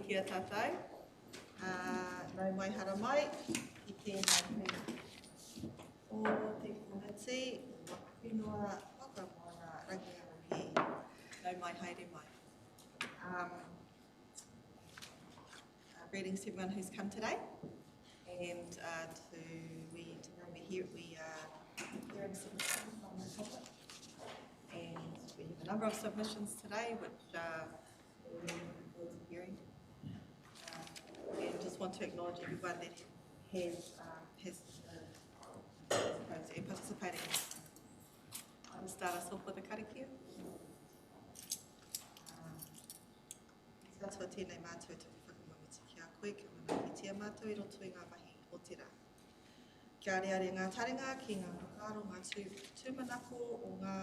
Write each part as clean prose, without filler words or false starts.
kia tātai. Nau mai hara mai, i tēnā hui. O te komiti, o whenua waka mo ngā rangiawa he. Nau mai haere mai. Greetings to everyone who's come today. And today we are hearing submissions on the topic. And we have a number of submissions today, which we're looking forward to hearing. And just want to acknowledge everyone that has participating. I'll start us off with the Karakia. Tātua tēnei mātou te whakamamiti ki a koe, ka mana ki tia mātou I roto I ngā mahi o te rā. Kia reare ngā taringa ki ngā whakaaro, ngā tūmanako o ngā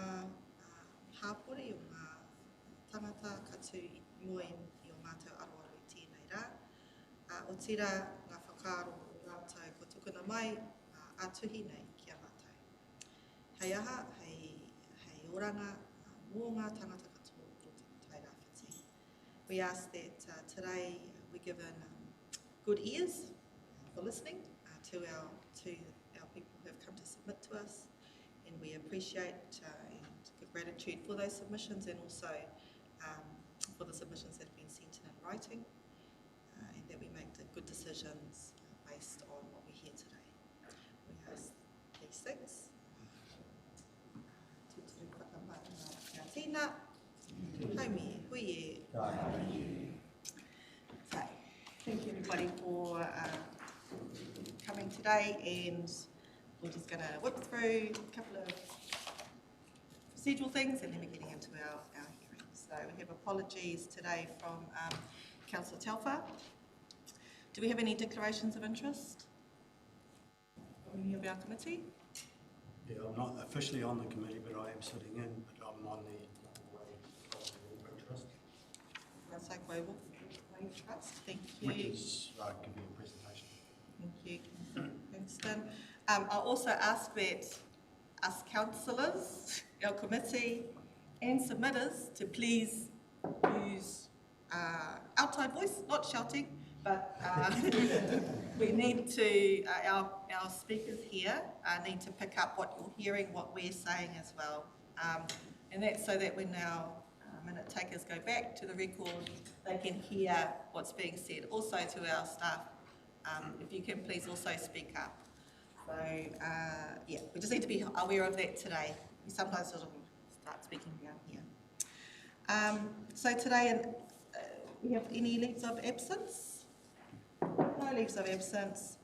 hāpori o ngā tangata katu mua I o mātou aroaro I tēnei rā. O tira ngā whakaaro o rātou ko tukuna mai atuhi nei ki a mātou. Hei aha, hei oranga mō ngā tangata katoa o te tai rāwhiti. We ask that today we're given good ears for listening to our people who have come to submit to us, and we appreciate and give gratitude for those submissions and also for the submissions that have been sent in writing, and that we make the good decisions based on what we hear today. We ask these things. Tūturu whakamata kia tīna. Haumi, hui e. So, thank you everybody for coming today, and we're just going to whip through a couple of procedural things and then we're getting into our hearing. So we have apologies today from Councillor Telfer. Do we have any declarations of interest from any of our committee? Yeah, I'm not officially on the committee, but I am sitting in, but I'm on the Global Trust. Thank you. Which is give you a presentation. Thank you, Winston. I'll also ask that us councillors, our committee and submitters to please use outside voice, not shouting, but we need to, our speakers here need to pick up what you're hearing, what we're saying as well. And that's so that when our minute takers go back to the record, they can hear what's being said. Also to our staff, if you can please also speak up. So yeah, we just need to be aware of that today. We sometimes sort of start speaking down here. So today, we have any leaves of absence? No leaves of absence,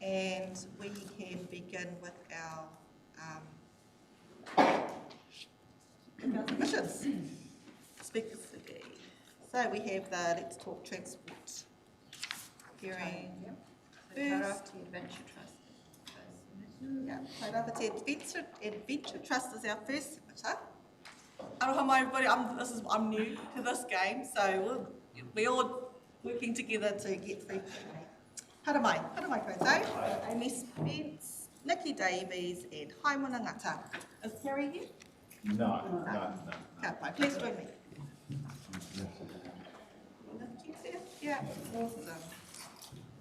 and we can begin with our submissions. Speakers today. So we have the Let's Talk Transport hearing. First, Adventure Trust. yeah, Karakia Adventure Trust is our first submitter. Aroha mai everybody, I'm new to this game, so we're all working together to get through today. Hara mai koutou. Amy Spence, Nikki Davies and Haimona Ngata. Is Terry here? No. Ka pai, please join me. Yeah, awesome.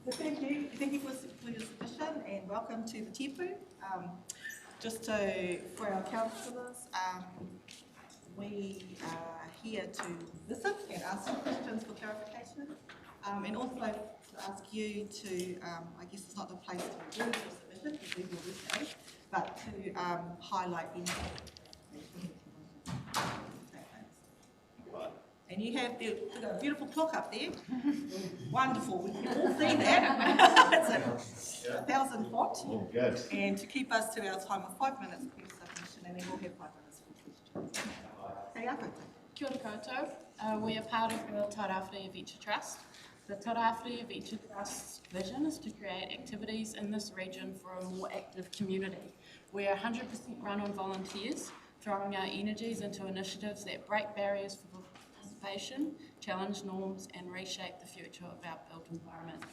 So thank you for your submission and welcome to the Tipu. For our councillors, we are here to listen and ask some questions for clarification, and also to ask you to, I guess it's not the place to read your submission because we will read, but to highlight anything. And you have the beautiful clock up there. Wonderful. We can all see that. It's 1,000 watt. Oh, good. And to keep us to our time of 5 minutes per submission, and then we'll have 5 minutes for questions. Hey, Ako. Kia ora koutou. We are part of the Tairāwhiti Adventure Trust. The Tairāwhiti Adventure Trust's vision is to create activities in this region for a more active community. We are 100% run on volunteers, throwing our energies into initiatives that break barriers for participation, challenge norms and reshape the future of our built environment.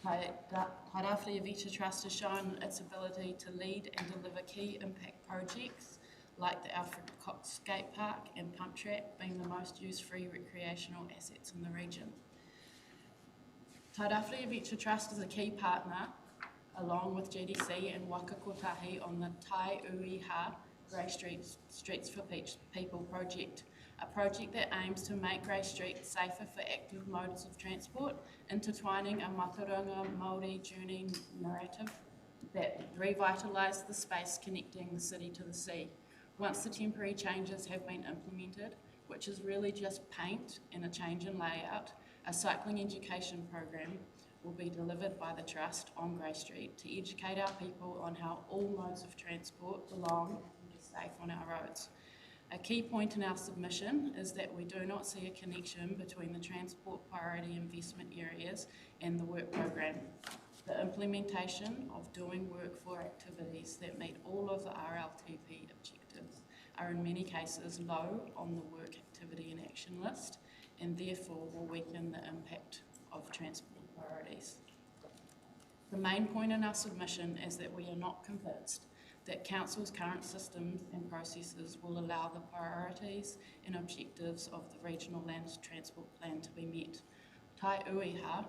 Tairāwhiti Adventure Trust has shown its ability to lead and deliver key impact projects like the Alfred Cox Skate Park and Pump Track being the most use-free recreational assets in the region. Tairāwhiti of Each Trust is a key partner, along with GDC and Waka Kotahi, on the Tai Uiha Grey Streets for People project, a project that aims to make Grey Street safer for active modes of transport, intertwining a Mātauranga Māori journey narrative that revitalise the space connecting the city to the sea. Once the temporary changes have been implemented, which is really just paint and a change in layout, a cycling education program will be delivered by the Trust on Grey Street to educate our people on how all modes of transport belong and be safe on our roads. A key point in our submission is that we do not see a connection between the transport priority investment areas and the work program. The implementation of doing work for activities that meet all of the RLTP objectives are in many cases low on the work activity and action list, and therefore will weaken the impact of transport priorities. The main point in our submission is that we are not convinced that Council's current systems and processes will allow the priorities and objectives of the Regional Land Transport Plan to be met. Tai Uiha,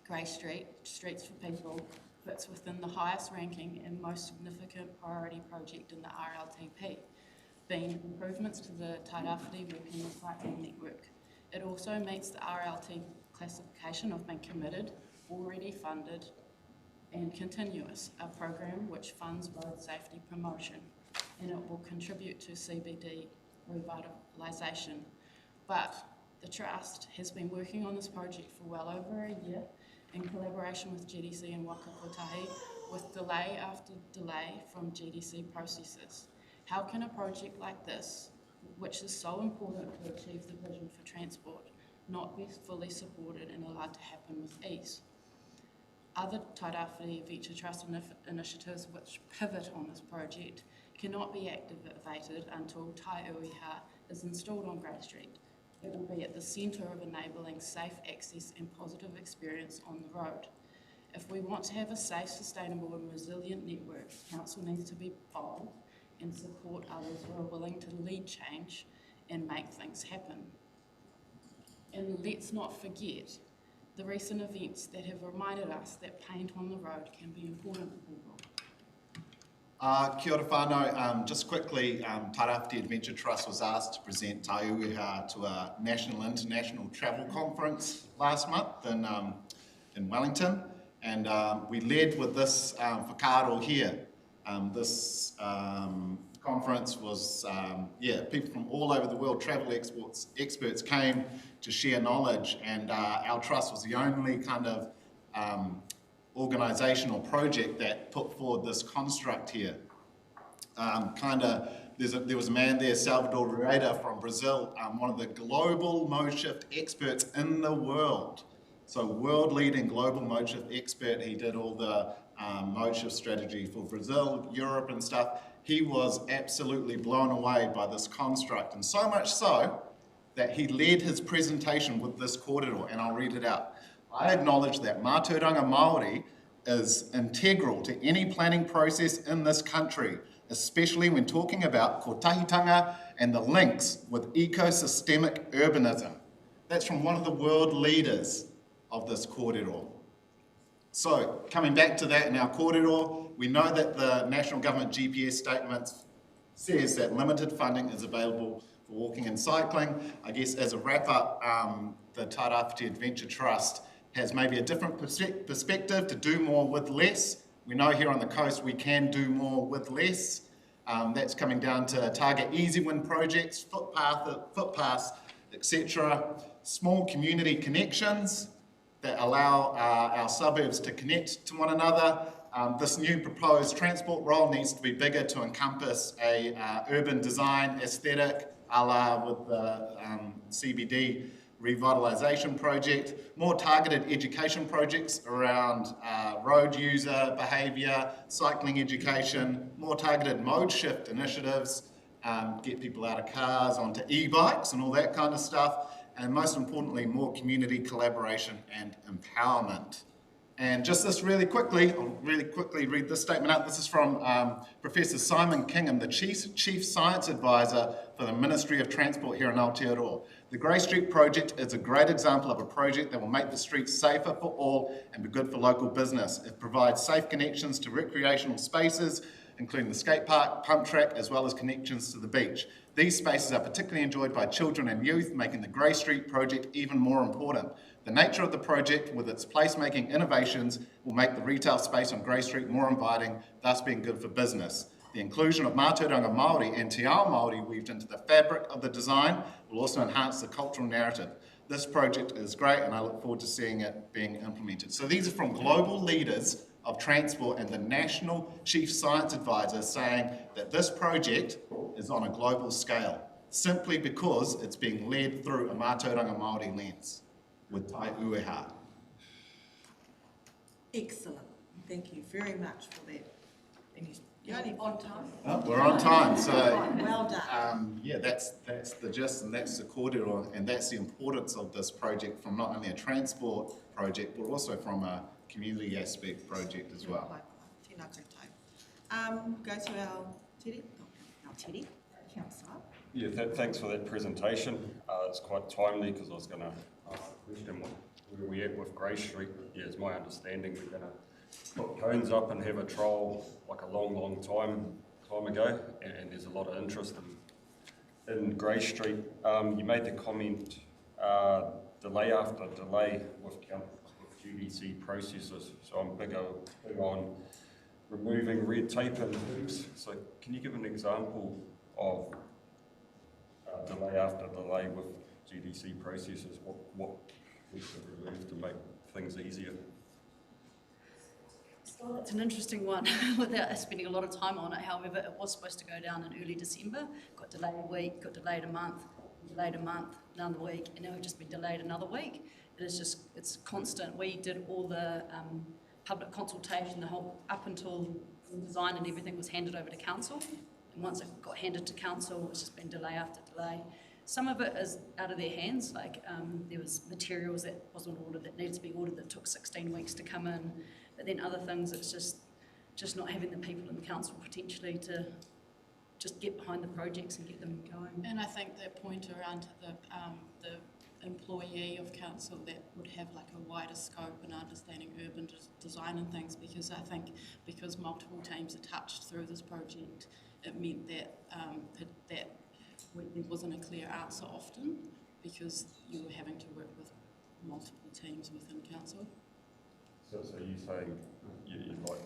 Grey Street, Streets for People, fits within the highest ranking and most significant priority project in the RLTP, being improvements to the Tairāwhiti walking and cycling network. It also meets the RLT classification of being committed, already funded, and continuous, a program which funds road safety promotion, and it will contribute to CBD revitalisation. But the Trust has been working on this project for well over a year in collaboration with GDC and Waka Kotahi, with delay after delay from GDC processes. How can a project like this, which is so important to achieve the vision for transport, not be fully supported and allowed to happen with ease? Other Tairāwhiti of Each Trust initiatives which pivot on this project cannot be activated until Tai Uiha is installed on Grey Street. It will be at the centre of enabling safe access and positive experience on the road. If we want to have a safe, sustainable and resilient network, Council needs to be bold and support others who are willing to lead change and make things happen. And let's not forget the recent events that have reminded us that paint on the road can be important for people. Kia ora whānau. Just quickly, Tairāwhiti Adventure Trust was asked to present Tai Uiha to a national international travel conference last month in Wellington, and we led with this whakaaro here. This conference was, people from all over the world, travel experts came to share knowledge, and our trust was the only kind of organisation or project that put forward this construct here. There was a man there, Salvador Rueda from Brazil, one of the global mode shift experts in the world. So world-leading global mode shift expert. He did all the mode shift strategy for Brazil, Europe and stuff. He was absolutely blown away by this construct, and so much so that he led his presentation with this kōrero, and I'll read it out. I acknowledge that Mātauranga Māori is integral to any planning process in this country, especially when talking about kotahitanga and the links with ecosystemic urbanism. That's from one of the world leaders of this kōrero. So, coming back to that in our kōrero, we know that the National Government GPS statement says that limited funding is available for walking and cycling. I guess as a wrap-up, the Tairāwhiti Adventure Trust has maybe a different perspective to do more with less. We know here on the coast we can do more with less. That's coming down to target easy win projects, footpaths, etc. Small community connections that allow our suburbs to connect to one another. This new proposed transport role needs to be bigger to encompass a urban design aesthetic, a la with the CBD revitalisation project, more targeted education projects around road user behaviour, cycling education, more targeted mode shift initiatives, get people out of cars onto e-bikes and all that kind of stuff, and most importantly, more community collaboration and empowerment. And just this really quickly, I'll really quickly read this statement out. This is from Professor Simon Kingham, the Chief Science Advisor for the Ministry of Transport here in Aotearoa. The Grey Street project is a great example of a project that will make the streets safer for all and be good for local business. It provides safe connections to recreational spaces, including the skate park, pump track, as well as connections to the beach. These spaces are particularly enjoyed by children and youth, making the Grey Street project even more important. The nature of the project, with its placemaking innovations, will make the retail space on Grey Street more inviting, thus being good for business. The inclusion of mātauranga Māori and te ao Māori weaved into the fabric of the design will also enhance the cultural narrative. This project is great and I look forward to seeing it being implemented. So these are from global leaders of transport and the National Chief Science Advisor saying that this project is on a global scale, simply because it's being led through a mātauranga Māori lens with Tai Ueha. Excellent. Thank you very much for that. And you're only on time. Oh, we're on time, so Well done. yeah, that's the gist and that's the cordial, and that's the importance of this project from not only a transport project but also from a community aspect project as well. Tēnā koutou. Go to our Tiri, Councillor. Yeah, thanks for that presentation. It's quite timely because I was going to question where we at with Grey Street. Yeah, it's my understanding we're going to put cones up and have a trial like a long time ago, and there's a lot of interest in Grey Street. You made the comment delay after delay with GDC processes, so I'm big on removing red tape and hoops. So can you give an example of delay after delay with GDC processes? What we should remove to make things easier? Well, it's an interesting one without us spending a lot of time on it. However, it was supposed to go down in early December, got delayed a week, got delayed a month, another week, and now we've just been delayed another week. It's constant. We did all the public consultation, the whole up until the design and everything was handed over to council. And once it got handed to council, it's just been delay after delay. Some of it is out of their hands, like there was materials that wasn't ordered that needed to be ordered that took 16 weeks to come in. But then other things, it's just not having the people in the council potentially to just get behind the projects and get them going. And I think that point around the employee of council that would have like a wider scope and understanding urban design and things, because I think because multiple teams are touched through this project, it meant that that there wasn't a clear answer often because you were having to work with multiple teams within council. So you're saying you'd like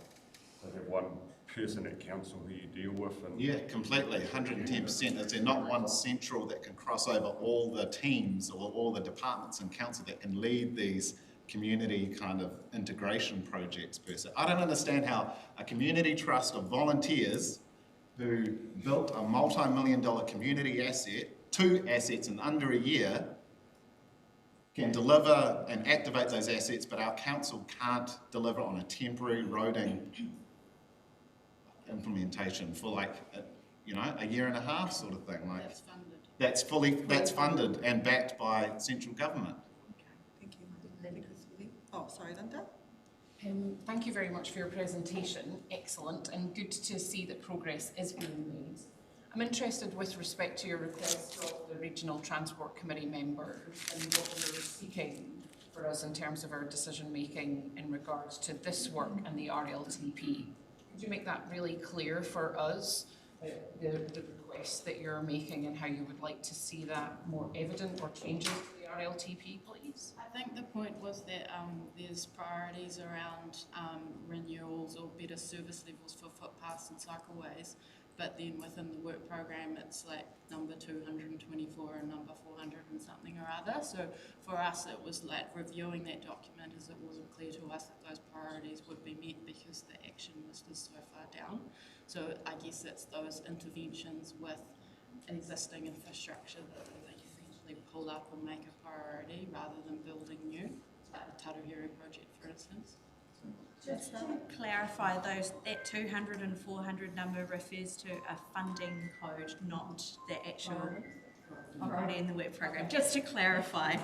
to have one person at council who you deal with? And Yeah, completely, 110%. Is there not one central that can cross over all the teams or all the departments in council that can lead these community kind of integration projects per se? I don't understand how a community trust of volunteers who built a multi-million-dollar community asset, 2 assets in under a year, can deliver and activate those assets, but our council can't deliver on a temporary roading implementation for like, a year and a half sort of thing. Like That's funded. that's funded and backed by central government. Okay, thank you. Oh, sorry, Linda. Thank you very much for your presentation. Excellent, and good to see that progress is being made. I'm interested with respect to your request of the Regional Transport Committee members and what you're seeking for us in terms of our decision making in regards to this work and the RLTP. Could you make that really clear for us, the request that you're making and how you would like to see that more evident or changes to the RLTP, please? I think the point was that there's priorities around renewals or better service levels for footpaths and cycleways, but then within the work program it's like number 224 and number 400 and something or other. So for us it was like reviewing that document as it wasn't clear to us that those priorities would be met because the action list is so far down. So I guess it's those interventions with existing infrastructure that they essentially pull up and make a priority rather than building new, like the Taruhiri project for instance. Just to clarify, that 200 and 400 number refers to a funding code, not the actual already in the work program. Just to clarify.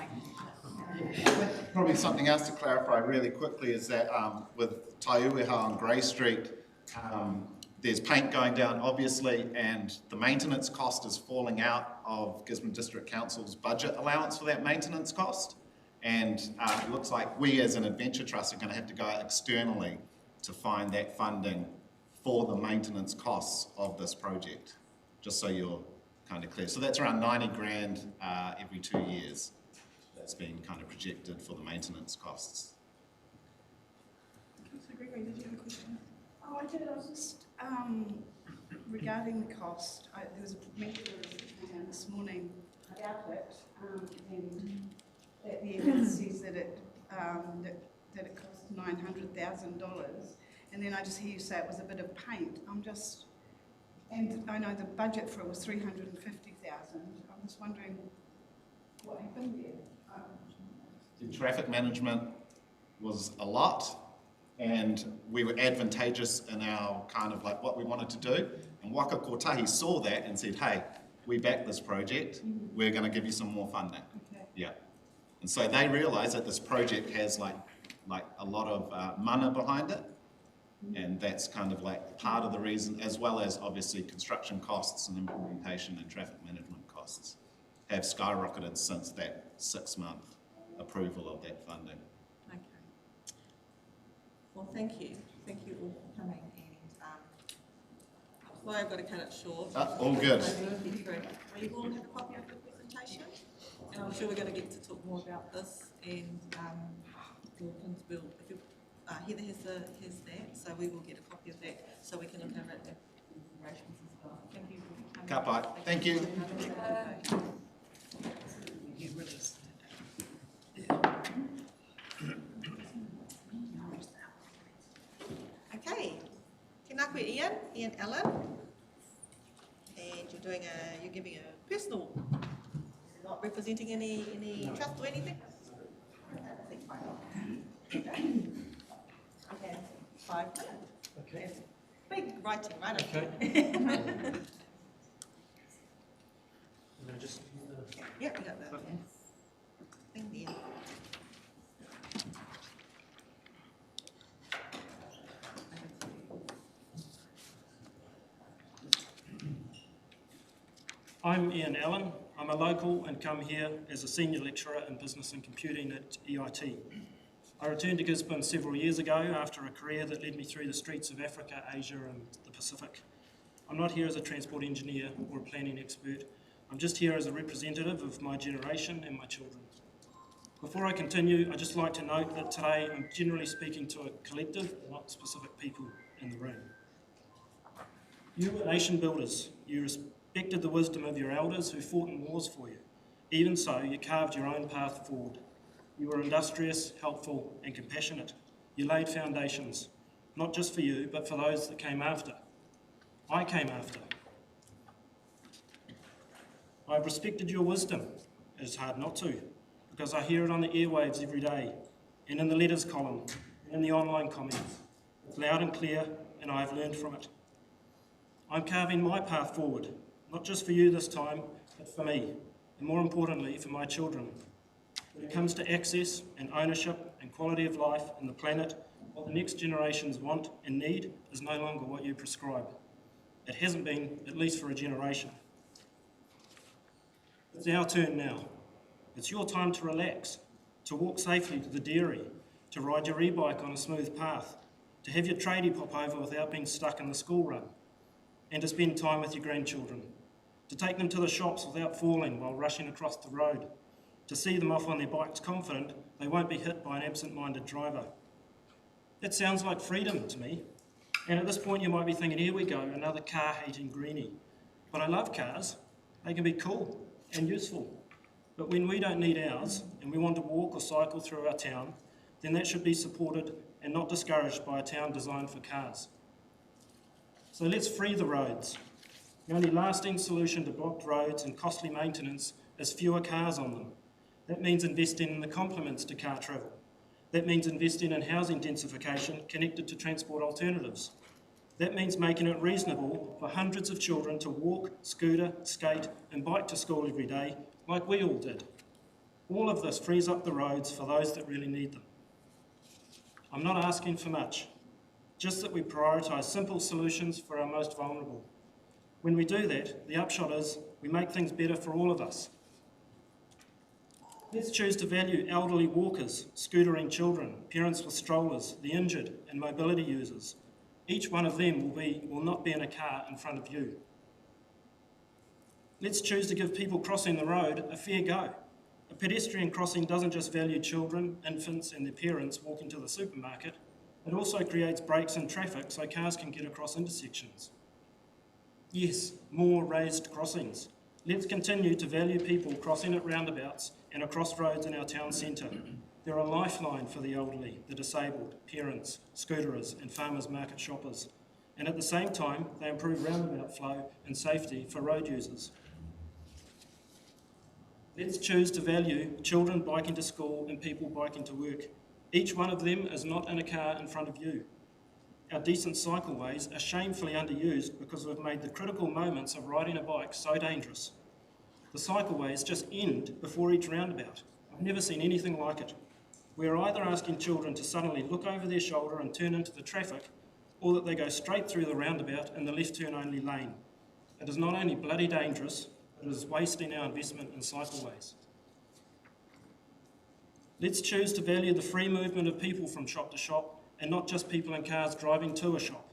Probably something else to clarify really quickly is that with Taiueha on Grey Street, there's paint going down obviously, and the maintenance cost is falling out of Gisborne District Council's budget allowance for that maintenance cost. And it looks like we as an Adventure Trust are going to have to go out externally to find that funding for the maintenance costs of this project, just so you're kind of clear. So that's around 90 grand every 2 years. That's been kind of projected for the maintenance costs. Councillor Gregory, did you have a question? Oh, I did. I was just regarding the cost. There was a meeting this morning about it, and that the evidence says that it that it cost $900,000, and then I just hear you say it was a bit of paint. And I know the budget for it was $350,000. I'm just wondering what happened there. The traffic management was a lot, and we were advantageous in our kind of like what we wanted to do. And Waka Kotahi saw that and said, hey, we back this project, we're going to give you some more funding. Okay. Yeah. And so they realised that this project has like a lot of mana behind it, and that's kind of like part of the reason, as well as obviously construction costs and implementation and traffic management costs have skyrocketed since that 6-month approval of that funding. Okay. Well, thank you. Thank you all for coming. And sorry, I've got to cut it short. All good. We will have a copy of the presentation, and I'm sure we're going to get to talk more about this. And Dawkins will, if you, Heather has that, so we will get a copy of that, so we can look over at the deliberations as well. Thank you for coming. Ka pai. Thank you. Okay, tēnā koe Ian Allen, and you're giving a personal, not representing any trust or anything? Okay, 5 minutes. Okay. Big writing, right? Okay. Just Yeah, we got that. Thing there. I'm Ian Allen. I'm a local and come here as a senior lecturer in business and computing at EIT. I returned to Gisborne several years ago after a career that led me through the streets of Africa, Asia and the Pacific. I'm not here as a transport engineer or a planning expert. I'm just here as a representative of my generation and my children. Before I continue, I'd just like to note that today I'm generally speaking to a collective, not specific people in the room. You were nation builders. You respected the wisdom of your elders who fought in wars for you. Even so, you carved your own path forward. You were industrious, helpful and compassionate. You laid foundations, not just for you, but for those that came after. I came after. I've respected your wisdom. It is hard not to, because I hear it on the airwaves every day, and in the letters column, and in the online comments. It's loud and clear, and I have learned from it. I'm carving my path forward, not just for you this time, but for me, and more importantly, for my children. When it comes to access and ownership and quality of life and the planet, what the next generations want and need is no longer what you prescribe. It hasn't been, at least for a generation. It's our turn now. It's your time to relax, to walk safely to the dairy, to ride your e-bike on a smooth path, to have your tradie pop over without being stuck in the school run, and to spend time with your grandchildren, to take them to the shops without falling while rushing across the road, to see them off on their bikes confident they won't be hit by an absent-minded driver. That sounds like freedom to me. And at this point you might be thinking, here we go, another car-hating greenie. But I love cars. They can be cool and useful. But when we don't need ours and we want to walk or cycle through our town, then that should be supported and not discouraged by a town designed for cars. So let's free the roads. The only lasting solution to blocked roads and costly maintenance is fewer cars on them. That means investing in the complements to car travel. That means investing in housing densification connected to transport alternatives. That means making it reasonable for hundreds of children to walk, scooter, skate and bike to school every day like we all did. All of this frees up the roads for those that really need them. I'm not asking for much, just that we prioritise simple solutions for our most vulnerable. When we do that, the upshot is we make things better for all of us. Let's choose to value elderly walkers, scootering children, parents with strollers, the injured and mobility users. Each one of them will not be in a car in front of you. Let's choose to give people crossing the road a fair go. A pedestrian crossing doesn't just value children, infants and their parents walking to the supermarket, it also creates breaks in traffic so cars can get across intersections. Yes, more raised crossings. Let's continue to value people crossing at roundabouts and across roads in our town centre. They're a lifeline for the elderly, the disabled, parents, scooterers and farmers market shoppers. And at the same time, they improve roundabout flow and safety for road users. Let's choose to value children biking to school and people biking to work. Each one of them is not in a car in front of you. Our decent cycleways are shamefully underused because we've made the critical moments of riding a bike so dangerous. The cycleways just end before each roundabout. I've never seen anything like it. We're either asking children to suddenly look over their shoulder and turn into the traffic, or that they go straight through the roundabout in the left turn only lane. It is not only bloody dangerous, it is wasting our investment in cycleways. Let's choose to value the free movement of people from shop to shop and not just people in cars driving to a shop.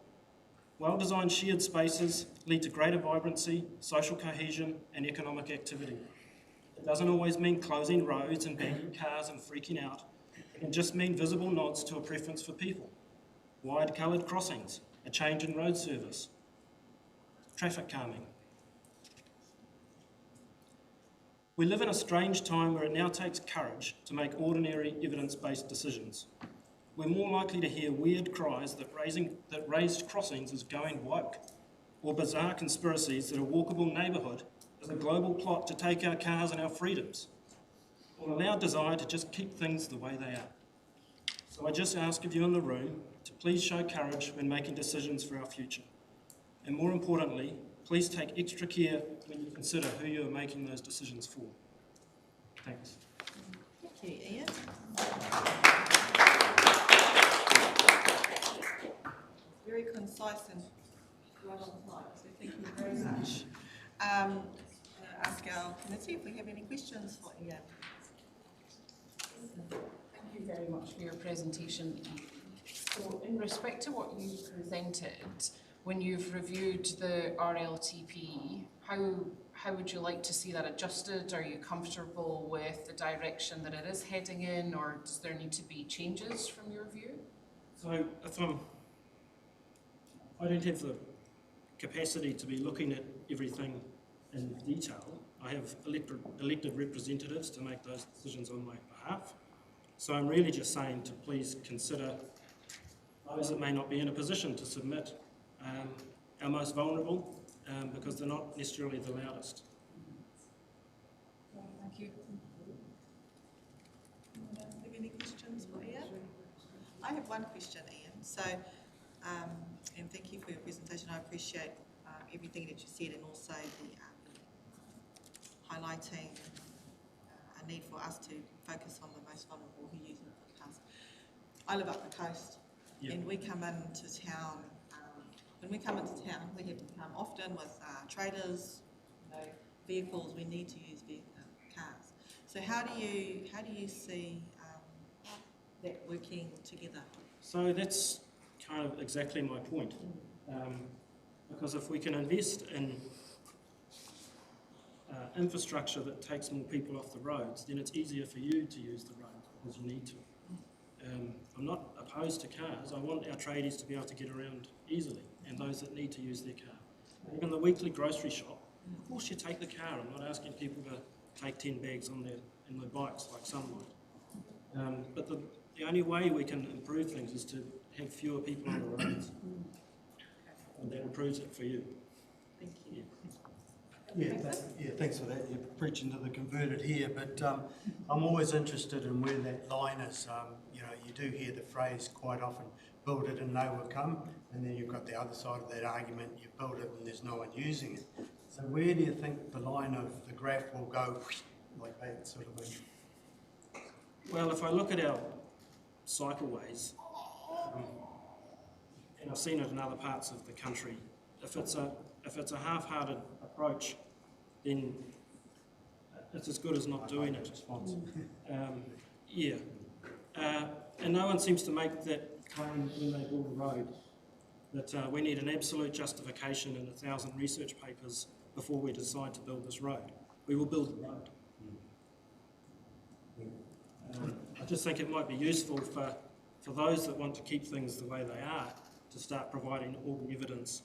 Well-designed shared spaces lead to greater vibrancy, social cohesion and economic activity. It doesn't always mean closing roads and banning cars and freaking out. It can just mean visible nods to a preference for people. Wide coloured crossings, a change in road service, traffic calming. We live in a strange time where it now takes courage to make ordinary evidence-based decisions. We're more likely to hear weird cries that raised crossings is going woke, or bizarre conspiracies that a walkable neighbourhood is a global plot to take our cars and our freedoms, or a loud desire to just keep things the way they are. So I just ask of you in the room to please show courage when making decisions for our future. And more importantly, please take extra care when you consider who you are making those decisions for. Thanks. Thank you, Ian. Very concise and right on time, so thank you very much. I'm going to ask our committee if we have any questions for Ian. Thank you very much for your presentation. So in respect to what you presented, when you've reviewed the RLTP, how would you like to see that adjusted? Are you comfortable with the direction that it is heading in, or does there need to be changes from your view? So if I don't have the capacity to be looking at everything in detail. I have elected representatives to make those decisions on my behalf. So I'm really just saying to please consider those that may not be in a position to submit our most vulnerable because they're not necessarily the loudest. Thank you. Anyone else have any questions for Ian? I have one question, Ian. So, and thank you for your presentation. I appreciate everything that you said, and also the highlighting a need for us to focus on the most vulnerable who use the footpaths. I live up the coast, and we come into town. When we come into town, we have to come often with traders, vehicles. We need to use cars. So how do you see that working together? So that's kind of exactly my point. Because if we can invest in infrastructure that takes more people off the roads, then it's easier for you to use the road because you need to. I'm not opposed to cars. I want our tradies to be able to get around easily, and those that need to use their car. Even the weekly grocery shop, of course you take the car. I'm not asking people to take 10 bags on their bikes like some might. But the only way we can improve things is to have fewer people on the roads. And that improves it for you. Thank you. Thanks for that. You're preaching to the converted here, but I'm always interested in where that line is. You do hear the phrase quite often, build it and no will come, and then you've got the other side of that argument, you build it and there's no one using it. So where do you think the line of the graph will go like that sort of thing? Well, if I look at our cycleways, and I've seen it in other parts of the country, if it's a half-hearted approach, then it's as good as not doing it. Yeah. And no one seems to make that claim when they build a road, that we need an absolute justification and 1,000 research papers before we decide to build this road. We will build the road. I just think it might be useful for those that want to keep things the way they are to start providing all the evidence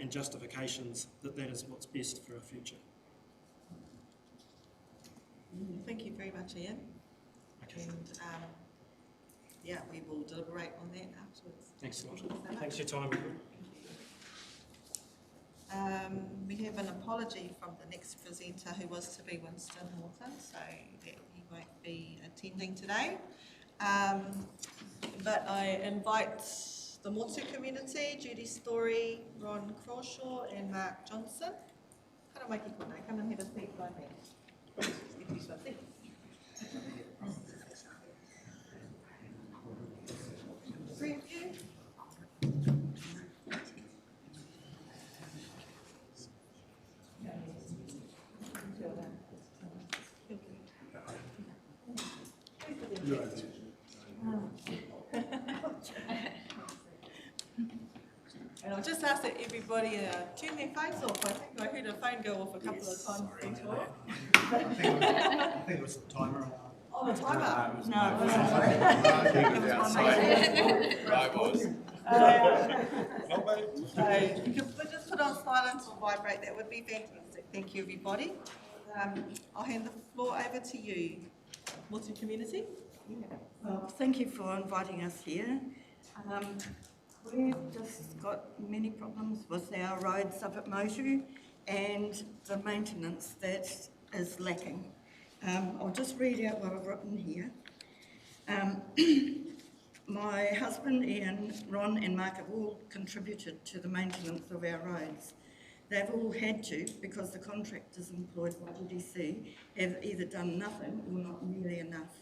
and justifications that is what's best for our future. Thank you very much, Ian. Okay. And yeah, we will deliberate on that afterwards. Thanks a lot. Thank you so much. Thanks for your time. We have an apology from the next presenter, who was to be Winston Horton, so that he won't be attending today. But I invite the Motu community, Judy Story, Ron Crawshaw and Mark Johnson. Karamaki kona, come and have a seat by me. Three of you. And I'll just ask that everybody turn their phones off. I think I heard a phone go off a couple of times before. I think it was the timer. Oh, the timer? No, So you could just put on silent or vibrate, that would be fantastic. Thank you, everybody. I'll hand the floor over to you, Motu community. Well, thank you for inviting us here. We've just got many problems with our roads up at Motu and the maintenance that is lacking. I'll just read out what I've written here. My husband, Ian, Ron and Mark have all contributed to the maintenance of our roads. They've all had to because the contractors employed by GDC have either done nothing or not nearly enough.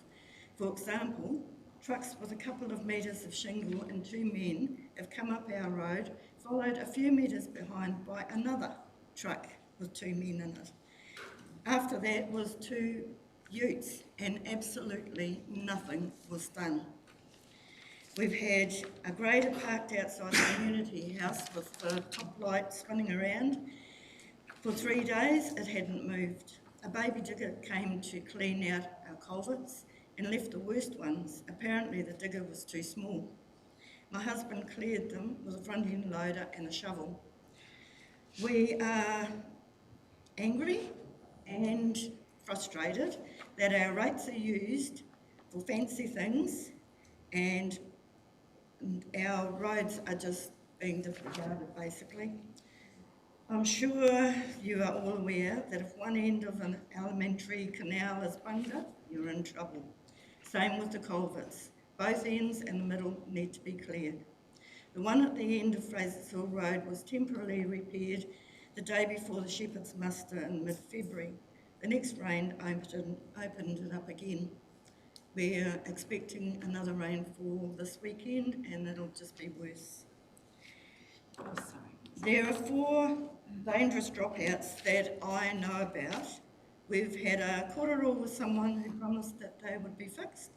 For example, trucks with a couple of metres of shingle and 2 men have come up our road, followed a few metres behind by another truck with 2 men in it. After that was 2 utes and absolutely nothing was done. We've had a grader parked outside the community house with the top light spinning around. For 3 days it hadn't moved. A baby digger came to clean out our culverts and left the worst ones. Apparently the digger was too small. My husband cleared them with a front end loader and a shovel. We are angry and frustrated that our rates are used for fancy things and our roads are just being disregarded basically. I'm sure you are all aware that if one end of an elementary canal is bunged up, you're in trouble. Same with the culverts. Both ends and the middle need to be cleared. The one at the end of Fraser's Hill Road was temporarily repaired the day before the Shepherd's Muster in mid-February. The next rain opened it up again. We're expecting another rainfall this weekend and it'll just be worse. There are 4 dangerous dropouts that I know about. We've had a korero with someone who promised that they would be fixed.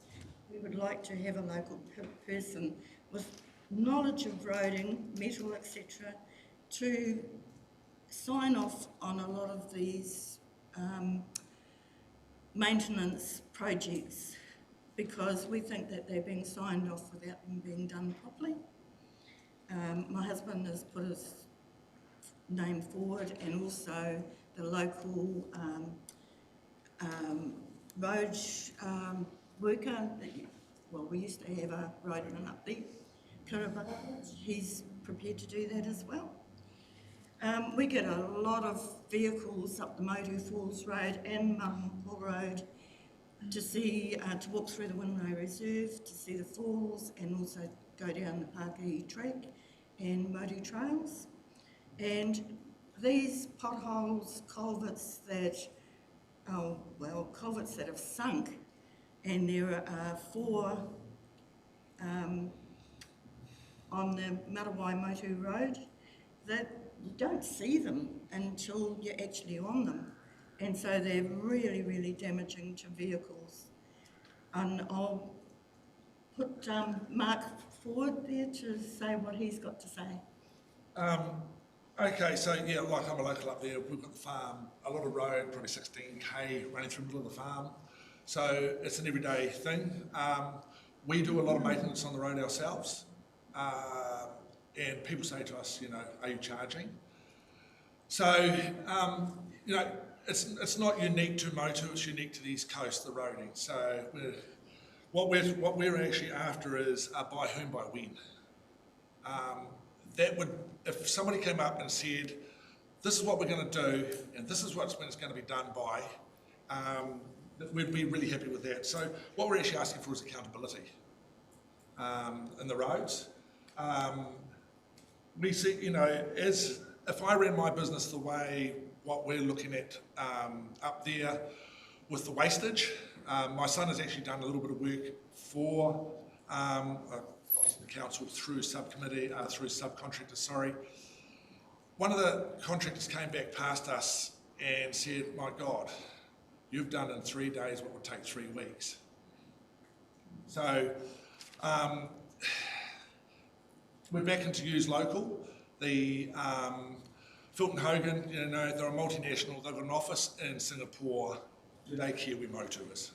We would like to have a local person with knowledge of roading, metal, etc., to sign off on a lot of these maintenance projects, because we think that they're being signed off without them being done properly. My husband has put his name forward and also the local road worker, we used to have a roadman up there, Karakia. He's prepared to do that as well. We get a lot of vehicles up the Motu Falls Road and Mahampur Road to see, to walk through the Winrow Reserve, to see the falls and also go down the Pākehī track and Motu trails. And these potholes, culverts that have sunk, and there are 4 on the Marawai Motu Road that you don't see them until you're actually on them. And so they're really, really damaging to vehicles. And I'll put Mark forward there to say what he's got to say. Okay, so yeah, like I'm a local up there, we've got the farm, a lot of road, probably 16k running through the middle of the farm. So it's an everyday thing. We do a lot of maintenance on the road ourselves. And people say to us, you know, are you charging? So, you know, it's not unique to Motu, it's unique to the East Coast, the roading. So what we're actually after is by whom, by when. That would, if somebody came up and said, this is what we're going to do, and this is when it's going to be done by, we'd be really happy with that. So what we're actually asking for is accountability in the roads. We see, you know, as if I ran my business the way what we're looking at up there with the wastage, my son has actually done a little bit of work for the council through subcontractors, sorry. One of the contractors came back past us and said, my God, you've done in 3 days what would take 3 weeks. So we're back into use local. The Filton Hogan, you know, they're a multinational, they've got an office in Singapore. Do they care where Motu is?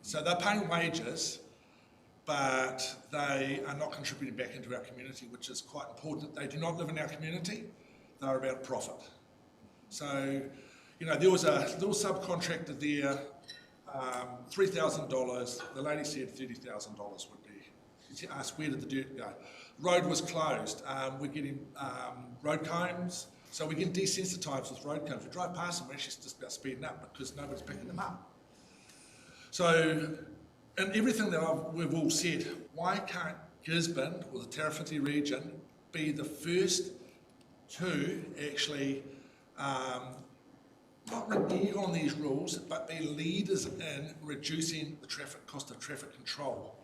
So they're paying wages, but they are not contributing back into our community, which is quite important. They do not live in our community, they're about profit. So, you know, there was a little subcontractor there, $3,000, the lady said $30,000 would be. She asked, where did the dirt go? Road was closed, we're getting road cones, so we're getting desensitised with road cones. We drive past them, we're actually just about speeding up because nobody's picking them up. So, and everything that we've all said, why can't Gisborne or the Tarrafiti region be the first to actually not renege on these rules, but be leaders in reducing the cost of traffic control?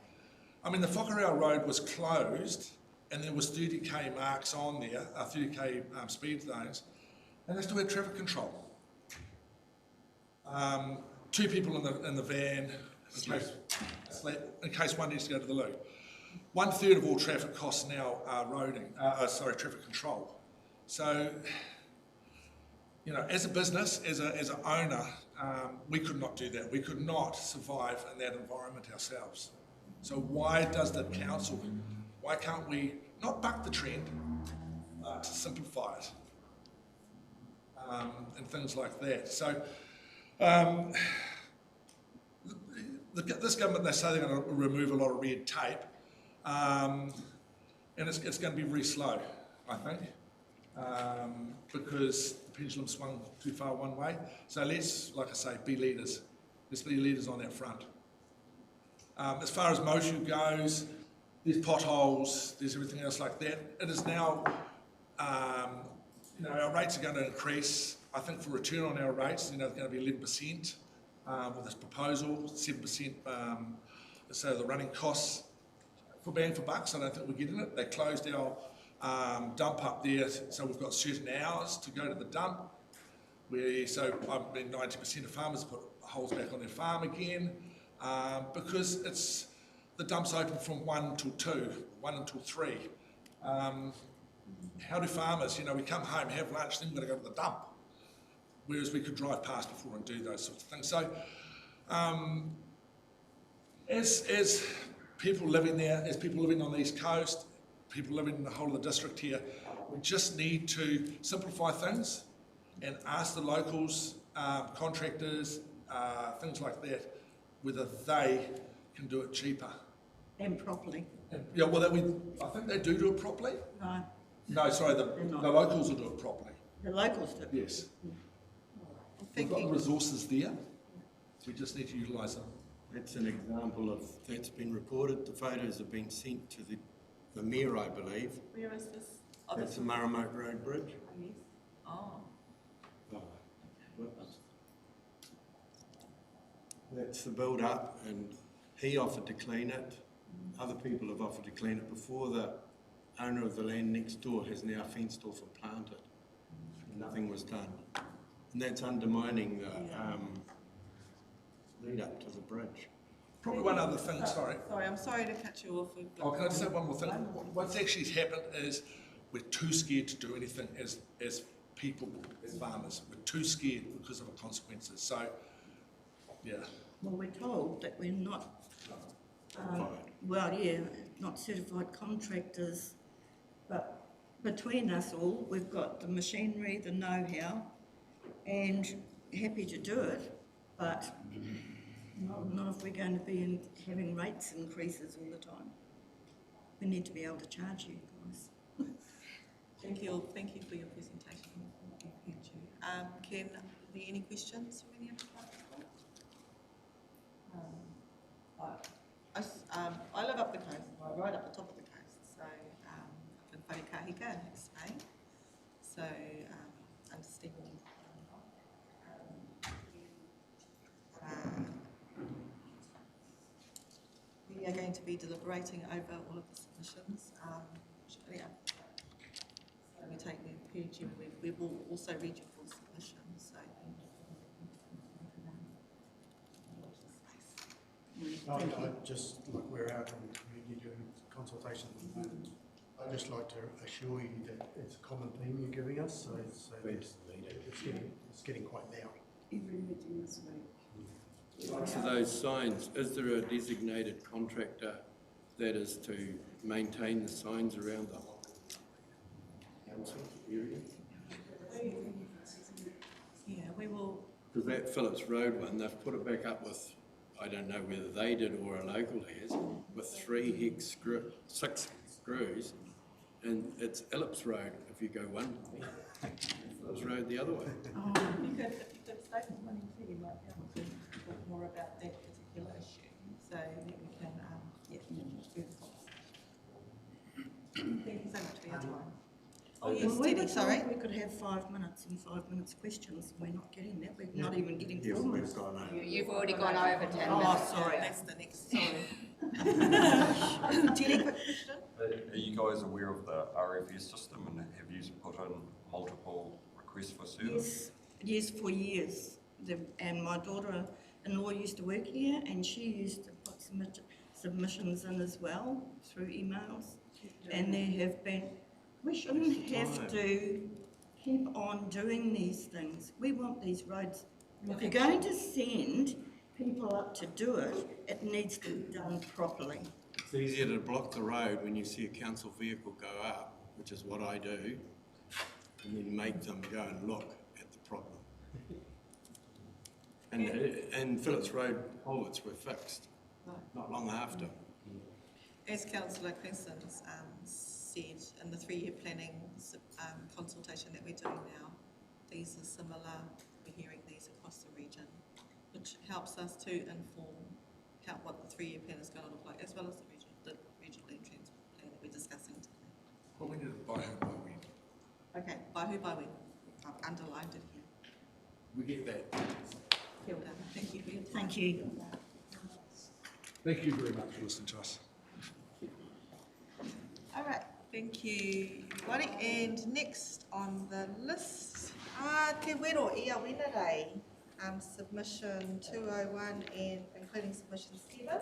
I mean, the Whakarau Road was closed and there was 30k marks on there, 30k speed zones, and they still had traffic control. 2 people in the van, in case one needs to go to the loo. 1/3 of all traffic costs now are traffic control. So, you know, as a business, as an owner, we could not do that. We could not survive in that environment ourselves. So why does the council, why can't we not buck the trend, to simplify it, and things like that? So this government, they say they're going to remove a lot of red tape, and it's going to be very slow, I think, because the pendulum swung too far one way. So let's, like I say, be leaders. Let's be leaders on that front. As far as Motu goes, there's potholes, there's everything else like that. It is now, you know, our rates are going to increase. I think for return on our rates, you know, it's going to be 11% with this proposal, 7%, so the running costs. For bang for bucks, I don't think we're getting it. They closed our dump up there, so we've got certain hours to go to the dump. So I mean, 90% of farmers put holes back on their farm again. Because the dump's open from 1 until 2, 1 until 3. How do farmers, you know, we come home, have lunch, then we've got to go to the dump. Whereas we could drive past before and do those sorts of things. So as people living there, as people living on the East Coast, people living in the whole of the district here, we just need to simplify things and ask the locals, contractors, things like that, whether they can do it cheaper. And properly. Yeah, well, I think they do it properly. No, No, sorry, the locals will do it properly. the locals do. Yes. We've got the resources there. We just need to utilise them. That's an example of, that's been reported. The photos have been sent to the mayor, I believe. Where is this? That's the Maramote Road Bridge. Oh. That's the build-up, and he offered to clean it. Other people have offered to clean it before. The owner of the land next door has now fenced off and planted. Nothing was done. And that's undermining the lead up to the bridge. Probably one other thing, sorry. Sorry, I'm sorry to cut you off. Oh, can I just say one more thing? What's actually happened is we're too scared to do anything as people, as farmers. We're too scared because of the consequences. So, yeah. Well, we're told that we're not, not certified contractors, but between us all, we've got the machinery, the know-how, and happy to do it, but not if we're going to be having rates increases all the time. We need to be able to charge you guys. Thank you for your presentation. Thank you. Ken, are there any questions from any of the people? I live up the coast, right up the top of the coast, so up in Karakia in Spain. So understanding we are going to be deliberating over all of the submissions. So we take the PG, we will also read your full submissions. So I just, like we're out in the community doing consultation at the moment, I'd just like to assure you that it's a common theme you're giving us, so it's getting quite loud. Every meeting this week. For those signs, is there a designated contractor that is to maintain the signs around the council area? yeah, we will. Because that Phillips Road one, they've put it back up with, I don't know whether they did or a local has, with 6 screws, and it's Phillips Road if you go one way, Phillips Road the other way. You could stay for one thing, you might be able to talk more about that particular issue, so that we can, Thank you so much for your time. Oh yes, Well, we Teddy, were sorry. told we could have 5 minutes and 5 minutes questions. We're not getting that. We're not even getting Yeah, 4 we've minutes. gone over. You've already gone over 10 Oh, minutes. sorry, that's the next, sorry. Teddy, quick question? Are you guys aware of the RFS system, and have you put in multiple requests for service? Yes, for years. And my daughter-in-law used to work here, and she used to put submissions in as well through emails. And there have been, we shouldn't have to keep on doing these things. We want these roads. If you're going to send people up to do it, it needs to be done properly. It's easier to block the road when you see a council vehicle go up, which is what I do, and then make them go and look at the problem. And Phillips Road culverts were fixed not long after. As Councillor Crescent said, in the 3-year planning consultation that we're doing now, these are similar, we're hearing these across the region, which helps us to inform what the 3-year plan is going to look like, as well as the regional land transport plan that we're discussing today. Well, we need to buy who, by when. Okay, by who, by when? I've underlined it here. We get that. Kia ora. Thank you for your time. Thank you. Thank you very much for listening to us. All right, thank you, everybody. And next on the list, Te Wero Ia Wenarei, submission 201 and including submission 7.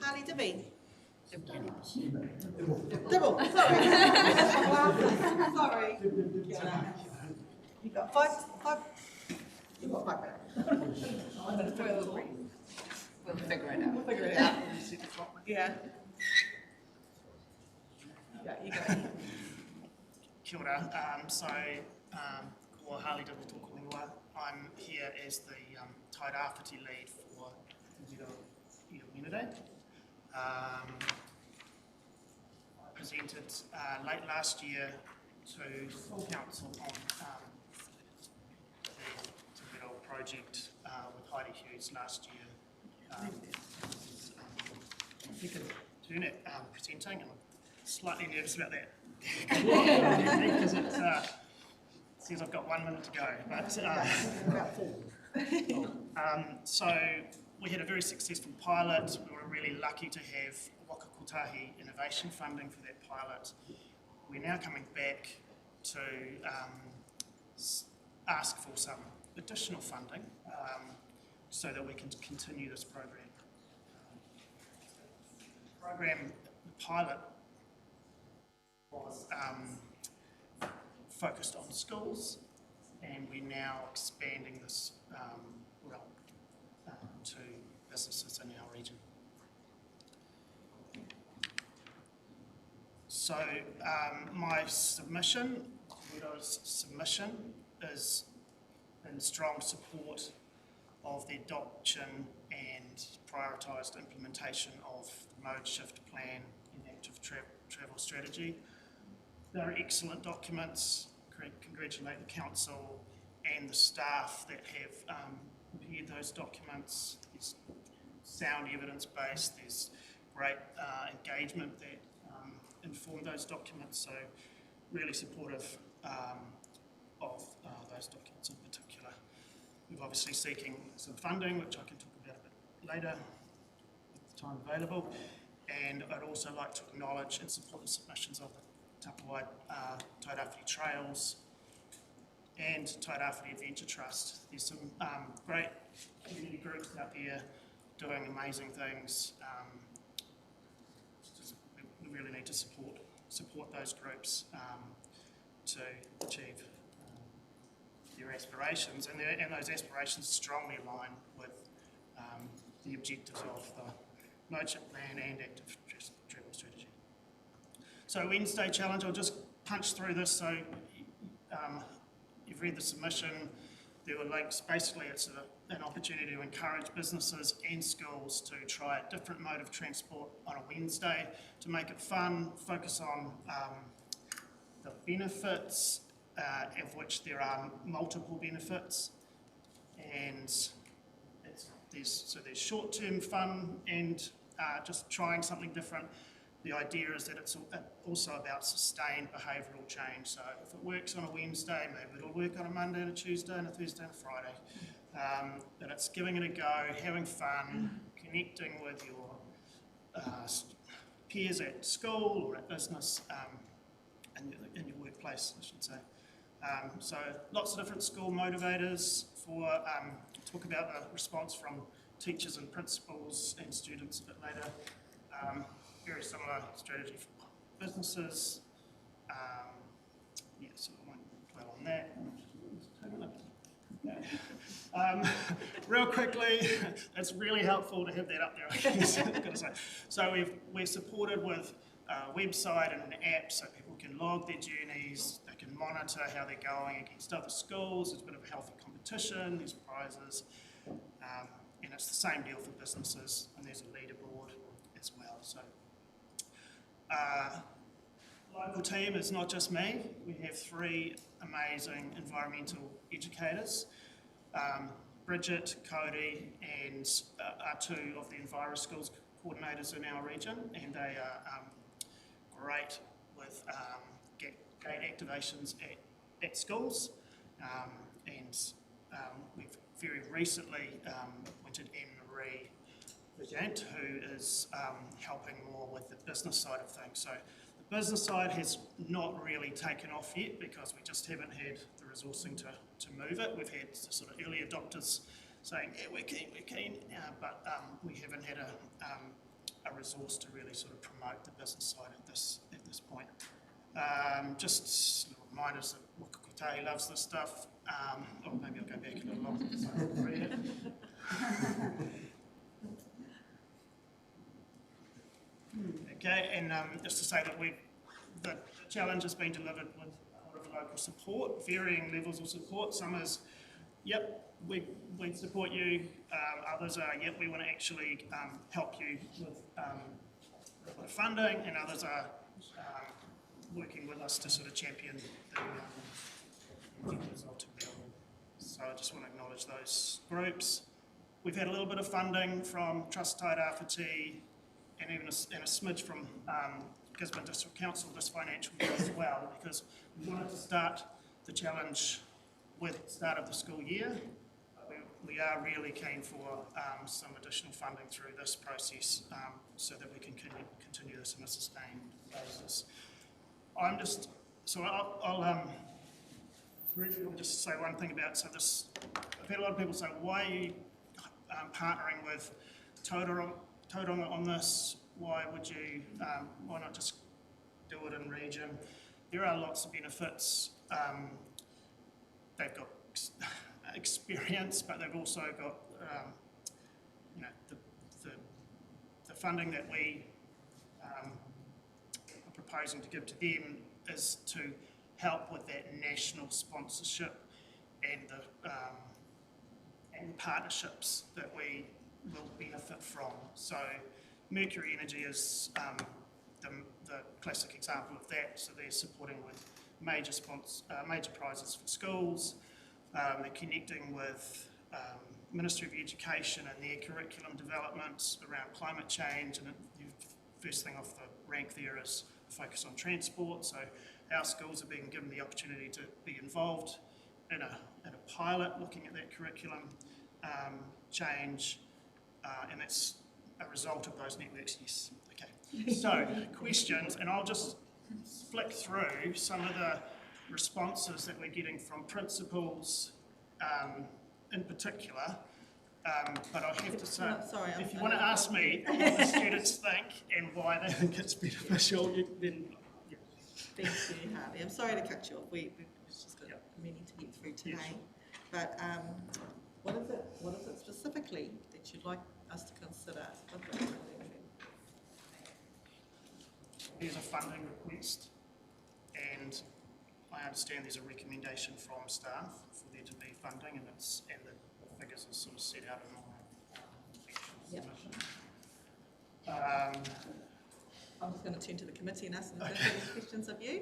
Harley Dibby. Dibble, sorry. Sorry. You got five. You got 5 minutes. I'm going to throw a little. We'll figure it out. We'll figure it out. Yeah. You go. Kia ora. Ko Harley Dibble tōku ingoa. I'm here as the Tairāwhiti lead for Ia Wenarei. I presented late last year to the full council on the Te Wero project with Heidi Hughes last year. You can turn it presenting. I'm slightly nervous about that because it says I've got 1 minute to go. But so we had a very successful pilot. We were really lucky to have Waka Kotahi innovation funding for that pilot. We're now coming back to ask for some additional funding so that we can continue this program. The pilot was focused on schools, and we're now expanding this to businesses in our region. So my submission, Widows' submission, is in strong support of the adoption and prioritised implementation of the Mode Shift Plan and Active Travel Strategy. They're excellent documents. Congratulate the Council and the staff that have prepared those documents. There's sound evidence-based, there's great engagement that informed those documents, so really supportive of those documents in particular. We're obviously seeking some funding, which I can talk about a bit later with the time available, and I'd also like to acknowledge and support the submissions of the Tapawai Tairāwhiti Trails and Tairāwhiti Adventure Trust. There's some great community groups out there doing amazing things. We really need to support those groups to achieve their aspirations, and those aspirations strongly align with the objectives of the Mode Shift Plan and Active Travel Strategy. So Wednesday challenge, I'll just punch through this. So you've read the submission, there were links. Basically it's an opportunity to encourage businesses and schools to try a different mode of transport on a Wednesday, to make it fun, focus on the benefits, of which there are multiple benefits, and there's short-term fun and just trying something different. The idea is that it's also about sustained behavioural change. So if it works on a Wednesday, maybe it'll work on a Monday and a Tuesday and a Thursday and a Friday. That it's giving it a go, having fun, connecting with your peers at school or at business, in your workplace, I should say. So lots of different school motivators for talk about the response from teachers and principals and students a bit later. Very similar strategy for businesses. So I won't dwell on that. Real quickly, it's really helpful to have that up there, I guess, I've got to say. So we're supported with a website and an app so people can log their journeys, they can monitor how they're going against other schools, there's a bit of a healthy competition, there's prizes, and it's the same deal for businesses, and there's a leaderboard as well. So local team is not just me, we have 3 amazing environmental educators. Bridget, Cody, and are 2 of the Enviro Schools coordinators in our region, and they are great with gate activations at schools. And we've very recently appointed Anne-Marie Vigent, who is helping more with the business side of things. So the business side has not really taken off yet because we just haven't had the resourcing to move it. We've had sort of early adopters saying, yeah, we're keen, but we haven't had a resource to really sort of promote the business side at this point. Just little reminders that Waka Kotahi loves this stuff. Or maybe I'll go back a little longer so I can read it. Okay, and just to say that the challenge has been delivered with a lot of local support, varying levels of support. Some is, yep, we support you. Others are, yep, we want to actually help you with funding, and others are working with us to sort of champion the result available. So I just want to acknowledge those groups. We've had a little bit of funding from Trust Tairāwhiti and even a smidge from Gisborne District Council this financial year as well, because we wanted to start the challenge with the start of the school year. we are really keen for some additional funding through this process so that we can continue this on a sustained basis. I'll briefly just say one thing about, I've had a lot of people say, why are you partnering with Tauranga on this? Why not just do it in region? There are lots of benefits. They've got experience, but they've also got the funding that we are proposing to give to them is to help with that national sponsorship and the partnerships that we will benefit from. So Mercury Energy is the classic example of that. So they're supporting with major prizes for schools. They're connecting with Ministry of Education and their curriculum developments around climate change. And the first thing off the rank there is a focus on transport. So our schools are being given the opportunity to be involved in a pilot looking at that curriculum change, and that's a result of those networks, yes. Okay, so questions, and I'll just flick through some of the responses that we're getting from principals in particular, but I have to say, if you want to ask me what the students think and why they think it's beneficial, then... Thank you, Harley. I'm sorry to cut you off. We've just got a meeting to get through today. Yes. But what is it specifically that you'd like us to consider with the There's a funding request, and I understand there's a recommendation from staff for there to be funding, and the figures are sort of set out in my submission. I'm just going to turn to the committee and ask them if there's any questions of you.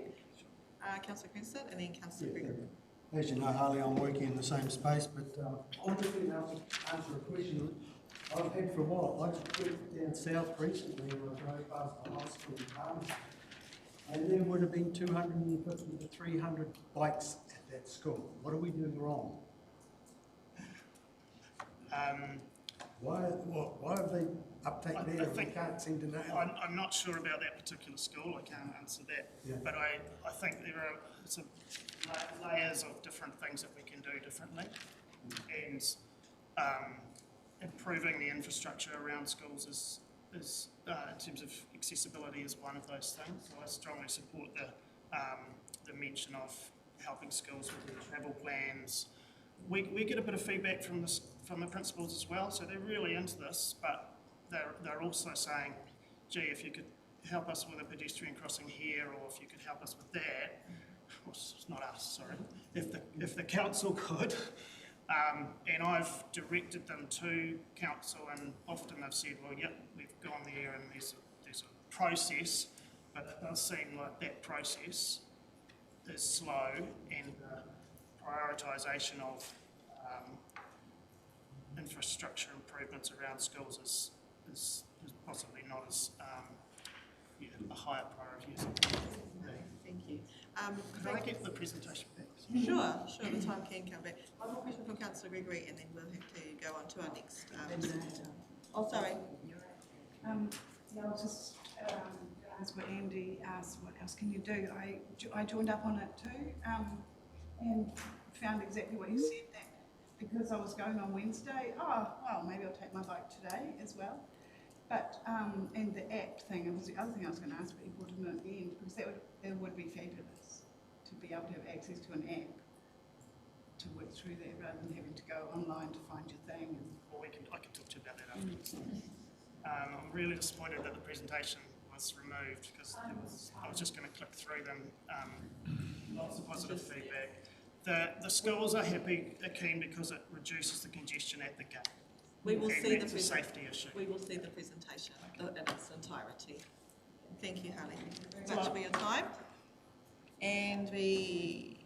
Councillor Cranston and then Councillor Gregory. As you know, Harley, I'm working in the same space, but I'm just going to answer a question I've had for a while. I just went down south recently and I drove past the high school in Palmerston, and there would have been 250 to 300 bikes at that school. What are we doing wrong? Why have they uptake there and we can't seem to know? I'm not sure about that particular school. I can't answer that. Yeah. But I think there are layers of different things that we can do differently. And improving the infrastructure around schools is in terms of accessibility is one of those things. So I strongly support the mention of helping schools with their travel plans. We get a bit of feedback from the principals as well, so they're really into this, but they're also saying, gee, if you could help us with a pedestrian crossing here, or if you could help us with that, well, it's not us, sorry, if the council could, and I've directed them to council, and often they've said, well, yep, we've gone there and there's a process, but it does seem like that process is slow, and prioritisation of infrastructure improvements around schools is possibly not as a higher priority as it could be. Thank you. Could I get the presentation back? Sure, the time can come back. One more question from Councillor Gregory, and then we'll have to go on to our next. Sorry. Yeah, I'll just ask what Andy asked, what else can you do? I joined up on it too, and found exactly what you said, that because I was going on Wednesday, maybe I'll take my bike today as well. But, and the app thing, it was the other thing I was going to ask, but you brought it in at the end, because it would be fabulous to be able to have access to an app to work through that rather than having to go online to find your thing. Well, I can talk to you about that afterwards. I'm really disappointed that the presentation was removed, because I was just going to click through them. Lots of positive feedback. The schools are keen because it reduces the congestion at the gate. We will see the safety issue. We will see the presentation in its entirety. Thank you, Harley. Thank you very much for your time. And we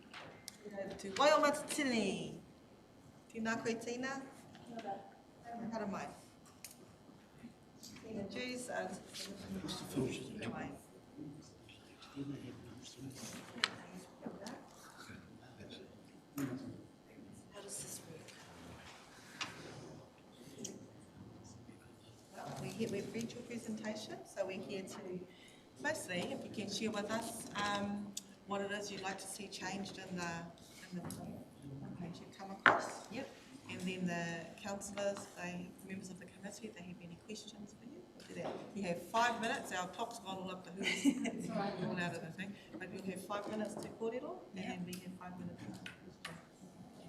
go over to Waiomata Tina koe Tina. Hara mai. Tina Jews and mai. How does this work? presentation. So we're here to, firstly, if you can share with us what it is you'd like to see changed in the page you come across. Yep. And then the councillors, members of the committee, if they have any questions for you. You have 5 minutes. Our clock's gone all up the hoops. All out of the thing. But you'll have 5 minutes to kōrero, and we have 5 minutes to questions.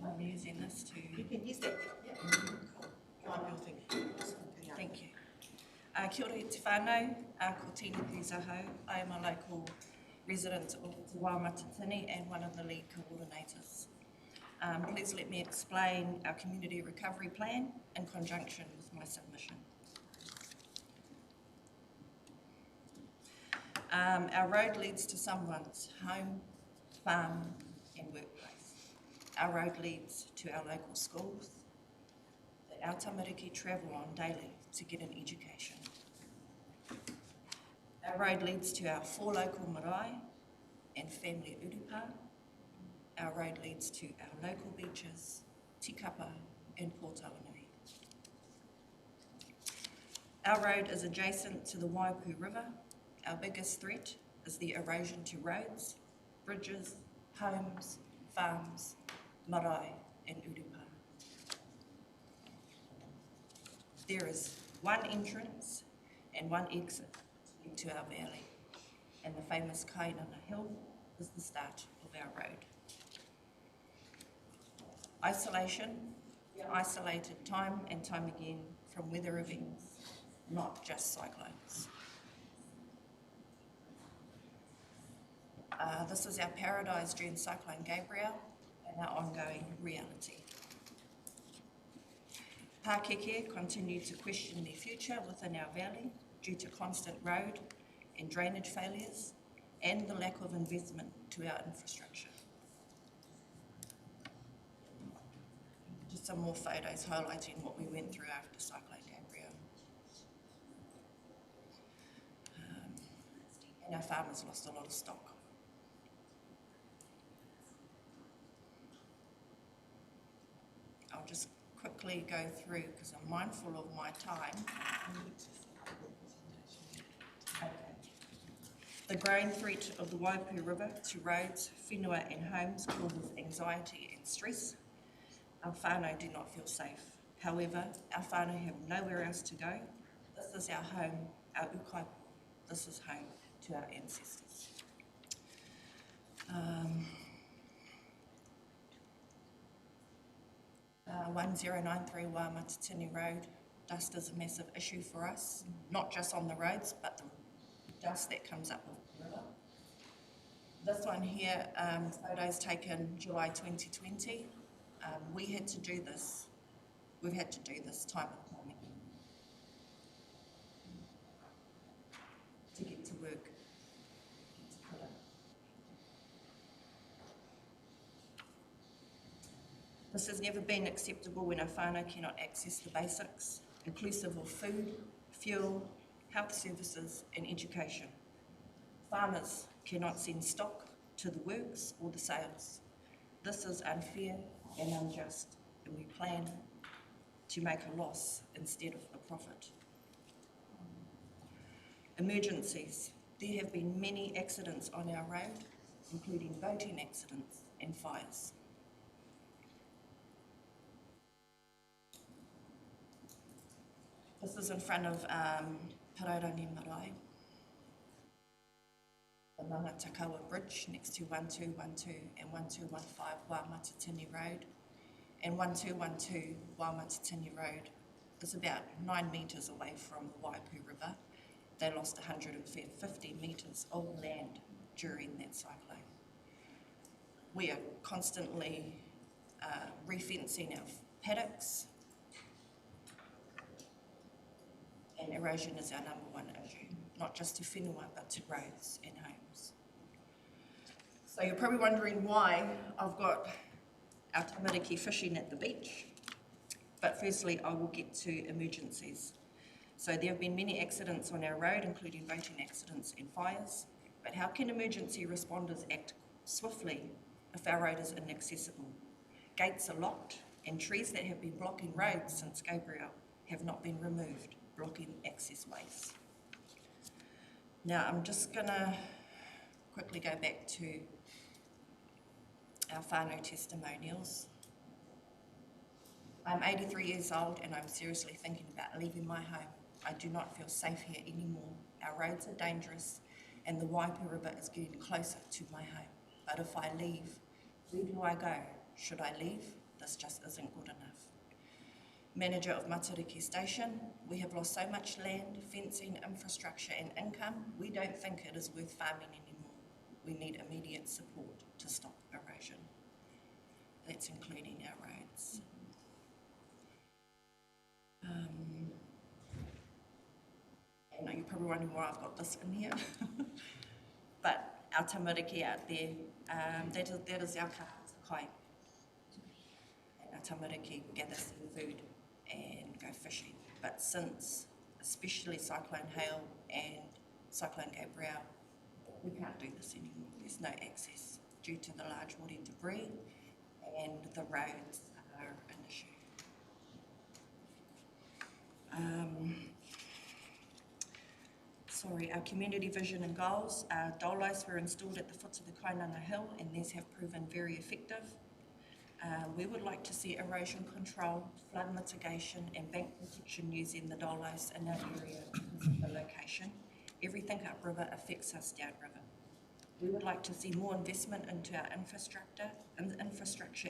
I'm using this to... You can use that. Yeah. Thank you. Kia ora te whānau, ko Tina Pūzaho. I am a local resident of Te Wāmatatini and one of the lead coordinators. Please let me explain our community recovery plan in conjunction with my submission. Our road leads to someone's home, farm and workplace. Our road leads to our local schools that our tamariki travel on daily to get an education. Our road leads to our 4 local marae and family urupa. Our road leads to our local beaches, Tikapa and Port Awanui. Our road is adjacent to the Waipu River. Our biggest threat is the erosion to roads, bridges, homes, farms, marae and urupa. There is one entrance and one exit into our valley, and the famous Kainana Hill is the start of our road. Isolation, we are isolated time and time again from weather events, not just cyclones. This is our paradise during Cyclone Gabriel and our ongoing reality. Pākeke continue to question their future within our valley due to constant road and drainage failures and the lack of investment to our infrastructure. Just some more photos highlighting what we went through after Cyclone Gabriel. And our farmers lost a lot of stock. I'll just quickly go through because I'm mindful of my time. Okay. The growing threat of the Waipu River to roads, whenua and homes causes anxiety and stress. Our whānau do not feel safe. However, our whānau have nowhere else to go. This is our home, our ukaipo. This is home to our ancestors. 1093 Wāmatatini Road. Dust is a massive issue for us, not just on the roads, but the dust that comes up with the river. This one here, photos taken July 2020. We had to do this. We've had to do this time and time again to get to work. This has never been acceptable when our whānau cannot access the basics, inclusive of food, fuel, health services and education. Farmers cannot send stock to the works or the sales. This is unfair and unjust, and we plan to make a loss instead of a profit. Emergencies. There have been many accidents on our road, including boating accidents and fires. This is in front of Paraurangi Marae, the Rangatakawa Bridge next to 1212 and 1215 Wāmatatini Road. And 1212 Wāmatatini Road is about 9 metres away from the Waipu River. They lost 150 metres of land during that cyclone. We are constantly refencing our paddocks, and erosion is our number one issue, not just to whenua, but to roads and homes. So you're probably wondering why I've got our tamariki fishing at the beach, but firstly I will get to emergencies. So there have been many accidents on our road, including boating accidents and fires, but how can emergency responders act swiftly if our road is inaccessible? Gates are locked and trees that have been blocking roads since Gabriel have not been removed, blocking access ways. Now, I'm just going to quickly go back to our whānau testimonials. I'm 83 years old and I'm seriously thinking about leaving my home. I do not feel safe here anymore. Our roads are dangerous and the Waipu River is getting closer to my home. But if I leave, where do I go? Should I leave? This just isn't good enough. Manager of Matariki Station, we have lost so much land, fencing, infrastructure and income, we don't think it is worth farming anymore. We need immediate support to stop erosion. That's including our roads. And you're probably wondering why I've got this in here. But our tamariki out there, that is our kai. And our tamariki gathers their food and go fishing. But since, especially Cyclone Hale and Cyclone Gabrielle, we can't do this anymore. There's no access due to the large woody debris and the roads are an issue. Our community vision and goals. Dolos were installed at the foot of the Kainanga Hill and these have proven very effective. We would like to see erosion control, flood mitigation and bank protection using the dolos in our area because of the location. Everything upriver affects us downriver. We would like to see more investment into our infrastructure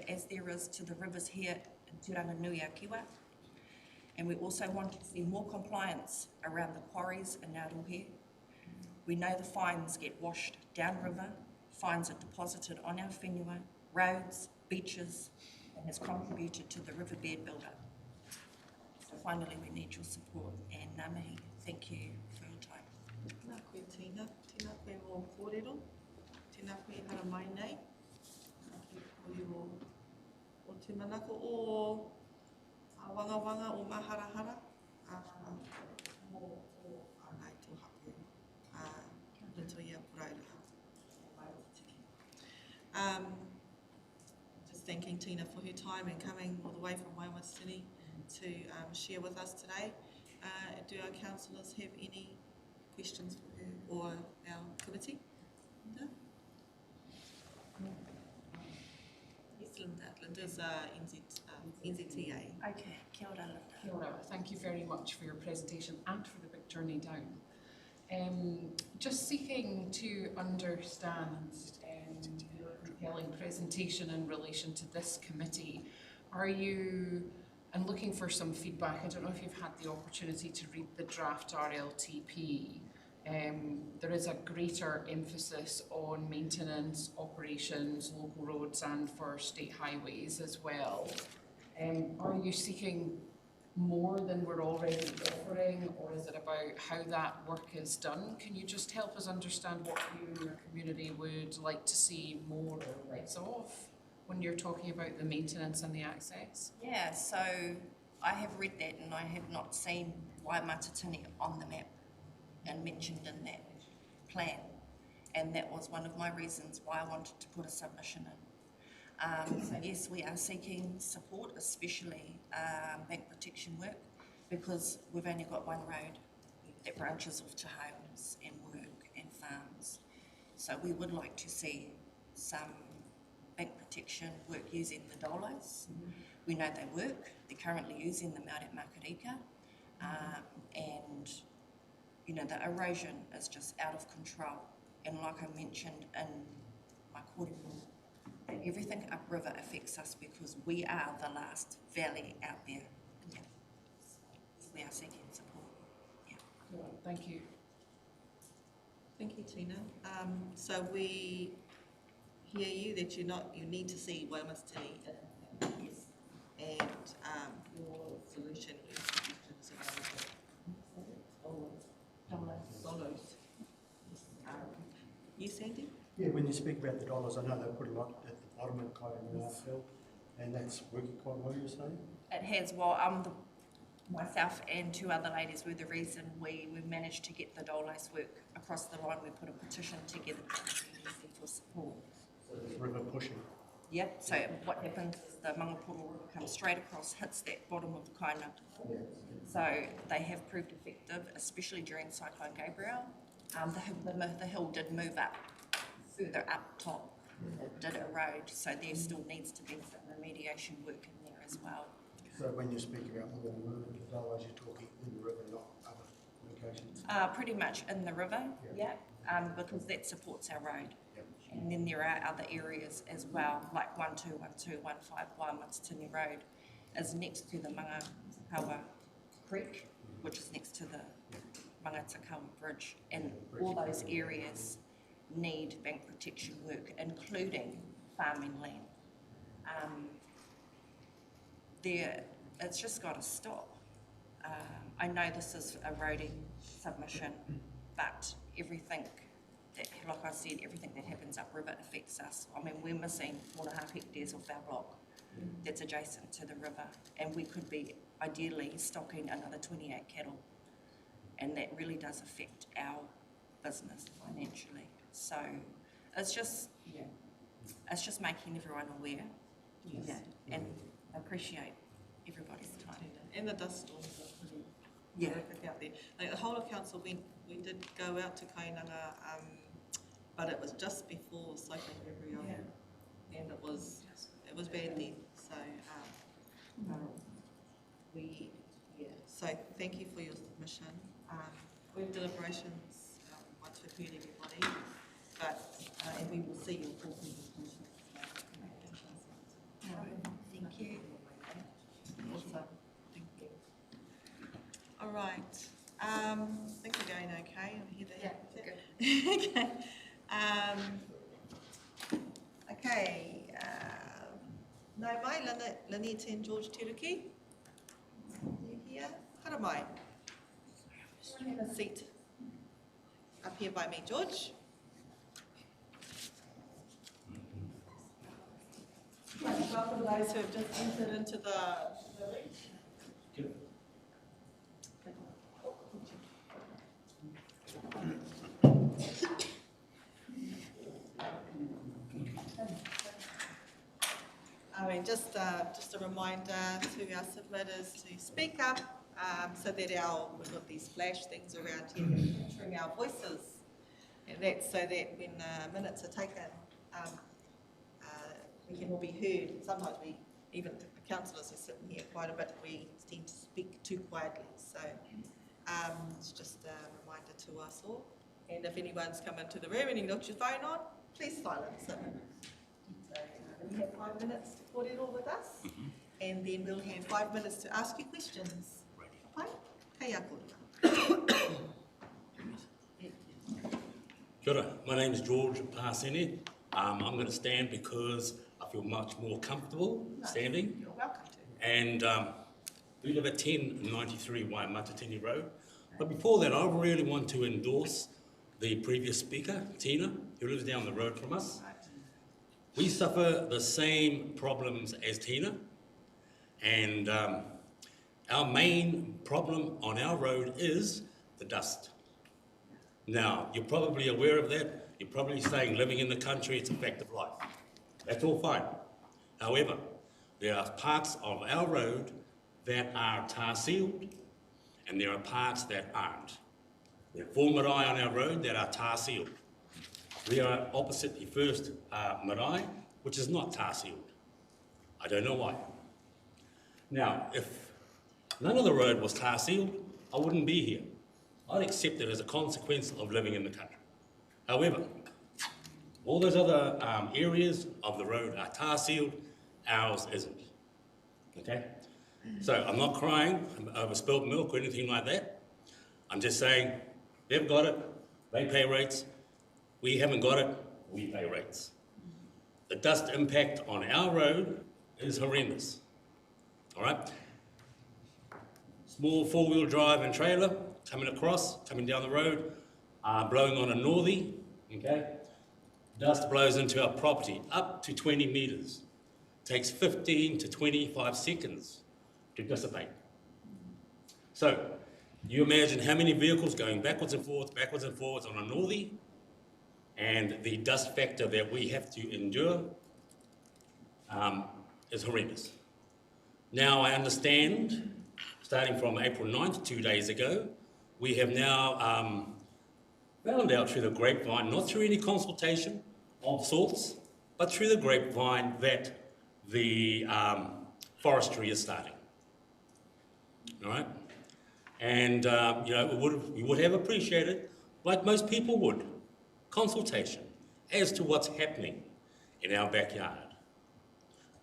as there is to the rivers here in Te Ranganui-a-Kiwa. And we also want to see more compliance around the quarries in Ngāruhi. We know the fines get washed downriver, fines are deposited on our whenua, roads, beaches, and has contributed to the riverbed build-up. So finally, we need your support, and ngā mihi, thank you for your time. Tēnā koe Tina, tēnā koe mō kōrero, tēnā koe hara mai nei. Koe o te manako o wanga wanga o maharahara, mō ānei tōhaku, rito ia puraira. Just thanking Tina for her time and coming all the way from Waiwatini to share with us today. Do our councillors have any questions for her or our committee? No? Yes, Linda. Linda's NZTA. Okay, kia ora, Linda. Kia ora. Thank you very much for your presentation and for the big journey down. Just seeking to understand your compelling presentation in relation to this committee. Are you, and looking for some feedback, I don't know if you've had the opportunity to read the draft RLTP. There is a greater emphasis on maintenance, operations, local roads and for state highways as well. Are you seeking more than we're already offering, or is it about how that work is done? Can you just help us understand what you and your community would like to see more or less of when you're talking about the maintenance and the access? Yeah, so I have read that and I have not seen Waimatatini on the map and mentioned in that plan. And that was one of my reasons why I wanted to put a submission in. So yes, we are seeking support, especially bank protection work, because we've only got one road that branches off to homes and work and farms. So we would like to see some bank protection work using the dolos. We know they work. They're currently using them out at Makarika. And, you know, the erosion is just out of control. And like I mentioned in my kōrero, that everything upriver affects us because we are the last valley out there. Yeah. We are seeking support. Yeah. Cool. Thank you. Thank you, Tina. So we hear you that you need to see Waimatatini. Yes. And your solution is dollars. You, Sandy? Yeah, when you speak about the dollars, I know they put a lot at the bottom of Kainanga Hill, and that's working quite well, you're saying? It has. Well, myself and two other ladies were the reason we managed to get the dolos work across the line. We put a petition together for support. So the river pushing. Yep, so what happens is the Mangapuru River comes straight across, hits that bottom of the Kainanga. Yeah. So they have proved effective, especially during Cyclone Gabrielle. The hill did move up, further up top. It did erode, so there still needs to be some remediation work in there as well. So when you speak about more movement, otherwise you're talking in the river, not other locations? Pretty much in the river, because that supports our road. Yep. And then there are other areas as well, like 1212, 151 Matatini Road is next to the Mangatawa Creek, which is next to the Mangatawa Bridge, and all those areas need bank protection work, including farming land. It's just got to stop. I know this is a roading submission, but everything that, like I said, everything that happens upriver affects us. I mean, we're missing 4.5 hectares of our block that's adjacent to the river, and we could be ideally stocking another 28 cattle, and that really does affect our business financially. So it's just making everyone aware, and appreciate everybody's time. And the dust storms are pretty horrific out there. Like the whole of council we did go out to Kainanga, but it was just before Cyclone Gabrielle, and it was bad then. So so thank you for your submission. We've deliberations once we've heard everybody, but and we will see your full presentation. Thank you. Awesome. Thank you. All right. I think we're going okay. I'm here. Good. Okay. Nau mai, Lynette and George Teruki. You here? Kara mai. Have a seat up here by me, George. Welcome those who have just entered into the just a reminder to our submitters to speak up, so that we've got these flash things around here capturing our voices, and that's so that when minutes are taken, we can all be heard. Sometimes even the councillors are sitting here quite a bit, we tend to speak too quietly. So it's just a reminder to us all. And if anyone's come into the room and you've got your phone on, please silence it. So we have 5 minutes to put it all with us, and then we'll have 5 minutes to ask you questions. Okay? Kei koutou. Kia ora, my name is George Parsene. I'm going to stand because I feel much more comfortable standing. You're welcome to. And we live at 1093 Waimatatini Road. But before that, I really want to endorse the previous speaker, Tina, who lives down the road from us. We suffer the same problems as Tina, and our main problem on our road is the dust. Now, you're probably aware of that. You're probably saying living in the country, it's a fact of life. That's all fine. However, there are parts of our road that are tar sealed, and there are parts that aren't. There are 4 marae on our road that are tar sealed. We are opposite the first marae, which is not tar sealed. I don't know why. Now, if none of the road was tar sealed, I wouldn't be here. I'd accept it as a consequence of living in the country. However, all those other areas of the road are tar sealed, ours isn't. Okay? So I'm not crying over spilled milk or anything like that. I'm just saying, they've got it, they pay rates. We haven't got it, we pay rates. The dust impact on our road is horrendous. All right? Small 4-wheel drive and trailer coming down the road, blowing on a northy, okay? Dust blows into our property up to 20 metres. Takes 15 to 25 seconds to dissipate. So, you imagine how many vehicles going backwards and forwards on a northy, and the dust factor that we have to endure is horrendous. Now, I understand, starting from April 9th, 2 days ago, we have now found out through the grapevine, not through any consultation of sorts, but through the grapevine that the forestry is starting. All right? And, we would have appreciated, like most people would, consultation as to what's happening in our backyard.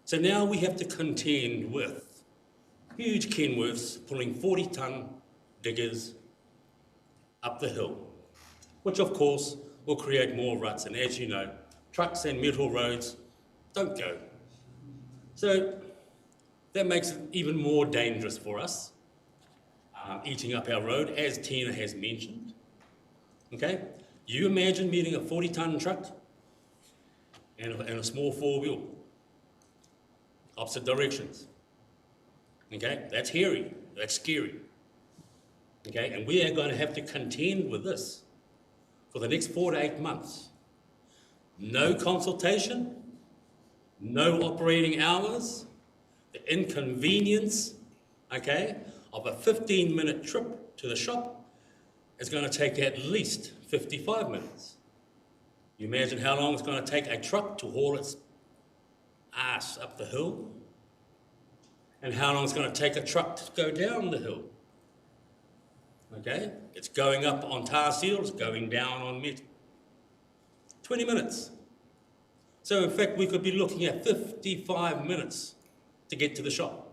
So now we have to contend with huge Kenworths pulling 40-ton diggers up the hill, which of course will create more ruts. And as you know, trucks and metal roads don't go. So that makes it even more dangerous for us, eating up our road, as Tina has mentioned. Okay? You imagine meeting a 40-ton truck and a small four-wheel, opposite directions. Okay? That's hairy, that's scary. Okay? And we are going to have to contend with this for the next 4 to 8 months. No consultation, no operating hours, the inconvenience, okay, of a 15-minute trip to the shop is going to take at least 55 minutes. You imagine how long it's going to take a truck to haul its ass up the hill, and how long it's going to take a truck to go down the hill. Okay? It's going up on tar seal, it's going down on metal. 20 minutes. So in fact, we could be looking at 55 minutes to get to the shop.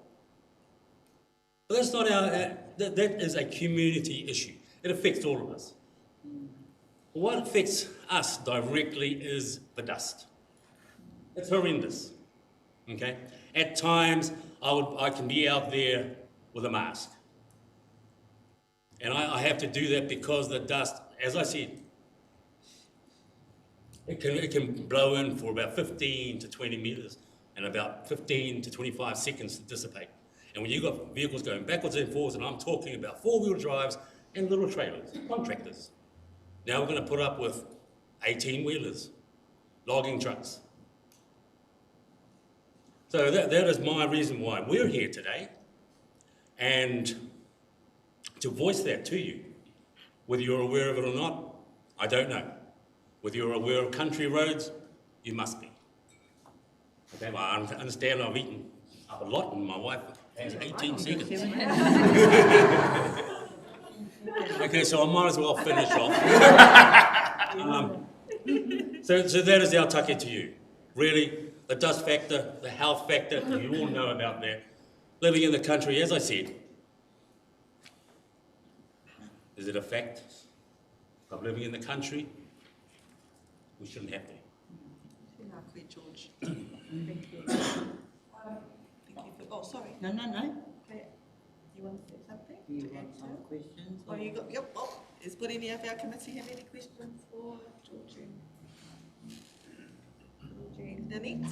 But that's not that is a community issue. It affects all of us. What affects us directly is the dust. It's horrendous. Okay? At times, I can be out there with a mask. And I have to do that because the dust, as I said, it can blow in for about 15 to 20 metres and about 15 to 25 seconds to dissipate. And when you've got vehicles going backwards and forwards, and I'm talking about four-wheel drives and little trailers, contractors. Now we're going to put up with 18-wheelers, logging trucks. So that is my reason why we're here today, and to voice that to you. Whether you're aware of it or not, I don't know. Whether you're aware of country roads, you must be. Okay, well, I understand I've eaten up a lot and my wife has 18 seconds. Okay, so I might as well finish off. So that is our take to you. Really, the dust factor, the health factor, you all know about that. Living in the country, as I said, is it a fact of living in the country? We shouldn't have to. George. Thank you. Oh, sorry. No. Okay. You want to say something? You want some questions? Oh, you got, yep. Oh, is put any of our committee have any questions for Georgine? Danette?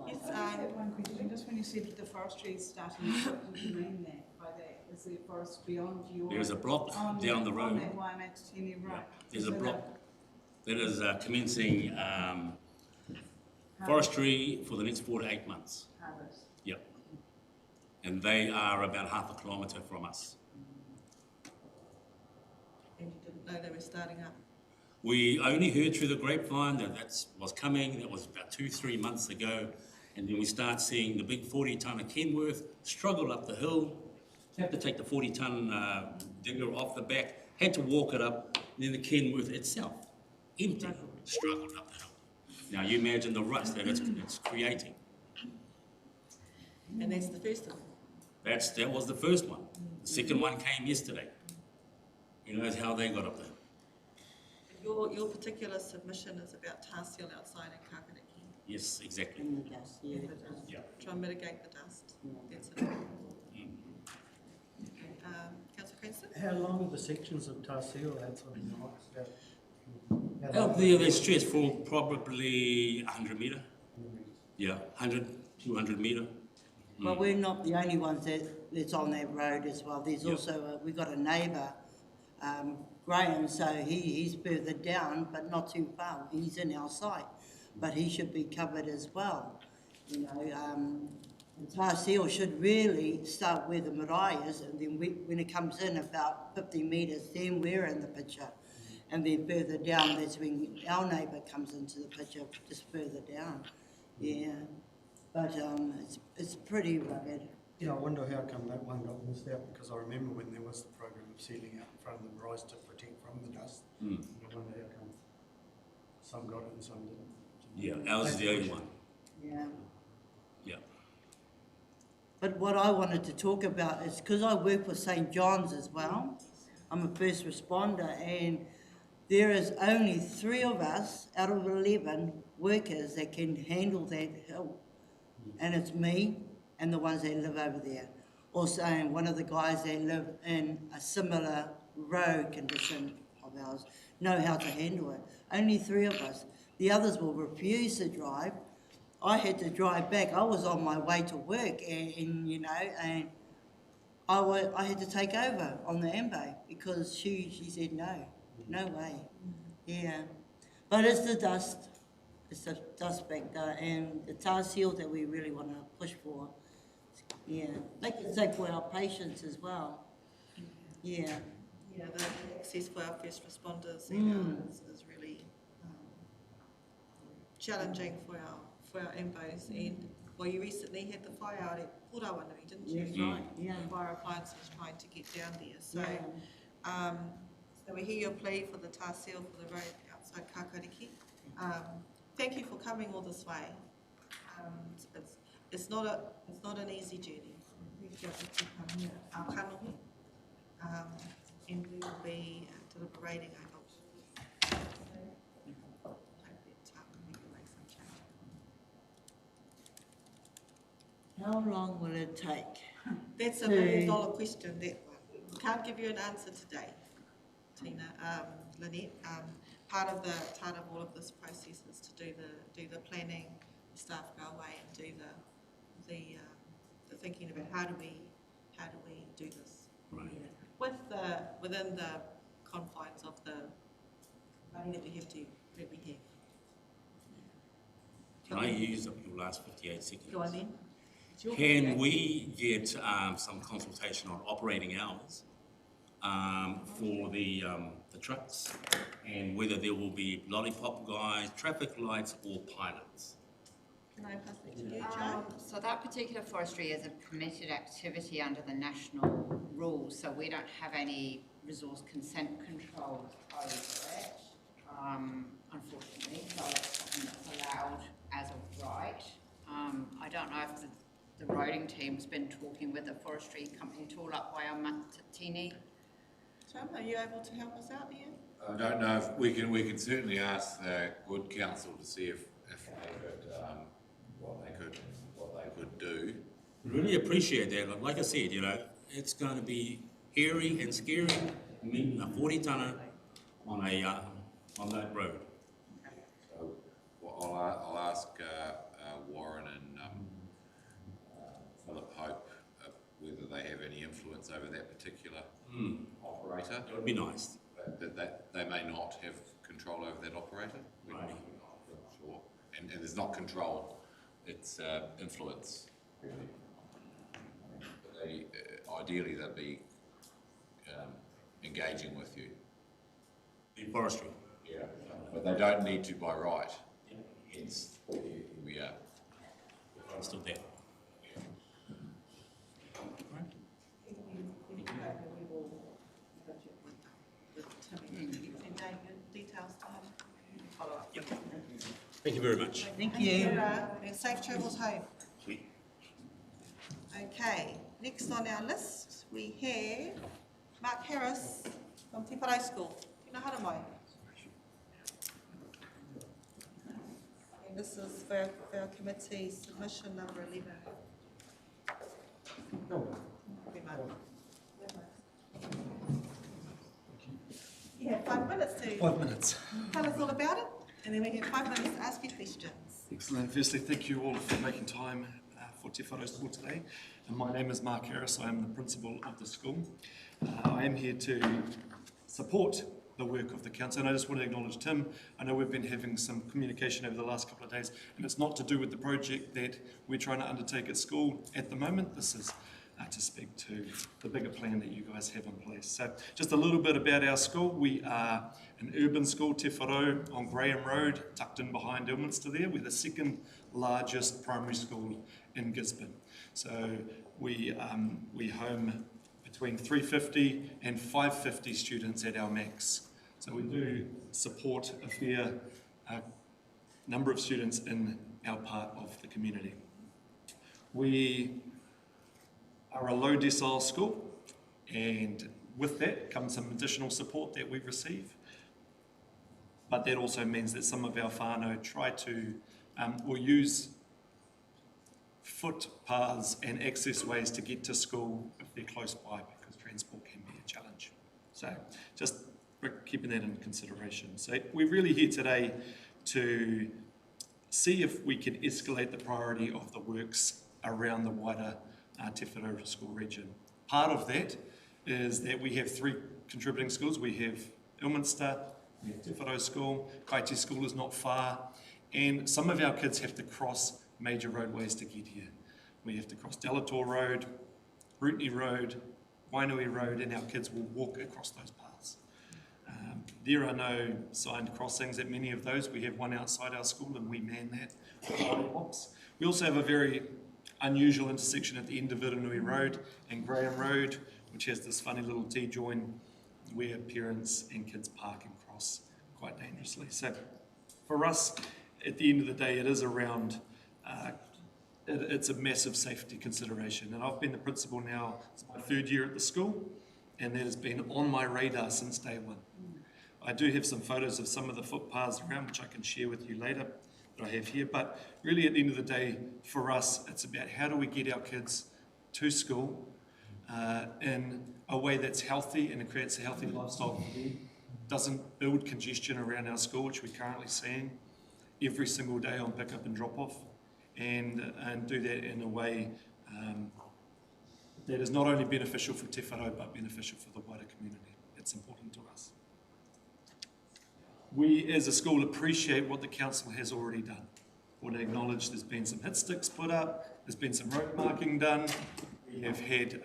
Yes, I just have one question. Just when you said the forestry is starting, what do you mean that by that? Is there forest beyond your... There's a block down the road. On that Waimatatini road. Yeah. There's a block that is commencing forestry for the next 4 to 8 months. Harvest. Yep. And they are about half a kilometre from us. And you didn't know they were starting up? We only heard through the grapevine that was coming. That was about 2-3 months ago. And then we start seeing the big 40-tonne of Kenworth struggle up the hill. Have to take the 40-tonne digger off the back. Had to walk it up. And then the Kenworth itself, empty, struggled up the hill. Now you imagine the ruts that it's creating. And that's the first one? That was the first one. The second one came yesterday. Who knows how they got up there. Your particular submission is about tar seal outside in Karakia. Yes, exactly. In the dust, yeah. Yeah. Try and mitigate the dust. Yeah. That's it. Councillor Cranston? How long are the sections of tar seal outside in the heights? Out there they stretch for probably 100 metre. Yeah, 100, 200 metre. Well, we're not the only ones that's on that road as well. There's also, we've got a neighbour, Graham, so he's further down, but not too far. He's in our site, but he should be covered as well. You know, The tāseo should really start where the marae is, and then when it comes in about 50 metres, then we're in the picture. And then further down, that's when our neighbour comes into the picture, just further down. Yeah, but it's pretty rugged. Yeah, I wonder how come that one got missed out, because I remember when there was the program of sealing out in front of the marae to protect from the dust. And I wonder how come some got it and some didn't. Yeah, ours is the only one. Yeah. Yeah. But what I wanted to talk about is, because I work for St. John's as well, I'm a first responder, and there is only 3 of us out of 11 workers that can handle that hill. And it's me and the ones that live over there. Also, one of the guys that live in a similar road condition of ours know how to handle it. Only 3 of us. The others will refuse to drive. I had to drive back. I was on my way to work, and you know, and I had to take over on the Ambo because she said no way. Yeah, but it's the dust. It's the dust factor and the tāseo that we really want to push for. Yeah, make it safe for our patients as well. Yeah. Yeah, the access for our first responders is really challenging for our ambos. And well, you recently had the fire out at Purawanui, didn't you? Yes, right. Yeah. The fire appliances trying to get down there. So, so we hear your plea for the tāseo for the road outside Karakia. Thank you for coming all this way. It's not an easy journey. We've got to come here, our kanohi, and we will be deliberating, I hope. How long will it take? That's a $1 million question, that one. Can't give you an answer today, Tina. Lynette, part of all of this process is to do the planning, the staff go away and do the thinking about how do we do this. Right. Within the confines of the money that we have. Can I use up your last 58 seconds? Go on then. Can we get some consultation on operating hours for the trucks, and whether there will be lollipop guys, traffic lights, or pilots? Can I pass it to you, Joe? So that particular forestry is a permitted activity under the national rules, so we don't have any resource consent controls over it, unfortunately, so it's something that's allowed as of right. I don't know if the roading team's been talking with the forestry company at all up by our Matatini. Tom, are you able to help us out here? I don't know if we can certainly ask the Good Council to see if they could what they could do. Really appreciate that. Like I said, you know, it's going to be hairy and scary meeting a 40-tonner on that road. So I'll ask Warren and Philip Hope whether they have any influence over that particular operator. That would be nice. That they may not have control over that operator. We're not sure. And there's not control, it's influence, really. But ideally they'd be engaging with you. In forestry? Yeah, but they don't need to by right. Hence, here we are. Still there. Thank you very much. Thank you. And safe travels home. Okay, next on our list we have Mark Harris from Te Whare School. Tēnā hara mai. And this is for our committee submission number 11. You have 5 minutes to 5 minutes. Tell us all about it, and then we get 5 minutes to ask you questions. Excellent. Firstly, thank you all for making time for Te Whare School today. And my name is Mark Harris. I am the principal of the school. I am here to support the work of the council. And I just want to acknowledge Tim. I know we've been having some communication over the last couple of days, and it's not to do with the project that we're trying to undertake at school at the moment. This is to speak to the bigger plan that you guys have in place. So just a little bit about our school. We are an urban school, Te Wharo, on Graham Road, tucked in behind Ilminster there. We're the second largest primary school in Gisborne. So we home between 350 and 550 students at our max. So we do support a fair number of students in our part of the community. We are a low decile school, and with that comes some additional support that we receive. But that also means that some of our whānau try to or use footpaths and access ways to get to school if they're close by, because transport can be a challenge. So just keeping that in consideration. So we're really here today to see if we can escalate the priority of the works around the wider Te Wharo school region. Part of that is that we have 3 contributing schools. We have Ilminster, we have Te Wharo School, Kaiti School is not far, and some of our kids have to cross major roadways to get here. We have to cross Delator Road, Rootney Road, Wainui Road, and our kids will walk across those paths. There are no signed crossings at many of those. We have one outside our school and we man that with body box. We also have a very unusual intersection at the end of Viranui Road and Graham Road, which has this funny little T-join where parents and kids park and cross quite dangerously. So for us, at the end of the day, it is around, it's a massive safety consideration. And I've been the principal now, it's my 3rd year at the school, and that has been on my radar since day one. I do have some photos of some of the footpaths around, which I can share with you later, that I have here. But really, at the end of the day, for us, it's about how do we get our kids to school in a way that's healthy and it creates a healthy lifestyle for them, doesn't build congestion around our school, which we're currently seeing every single day on pick up and drop off, and do that in a way that is not only beneficial for Te Wharo but beneficial for the wider community. It's important to us. We as a school appreciate what the council has already done. I want to acknowledge there's been some hit sticks put up, there's been some road marking done, we have had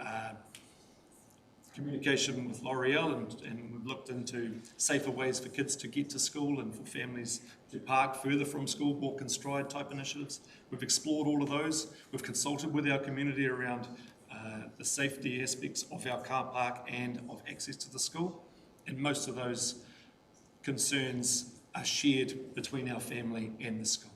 communication with L'Oreal and we've looked into safer ways for kids to get to school and for families to park further from school, walk and stride type initiatives. We've explored all of those. We've consulted with our community around the safety aspects of our car park and of access to the school. And most of those concerns are shared between our family and the school.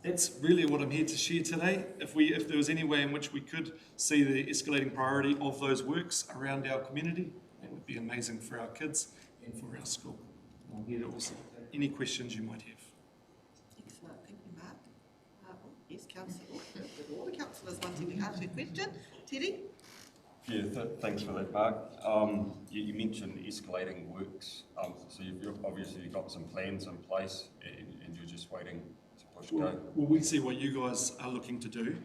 That's really what I'm here to share today. If there was any way in which we could see the escalating priority of those works around our community, that would be amazing for our kids and for our school. I'm here to also take any questions you might have. Excellent, thank you, Mark. Yes, Councillor, with all the councillors wanting to ask a question. Teddy? Yeah, thanks for that, Mark. You mentioned escalating works, so you've obviously got some plans in place and you're just waiting to push go. Well, we see what you guys are looking to do,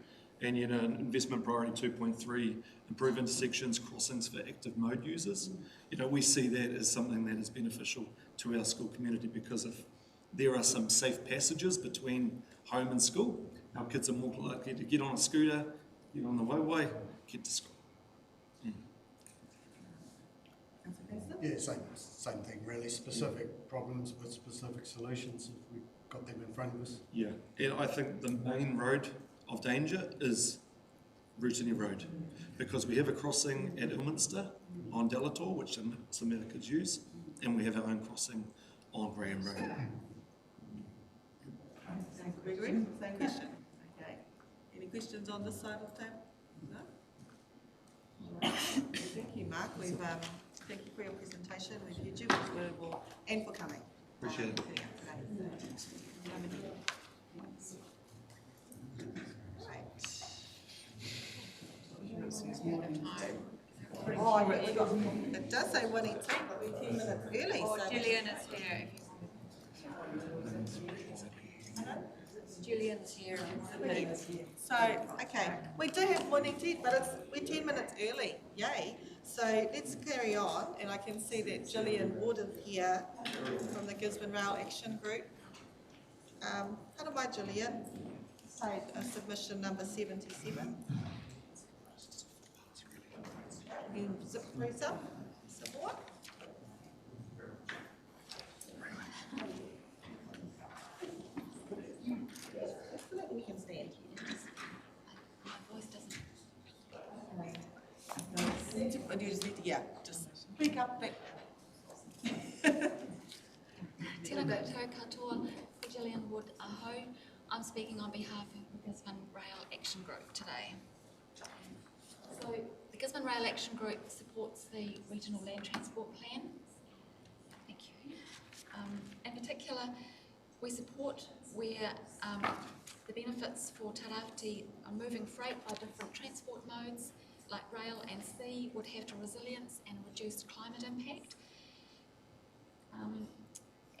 and investment priority 2.3, improve intersections, crossings for active mode users. We see that as something that is beneficial to our school community, because if there are some safe passages between home and school, our kids are more likely to get on a scooter, get on the roadway, get to school. Yeah, same thing really, specific problems with specific solutions if we've got them in front of us. Yeah, and I think the main road of danger is Rootney Road, because we have a crossing at Ilminster on Delator, which some of the kids use, and we have our own crossing on Graham Road. Gregory, same question. Okay. Any questions on this side of the table? No? All right. Thank you, Mark. Thank you for your presentation. We've heard you and for coming. Appreciate it. Oh, it does say 1:18, but we're 10 minutes early. Oh, so Gillian is here. Julian's here. So, okay, we do have 1:18, but we're 10 minutes early. Yay. So let's carry on, and I can see that Gillian Wood is here from the Gisborne Rail Action Group. Hello, my Gillian. Say submission number 77. You zip through some more. We can stand. My voice doesn't. You just need to, yeah, just speak up a bit. Tēnā koutou katoa, Gillian Wood aho. I'm speaking on behalf of the Gisborne Rail Action Group today. So the Gisborne Rail Action Group supports the Regional Land Transport Plan. Thank you. In particular, we support where the benefits for Tairāwhiti are moving freight by different transport modes, like rail and sea, would have to resilience and reduced climate impact.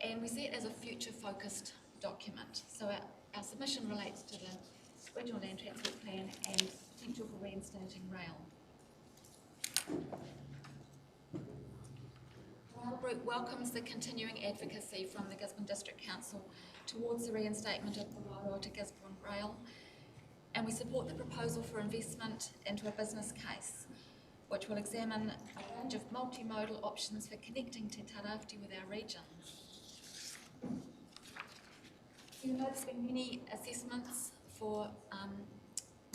And we see it as a future-focused document. So our submission relates to the Regional Land Transport Plan and potential for reinstating rail. The Rail Group welcomes the continuing advocacy from the Gisborne District Council towards the reinstatement of the Wairoa to Gisborne Rail, and we support the proposal for investment into a business case, which will examine a range of multimodal options for connecting Te Tairāwhiti with our region. You know there's been many assessments for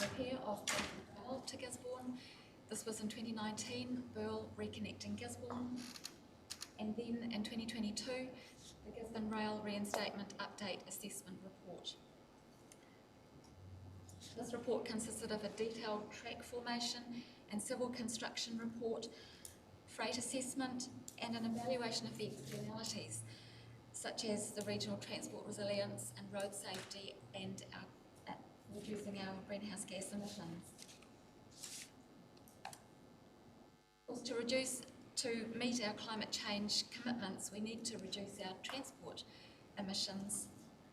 repair of the rail to Gisborne. This was in 2019, Burl Reconnecting Gisborne, and then in 2022, the Gisborne Rail Reinstatement Update Assessment Report. This report consisted of a detailed track formation and civil construction report, freight assessment, and an evaluation of the externalities, such as the regional transport resilience and road safety and reducing our greenhouse gas emissions. To meet our climate change commitments, we need to reduce our transport emissions,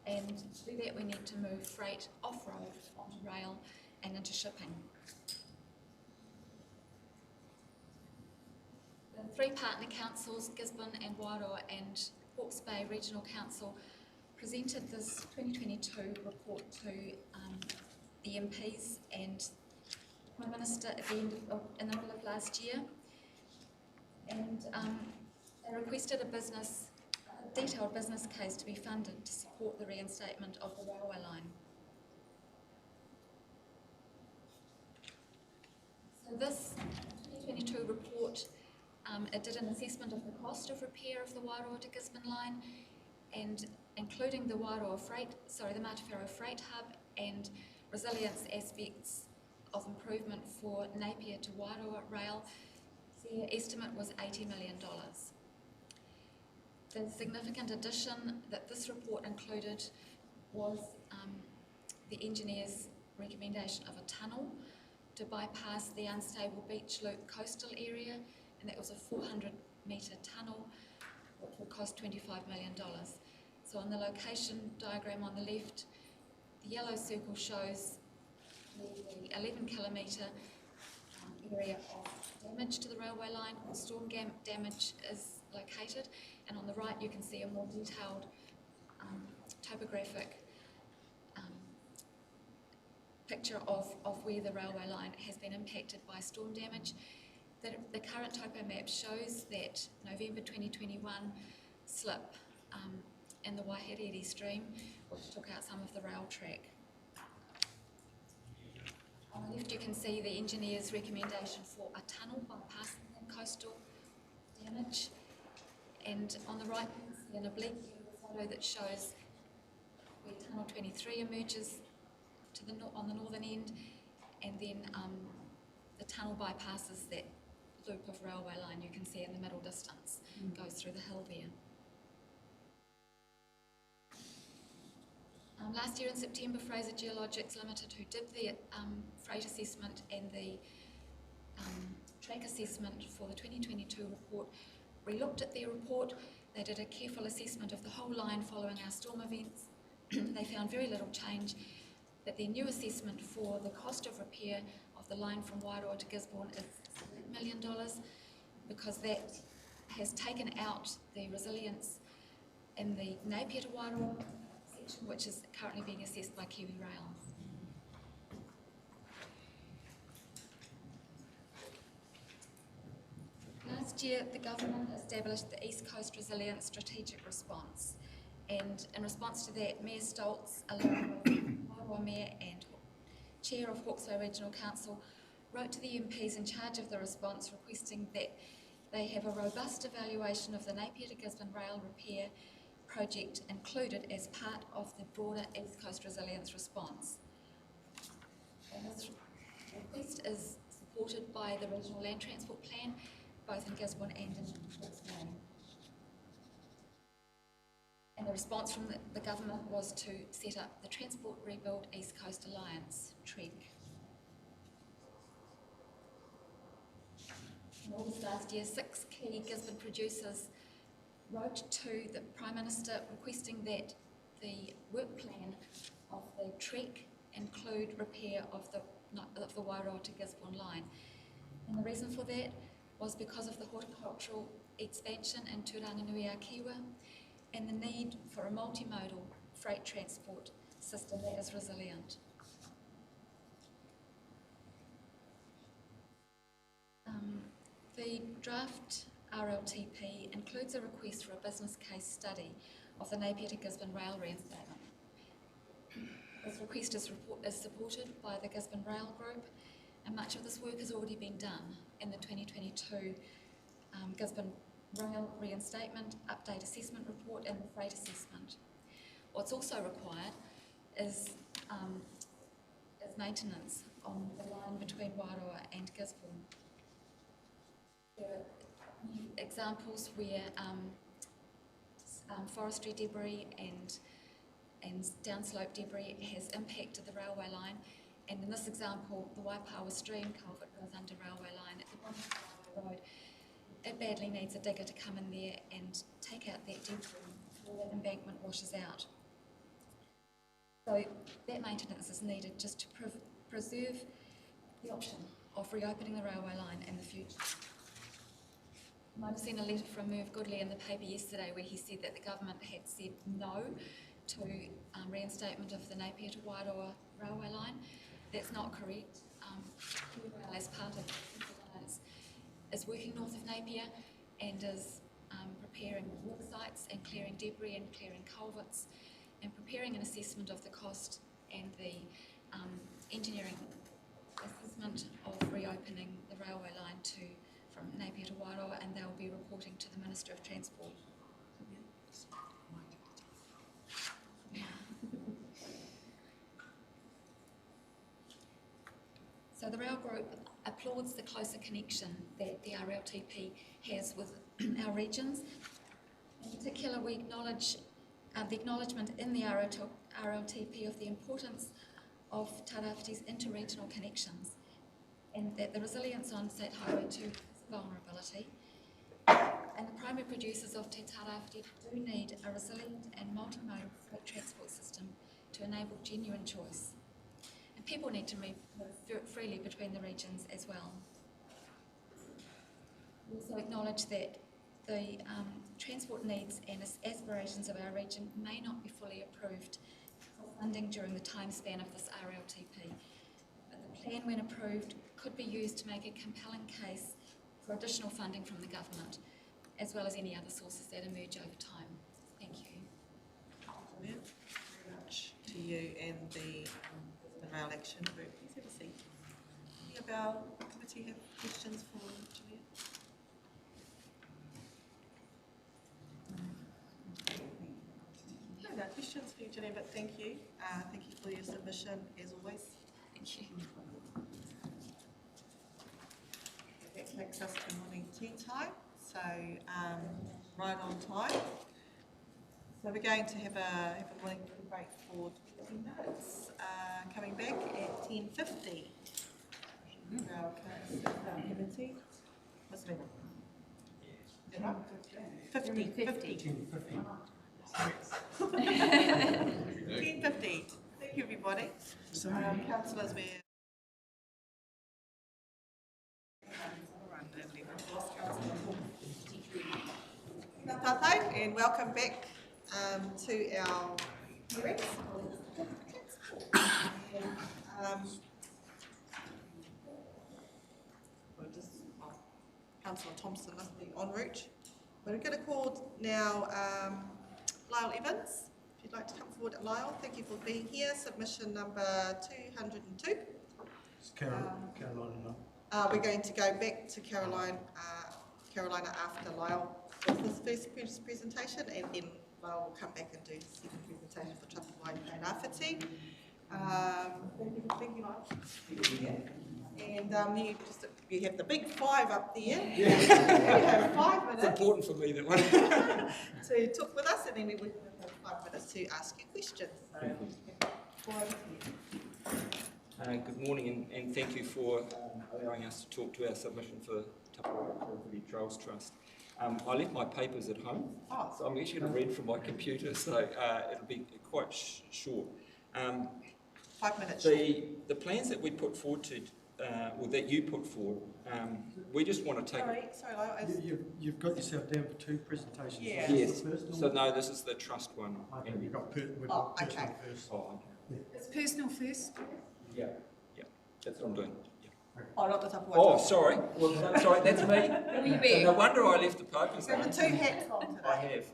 and to do that we need to move freight off-road onto rail and into shipping. The three partner councils, Gisborne and Wairoa and Hawke's Bay Regional Council, presented this 2022 report to the MPs and the Prime Minister at the end in the middle of last year, and they requested a detailed business case to be funded to support the reinstatement of the railway line. So this 2022 report, it did an assessment of the cost of repair of the Wairoa to Gisborne line, and including the Wairoa the Matawhero freight hub and resilience aspects of improvement for Napier to Wairoa rail. Their estimate was $80 million. The significant addition that this report included was the engineer's recommendation of a tunnel to bypass the unstable beach loop coastal area, and that was a 400-metre tunnel which will cost $25 million. So on the location diagram on the left, the yellow circle shows the 11-kilometre area of damage to the railway line, or storm damage is located, and on the right you can see a more detailed topographic picture of where the railway line has been impacted by storm damage. The current topo map shows that November 2021 slip in the Waiherere stream, which took out some of the rail track. On the left you can see the engineer's recommendation for a tunnel bypassing the coastal damage, and on the right you can see an oblique photo that shows where tunnel 23 emerges to on the northern end, and then the tunnel bypasses that loop of railway line you can see in the middle distance, goes through the hill there. Last year in September, Fraser Geologics Limited, who did the freight assessment and the track assessment for the 2022 report, re-looked at their report. They did a careful assessment of the whole line following our storm events. They found very little change, but their new assessment for the cost of repair of the line from Wairoa to Gisborne is million because that has taken out the resilience in the Napier to Wairoa section, which is currently being assessed by Kiwi Rail. Last year, the government established the East Coast Resilience Strategic Response, and in response to that, Mayor Stoltz, along with Wairoa Mayor and Chair of Hawke's Bay Regional Council, wrote to the MPs in charge of the response requesting that they have a robust evaluation of the Napier to Gisborne rail repair project included as part of the broader East Coast Resilience Response. And this request is supported by the Regional Land Transport Plan, both in Gisborne and in Hawke's Bay. And the response from the government was to set up the Transport Rebuild East Coast Alliance, TREG. In August last year, 6 key Gisborne producers wrote to the Prime Minister requesting that the work plan of the TREG include repair of the Wairoa to Gisborne line. And the reason for that was because of the horticultural expansion in Turanganui-a-Kiwa and the need for a multimodal freight transport system that is resilient. The draft RLTP includes a request for a business case study of the Napier to Gisborne rail reinstatement. This request is supported by the Gisborne Rail Group, and much of this work has already been done in the 2022 Gisborne Rail Reinstatement Update Assessment Report and the Freight Assessment. What's also required is maintenance on the line between Wairoa and Gisborne. There are examples where forestry debris and downslope debris has impacted the railway line, and in this example, the Waipawa stream culvert goes under railway line at the bottom of the railway road. It badly needs a digger to come in there and take out that debris before that embankment washes out. So that maintenance is needed just to preserve the option of reopening the railway line in the future. You might have seen a letter from Merv Goodley in the paper yesterday where he said that the government had said no to reinstatement of the Napier to Wairoa railway line. That's not correct. Rail, as part of the alliance, is working north of Napier and is preparing work sites and clearing debris and clearing culverts and preparing an assessment of the cost and the engineering assessment of reopening the railway line from Napier to Wairoa, and they will be reporting to the Minister of Transport. So the Rail Group applauds the closer connection that the RLTP has with our regions. In particular, we acknowledge the acknowledgement in the RLTP of the importance of Tairāwhiti's interregional connections, and that the resilience on State Highway 2 is a vulnerability. And the primary producers of Te Tairāwhiti do need a resilient and multimodal freight transport system to enable genuine choice. And people need to move freely between the regions as well. We also acknowledge that the transport needs and aspirations of our region may not be fully approved for funding during the time span of this RLTP. But the plan, when approved, could be used to make a compelling case for additional funding from the government, as well as any other sources that emerge over time. Thank you. Very much to you and the Rail Action Group. Please have a seat. Any of our committee have questions for Jeanette? No questions for you, Jeanette, but thank you. Thank you for your submission, as always. Thank you. That takes us to morning tea time, so right on time. So we're going to have a morning tea break for 20 minutes. Coming back at 10:50. Our committee. What's the name? 50. 10:50. Thank you, everybody. Councillors, we're tātou, and welcome back to our hearings. Councillor Thompson must be en route. We're going to call now Lyle Evans. If you'd like to come forward, Lyle, thank you for being here. Submission number 202. It's Carolina. We're going to go back to Carolina after Lyle does this first presentation, and then Lyle will come back and do the second presentation for Trust Wide and Awhiti. Thank you, Lyle. And you have the big 5 up there. Yeah. You have 5 minutes. It's important for me, that one. To talk with us, and then we will have 5 minutes to ask you questions. So, good morning, and thank you for allowing us to talk to our submission for Tapawai Trails Trust. I left my papers at home, so I'm actually going to read from my computer, so it'll be quite short. 5 minutes. The plans that we put forward to, or that you put forward, we just want to take... Sorry, Lyle. You've got yourself down for 2 presentations. Yeah. Yes, so no, this is the trust one. Okay, we've got personal first. Oh, okay. It's personal first. Yeah, that's what I'm doing. Oh, not the Tapawai. Oh, sorry. Well, sorry, that's me. Will you be? So no wonder I left the papers. So the 2 hats on today. I have.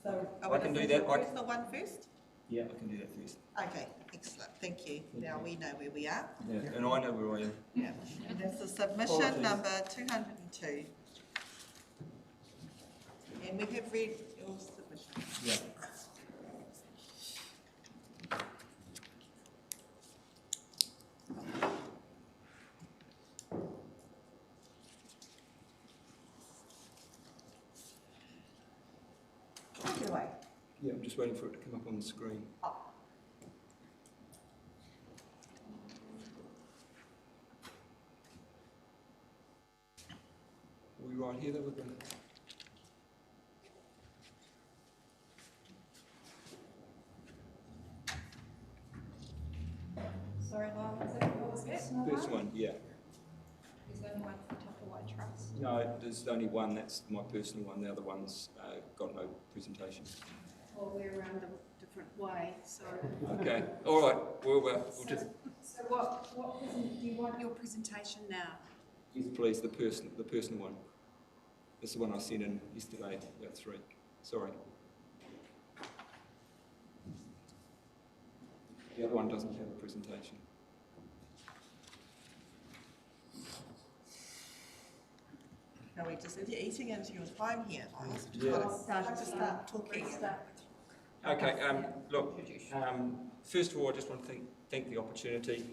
So I can do that. The personal one first? Yeah, I can do that first. Okay, excellent. Thank you. Now we know where we are. Yeah, and I know where I am. Yeah. And that's the submission number 202. And we have read your submission. Yeah. Take it away. Yeah, I'm just waiting for it to come up on the screen. Oh. Are we right here though with the... Sorry, Lyle, what was it? First one, yeah. Is there only one for Tapawai Trust? No, there's only one, that's my personal one. The other one's got no presentation. Well, we're around a different way, so. Okay, all right, we'll just... So what do you want your presentation now? Yes, please, the personal one. That's the one I sent in yesterday, about 3. Sorry. The other one doesn't have a presentation. No, we just you're eating into your time here. Yeah. Just start talking. Okay, look, first of all, I just want to thank the opportunity.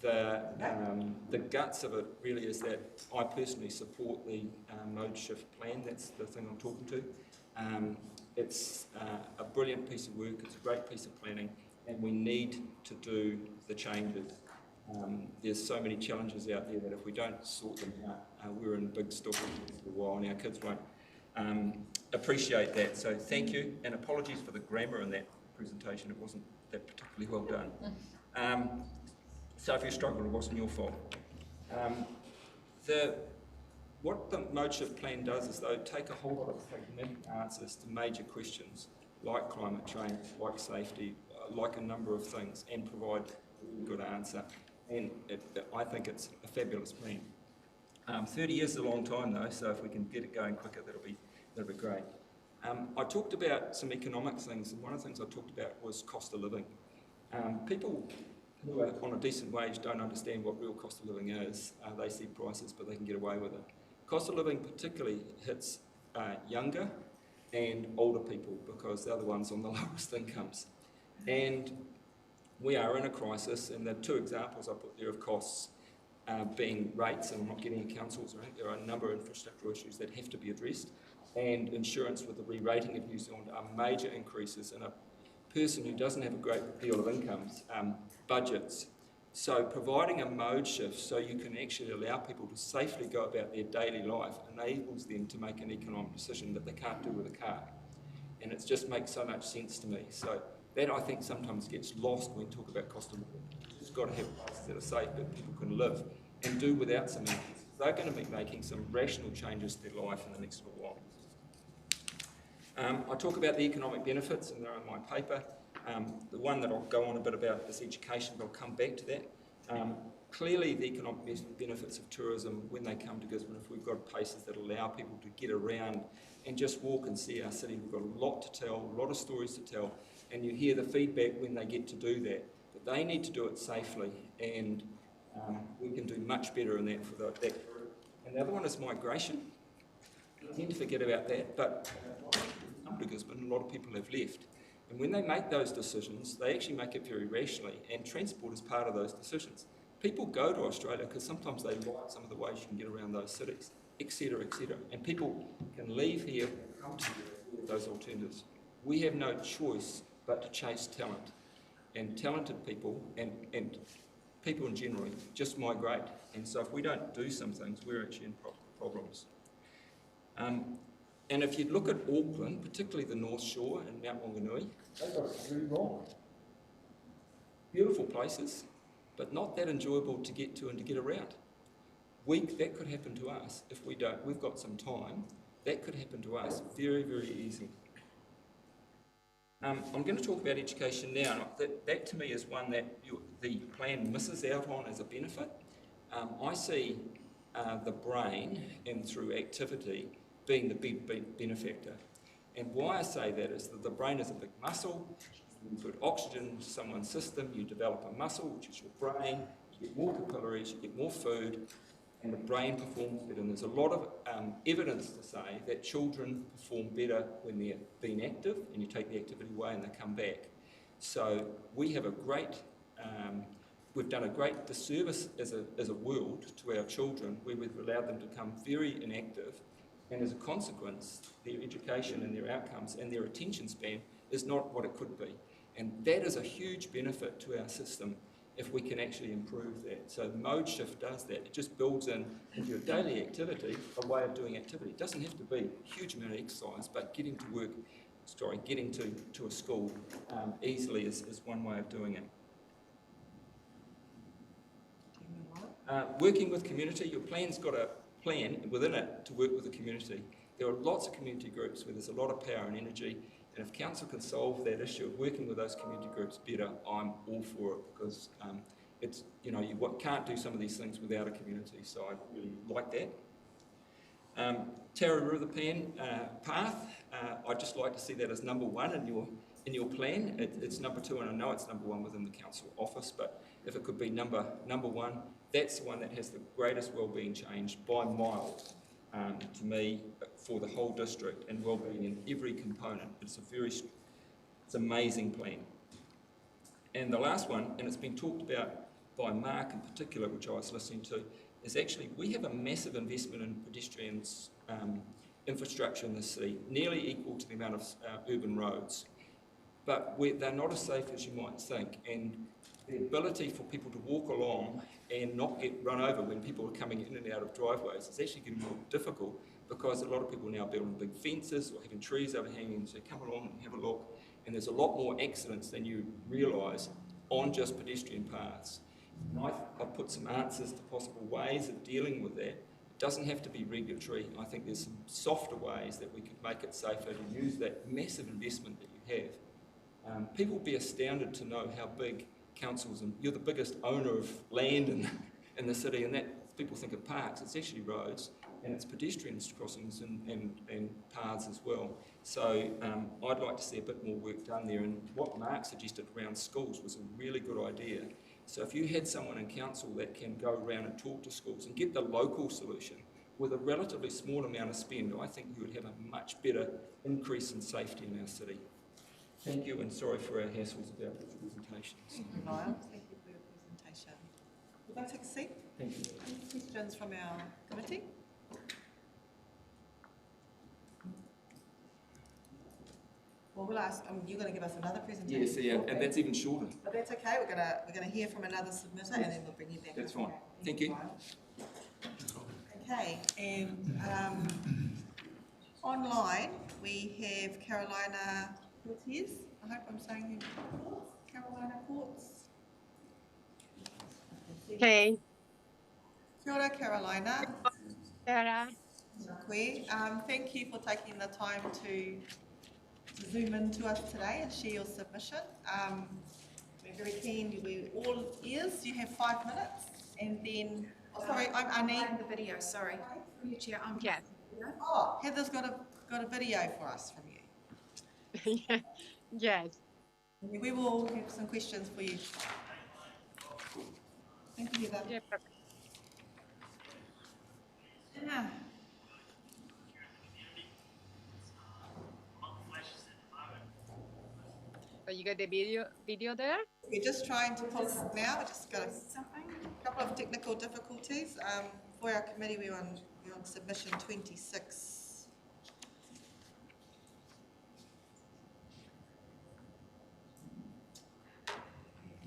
The guts of it really is that I personally support the mode shift plan. That's the thing I'm talking to. It's a brilliant piece of work, it's a great piece of planning, and we need to do the changes. There's so many challenges out there that if we don't sort them out, we're in big stock for a while, and our kids won't appreciate that. So thank you, and apologies for the grammar in that presentation. It wasn't that particularly well done. So if you struggled, it wasn't your fault. What the mode shift plan does is though take a whole lot of pragmatic answers to major questions like climate change, like safety, like a number of things, and provide a good answer. And I think it's a fabulous plan. 30 years is a long time though, so if we can get it going quicker, that'll be great. I talked about some economic things, and one of the things I talked about was cost of living. People who are on a decent wage don't understand what real cost of living is. They see prices, but they can get away with it. Cost of living particularly hits younger and older people because they're the ones on the lowest incomes. And we are in a crisis, and the 2 examples I put there of costs being rates, and I'm not getting councils, right? There are a number of infrastructural issues that have to be addressed, and insurance with the re-rating of New Zealand are major increases in a person who doesn't have a great deal of incomes, budgets. So providing a mode shift so you can actually allow people to safely go about their daily life enables them to make an economic decision that they can't do with a car. And it just makes so much sense to me. So that I think sometimes gets lost when we talk about cost of living. You've just got to have places that are safe that people can live and do without some increases. they're going to be making some rational changes to their life in the next little while. I talk about the economic benefits, and they're in my paper. The one that I'll go on a bit about is education, but I'll come back to that. Clearly, the economic benefits of tourism when they come to Gisborne, if we've got places that allow people to get around and just walk and see our city, we've got a lot to tell, a lot of stories to tell, and you hear the feedback when they get to do that. But they need to do it safely, and we can do much better in that for that group. And the other one is migration. We tend to forget about that, but come to Gisborne, a lot of people have left. And when they make those decisions, they actually make it very rationally, and transport is part of those decisions. People go to Australia because sometimes they like some of the ways you can get around those cities, etc., etc. And people can leave here and come to those alternatives. We have no choice but to chase talent. And talented people, and people in general, just migrate. And so if we don't do some things, we're actually in problems. And if you look at Auckland, particularly the North Shore and Mount Wanganui, they've got it very wrong. Beautiful places, but not that enjoyable to get to and to get around. That could happen to us if we don't. We've got some time. That could happen to us very, very easy. I'm going to talk about education now. That to me is one that the plan misses out on as a benefit. I see the brain, and through activity, being the big benefactor. And why I say that is that the brain is a big muscle. You put oxygen into someone's system, you develop a muscle, which is your brain, you get more capillaries, you get more food, and the brain performs better. And there's a lot of evidence to say that children perform better when they're being active, and you take the activity away and they come back. So we have we've done a great disservice as a world to our children, where we've allowed them to become very inactive, and as a consequence, their education and their outcomes and their attention span is not what it could be. And that is a huge benefit to our system if we can actually improve that. So mode shift does that. It just builds in into your daily activity a way of doing activity. It doesn't have to be a huge amount of exercise, but getting to a school easily is one way of doing it. Working with community, your plan's got a plan within it to work with the community. There are lots of community groups where there's a lot of power and energy, and if council can solve that issue of working with those community groups better, I'm all for it, because it's, you can't do some of these things without a community, so I really like that. Tara River path, I'd just like to see that as number one in your plan. It's number two, and I know it's number one within the council office, but if it could be number one, that's the one that has the greatest wellbeing change by miles to me for the whole district, and wellbeing in every component. It's an amazing plan. And the last one, and it's been talked about by Mark in particular, which I was listening to, is actually we have a massive investment in pedestrians infrastructure in the city, nearly equal to the amount of urban roads. But they're not as safe as you might think, and the ability for people to walk along and not get run over when people are coming in and out of driveways is actually getting more difficult, because a lot of people are now building big fences or having trees overhanging, so come along and have a look, and there's a lot more accidents than you realise on just pedestrian paths. And I've put some answers to possible ways of dealing with that. It doesn't have to be regulatory. I think there's some softer ways that we could make it safer to use that massive investment that you have. People will be astounded to know how big councils, and you're the biggest owner of land in the city, and that people think of parks. It's actually roads, and it's pedestrians crossings and paths as well. So I'd like to see a bit more work done there, and what Mark suggested around schools was a really good idea. So if you had someone in council that can go around and talk to schools and get the local solution with a relatively small amount of spend, I think you would have a much better increase in safety in our city. Thank you, and sorry for our hassles about the presentations. Thank you, Niall. Thank you for your presentation. Would you like to take a seat? Thank you. Any questions from our committee? Well, we'll ask. You're going to give us another presentation. Yes, yeah, and that's even shorter. But that's okay. We're going to hear from another submitter, and then we'll bring you back. That's fine. Thank you. Okay, and online we have Carolina Cortez. I hope I'm saying her name. Carolina Cortez. Hey. Kia ora, Carolina. Kia ora. Thank you for taking the time to zoom in to us today and share your submission. We're very keen, we're all ears. You have 5 minutes, and then, I'm Annie. The video, sorry. Chair, I'm Yes. Oh, Heather's got a video for us from you. Yes. We will have some questions for you. Thank you, Heather. Yeah, perfect. Yeah. So you got the video there? We're just trying to pull it up now. We just got a couple of technical difficulties. For our committee, we're on submission 26.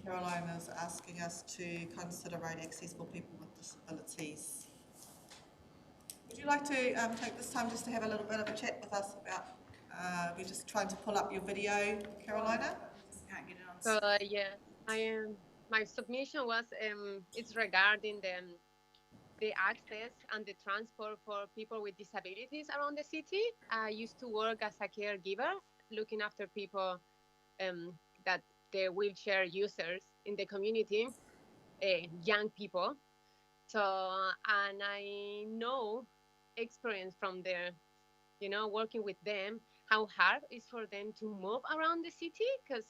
Caroline is asking us to consider road access for people with disabilities. Would you like to take this time just to have a little bit of a chat with us about, we're just trying to pull up your video, Carolina? Can't get it on. So yeah, my submission was it's regarding the access and the transport for people with disabilities around the city. I used to work as a caregiver, looking after people that they're wheelchair users in the community, young people. So, and I know experience from there, working with them, how hard it is for them to move around the city, because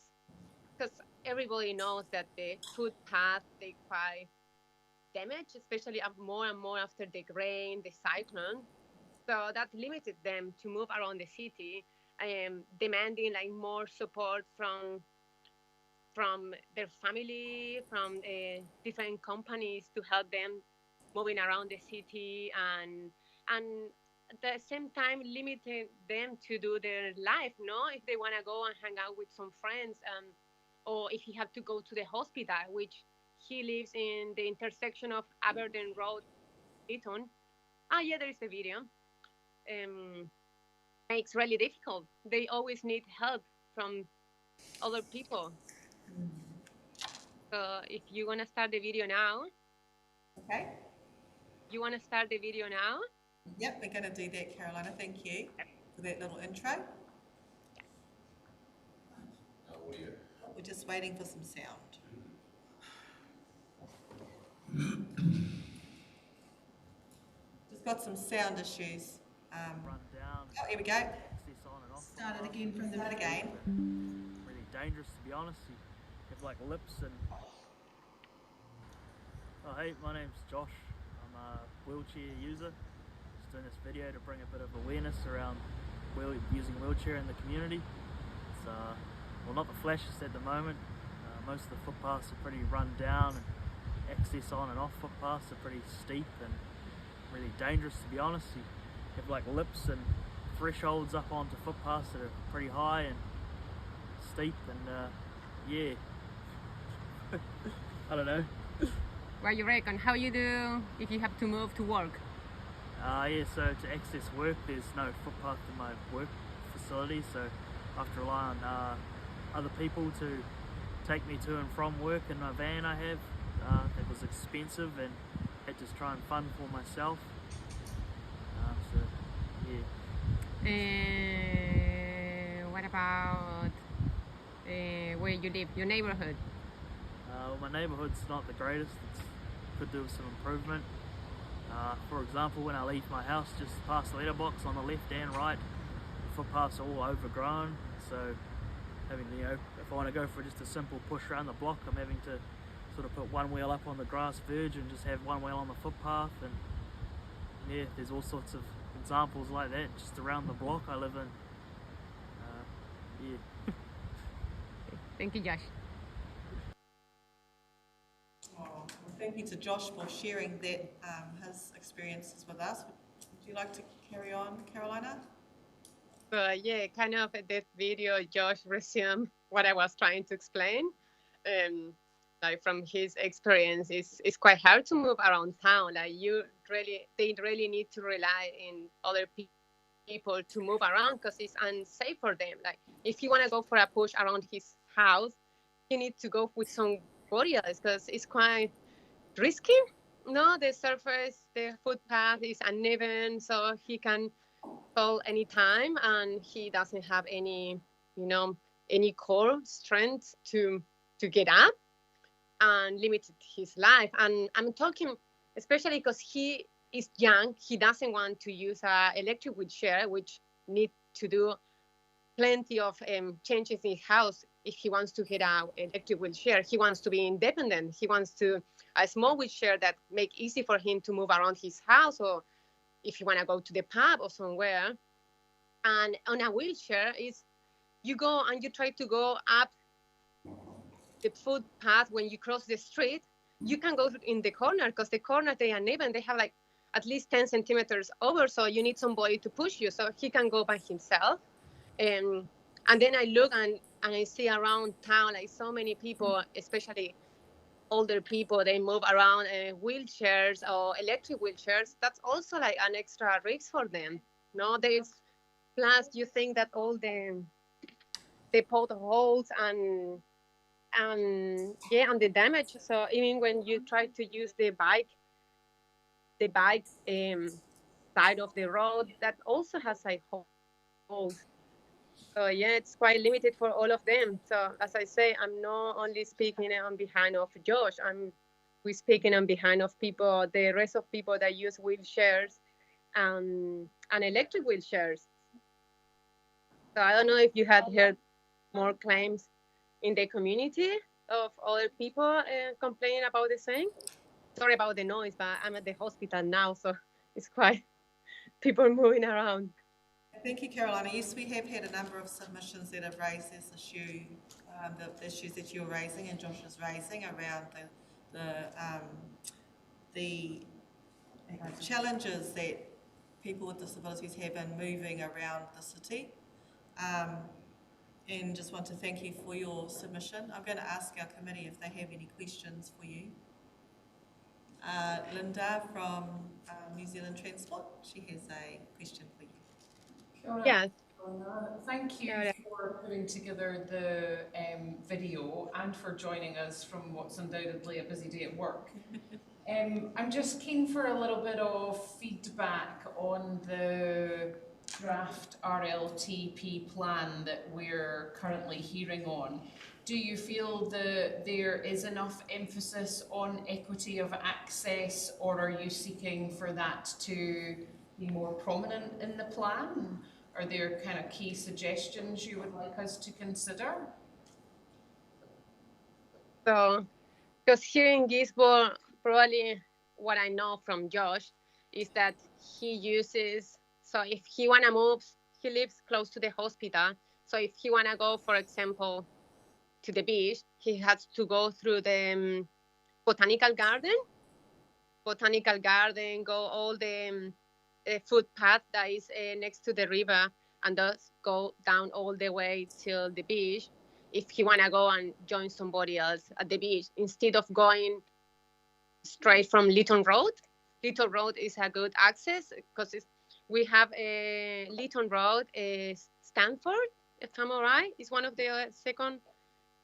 everybody knows that the footpath, they quite damaged, especially more and more after the rain, the cyclone. So that limited them to move around the city, demanding like more support from their family, from different companies to help them moving around the city, and at the same time limiting them to do their life, if they want to go and hang out with some friends, or if he have to go to the hospital, which he lives in the intersection of Aberdeen Road, Eton. Yeah, there is a video. It's really difficult. They always need help from other people. So if you want to start the video now. Okay. You want to start the video now? Yep, we're going to do that, Carolina. Thank you for that little intro. We're just waiting for some sound. Just got some sound issues. Run down. Oh, here we go. Start it again from the Start again. Really dangerous, to be honest. You have like lips and... Oh, hey, my name's Josh. I'm a wheelchair user. Just doing this video to bring a bit of awareness around using wheelchair in the community. It's well, not the flashiest at the moment. Most of the footpaths are pretty run down, and access on and off footpaths are pretty steep and really dangerous, to be honest. You have like lips and thresholds up onto footpaths that are pretty high and steep, and yeah, I don't know. What you reckon? How you do if you have to move to work? Yeah, so to access work, there's no footpath to my work facility, so I have to rely on other people to take me to and from work in my van I have. It was expensive and had to try and fund for myself. So, yeah. What about where you live, your neighborhood? Well, my neighborhood's not the greatest. Could do with some improvement. For example, when I leave my house, just past the letterbox on the left and right, the footpaths are all overgrown. So, having if I want to go for just a simple push around the block, I'm having to sort of put one wheel up on the grass verge and just have one wheel on the footpath. And yeah, there's all sorts of examples like that just around the block I live in. Yeah. Thank you, Josh. Well, thank you to Josh for sharing that his experiences with us. Would you like to carry on, Carolina? Yeah, kind of that video, Josh resumed what I was trying to explain. Like from his experience, it's quite hard to move around town. Like they really need to rely on other people to move around because it's unsafe for them. Like if you want to go for a push around his house, you need to go with somebody else because it's quite risky. No, the surface, the footpath is uneven, so he can fall anytime, and he doesn't have any, any core strength to get up, and limited his life. And I'm talking especially because he is young. He doesn't want to use a electric wheelchair, which need to do plenty of changes in his house if he wants to get a electric wheelchair. He wants to be independent. He wants to a small wheelchair that make easy for him to move around his house, or if you want to go to the pub or somewhere. And on a wheelchair is you go and you try to go up the footpath. When you cross the street, you can go in the corner, because the corner, they are uneven. They have like at least 10 centimeters over, so you need somebody to push you, so he can go by himself. And then I look and I see around town like so many people, especially older people, they move around wheelchairs or electric wheelchairs. That's also like an extra risk for them. No, there's plus you think that all the potholes and and the damage. So even when you try to use the bike side of the road, that also has like holes. So yeah, it's quite limited for all of them. So as I say, I'm not only speaking on behalf of Josh. We're speaking on behalf of people, the rest of people that use wheelchairs and electric wheelchairs. So I don't know if you had heard more claims in the community of other people complaining about the same. Sorry about the noise, but I'm at the hospital now, so it's quite people moving around. Thank you, Carolina. Yes, we have had a number of submissions that have raised this issue, the issues that you're raising and Josh is raising around the challenges that people with disabilities have in moving around the city. And just want to thank you for your submission. I'm going to ask our committee if they have any questions for you. Linda from New Zealand Transport, she has a question for you. Yes. Thank you for putting together the video and for joining us from what's undoubtedly a busy day at work. I'm just keen for a little bit of feedback on the draft RLTP plan that we're currently hearing on. Do you feel that there is enough emphasis on equity of access, or are you seeking for that to be more prominent in the plan? Are there kind of key suggestions you would like us to consider? So, because here in Gisborne, probably what I know from Josh is that he uses, so if he want to move, he lives close to the hospital. So if he want to go, for example, to the beach, he has to go through the botanical garden, go all the footpath that is next to the river, and thus go down all the way till the beach. If he want to go and join somebody else at the beach, instead of going straight from Lytton Road. Lytton Road is a good access because we have a Lytton Road, Stanford, if I'm all right. It's one of the second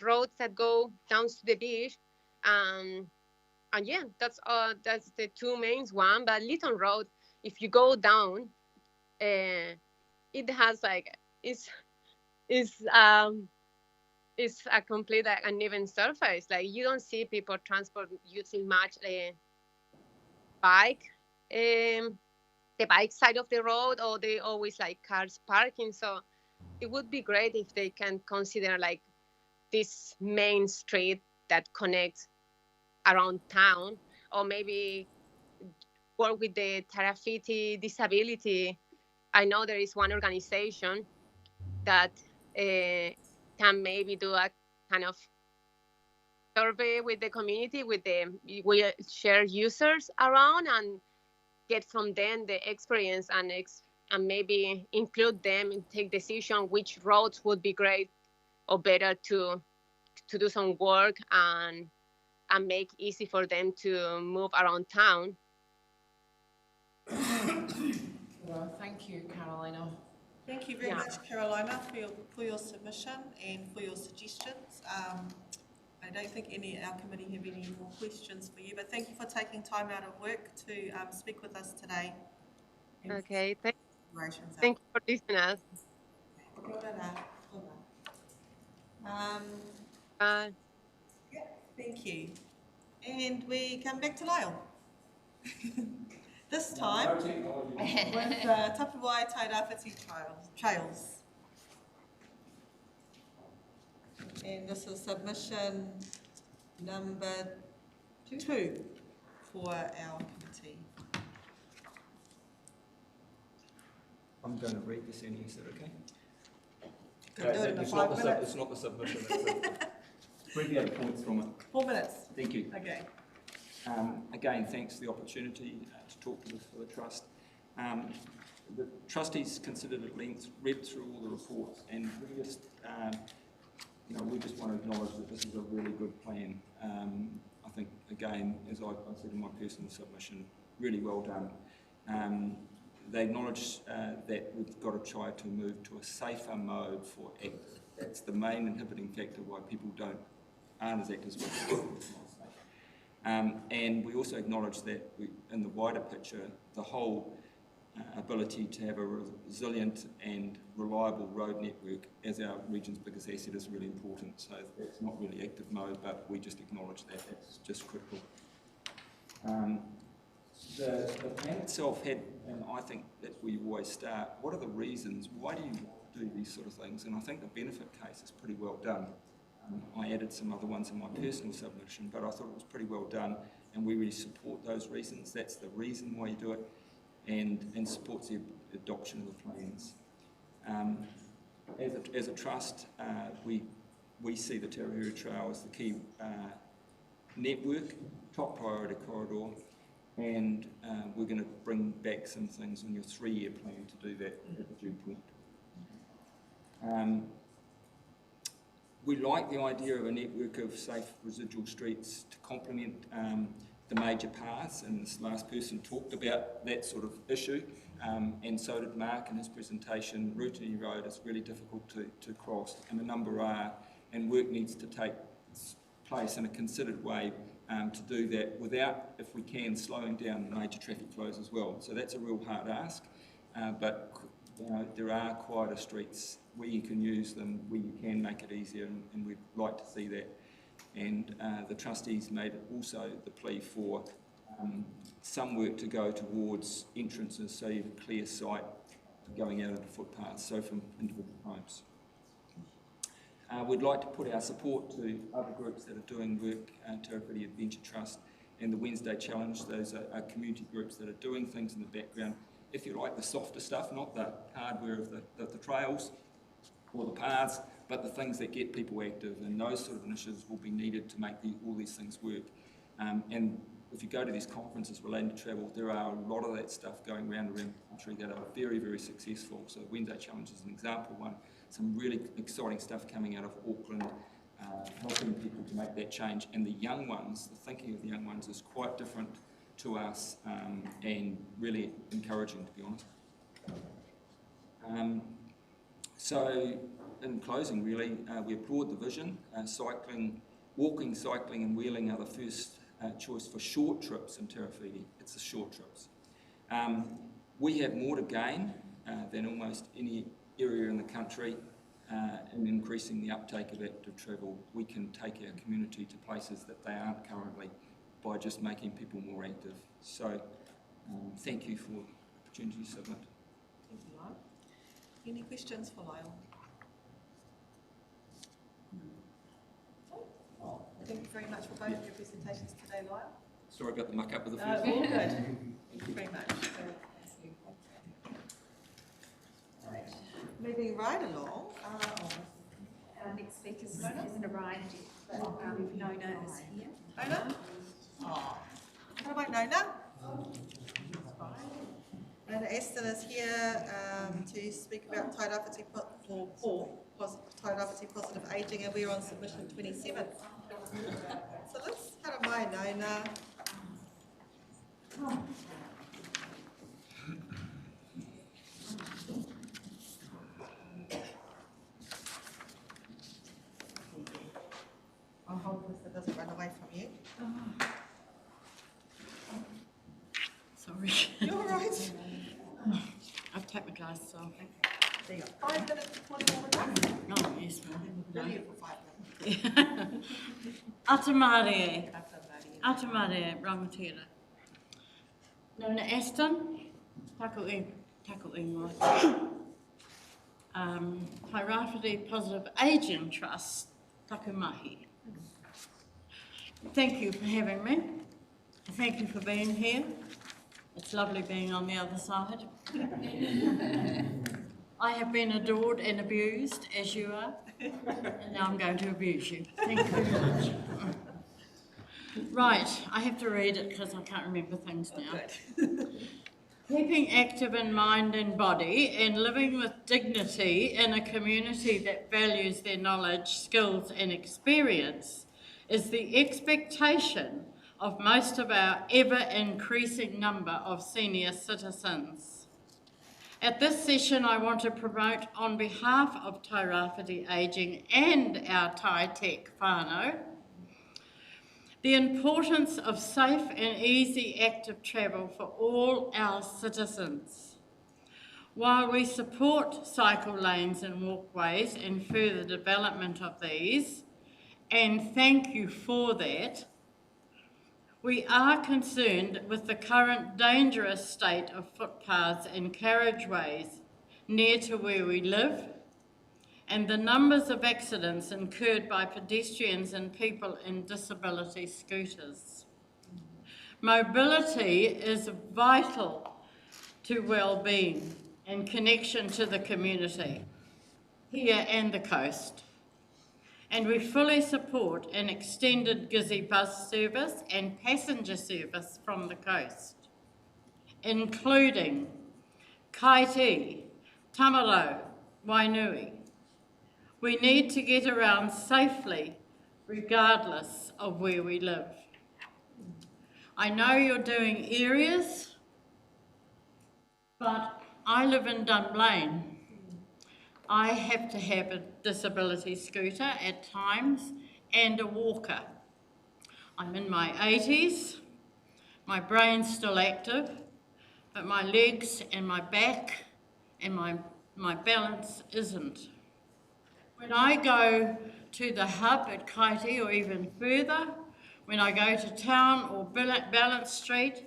roads that go down to the beach. And yeah, that's the two main one. But Lytton Road, if you go down, it has like it's a complete uneven surface. Like you don't see people transport using much bike, the bike side of the road, or they always like cars parking. So it would be great if they can consider like this main street that connects around town, or maybe work with the Tarafiti Disability. I know there is one organization that can maybe do a kind of survey with the community, with the wheelchair users around, and get from them the experience and maybe include them and take decision which roads would be great or better to do some work and make easy for them to move around town. Well, thank you, Carolina. Thank you very much, Carolina, for your submission and for your suggestions. I I don't think any our committee have any more questions for you, but thank you for taking time out of work to speak with us today. Okay, thank Deliberations you for listening us. Yeah, thank you. And we come back to Lyle. This time with Tapuwai Tairāwhiti Trails. And this is submission number 2 for our committee. I'm going to read this in, is that okay? Can do it in 5 minutes. It's not the submission, it's abbreviated points from it. 4 minutes. Thank you. Okay. Again, thanks for the opportunity to talk to us for the Trust. The trustees considered at length, read through all the reports, and we just, we just want to acknowledge that this is a really good plan. I think, again, as I said in my personal submission, really well done. They acknowledge that we've got to try to move to a safer mode for actors. That's the main inhibiting factor why people aren't as actors well. And we also acknowledge that in the wider picture, the whole ability to have a resilient and reliable road network as our region's biggest asset is really important. So it's not really active mode, but we just acknowledge that it's just critical. The plan itself had, and I think that we always start, what are the reasons? Why do you do these sort of things? And I think the benefit case is pretty well done. I added some other ones in my personal submission, but I thought it was pretty well done, and we really support those reasons. That's the reason why you do it, and supports the adoption of the plans. As a trust, we see the Tarahui Trail as the key network, top priority corridor, and we're going to bring back some things on your 3-year plan to do that at the due point. We like the idea of a network of safe residual streets to complement the major paths, and this last person talked about that sort of issue, and so did Mark in his presentation. Rutini Road is really difficult to cross, and a number are, and work needs to take place in a considered way to do that without, if we can, slowing down major traffic flows as well. So that's a real hard ask, but there are quieter streets where you can use them, where you can make it easier, and we'd like to see that. And the trustees made also the plea for some work to go towards entrances so you have a clear sight going out of the footpaths, so from individual homes. We'd like to put our support to other groups that are doing work, Tarahui Adventure Trust and the Wednesday Challenge. Those are community groups that are doing things in the background. If you like, the softer stuff, not the hardware of the trails or the paths, but the things that get people active, and those sort of initiatives will be needed to make all these things work. And if you go to these conferences relating to travel, there are a lot of that stuff going around the country that are very, very successful. So Wednesday Challenge is an example one. Some really exciting stuff coming out of Auckland, helping people to make that change. And the young ones, the thinking of the young ones is quite different to us, and really encouraging, to be honest. So in closing, really, we applaud the vision. Walking, cycling and wheeling are the first choice for short trips in Tarahui. It's the short trips. We have more to gain than almost any area in the country in increasing the uptake of active travel. We can take our community to places that they aren't currently by just making people more active. So thank you for the opportunity to submit. Thank you, Lyle. Any questions for Lyle? Oh, thank you very much for both of your presentations today, Lyle. Sorry about the muck up with the first All one. good. Thank you very much. Right. Moving right along. Our next speaker hasn't arrived yet, but Nona is here. Nona? Oh, what about Nona? Nona Aston is here to speak about Tairāwhiti Positive Ageing, and we're on submission 27. So let's haramai, Nona. I'll hold this take my glasses off. There you go. 5 minutes before the order. Oh, yes, well. Brilliant for 5 minutes. Atamare. Atamare, rangatira. Nona Aston, taku e mai. Hierarchy Positive Aging Trust, taku mahi. Thank you for having me. Thank you for being here. It's lovely being on the other side. I have been adored and abused, as you are, and now I'm going to abuse you. Thank you very much. Right, I have to read it because I can't remember things now. Keeping active in mind and body and living with dignity in a community that values their knowledge, skills and experience is the expectation of most of our ever-increasing number of senior citizens. At this session, I want to promote on behalf of Tairāwhiti Ageing and our Tai Tech whānau the importance of safe and easy active travel for all our citizens. While we support cycle lanes and walkways and further development of these, and thank you for that, we are concerned with the current dangerous state of footpaths and carriageways near to where we live, and the numbers of accidents incurred by pedestrians and people in disability scooters. Mobility is vital to well-being and connection to the community, here and the coast. And we fully support an extended Gizzy bus service and passenger service from the coast, including Kaiti, Tamarau, Wainui. We need to get around safely, regardless of where we live. I know you're doing areas, but I live in Dunblane. I have to have a disability scooter at times and a walker. I'm in my 80s, my brain's still active, but my legs and my back and my balance isn't. When I go to the hub at Kaiti or even further, when I go to town or Balance Street,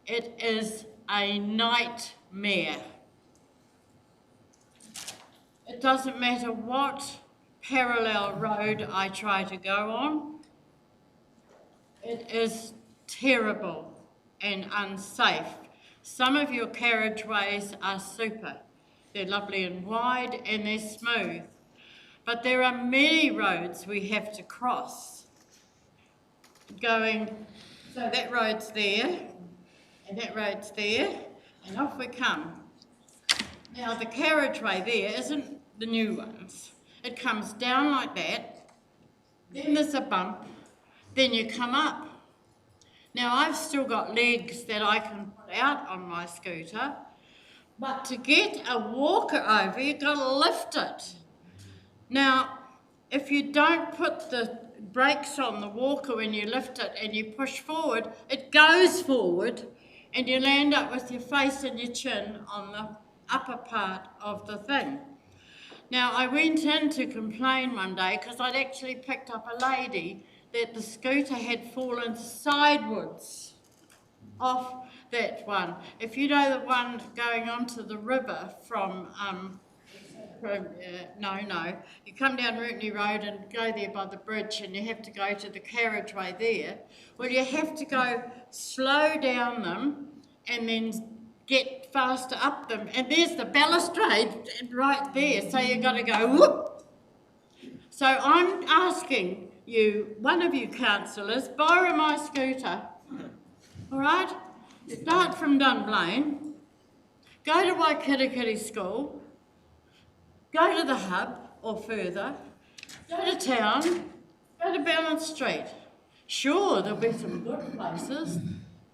it is a nightmare. It doesn't matter what parallel road I try to go on, it is terrible and unsafe. Some of your carriageways are super. They're lovely and wide and they're smooth. But there are many roads we have to cross. So that road's there, and that road's there, and off we come. Now the carriageway there isn't the new ones. It comes down like that, then there's a bump, then you come up. Now I've still got legs that I can put out on my scooter, but to get a walker over, you've got to lift it. Now, if you don't put the brakes on the walker when you lift it and you push forward, it goes forward and you land up with your face and your chin on the upper part of the thing. Now, I went in to complain one day because I'd actually picked up a lady that the scooter had fallen sideways off that one. If you know the one going onto the river from you come down Rootney Road and go there by the bridge and you have to go to the carriageway there. Well, you have to go slow down them and then get faster up them. And there's the balustrade right there, so you've got to go whoop. So I'm asking you, one of you councillors, borrow my scooter, all right? Start from Dunblane, go to Waikirikiri School, go to the hub or further, go to town, go to Balance Street. Sure, there'll be some good places,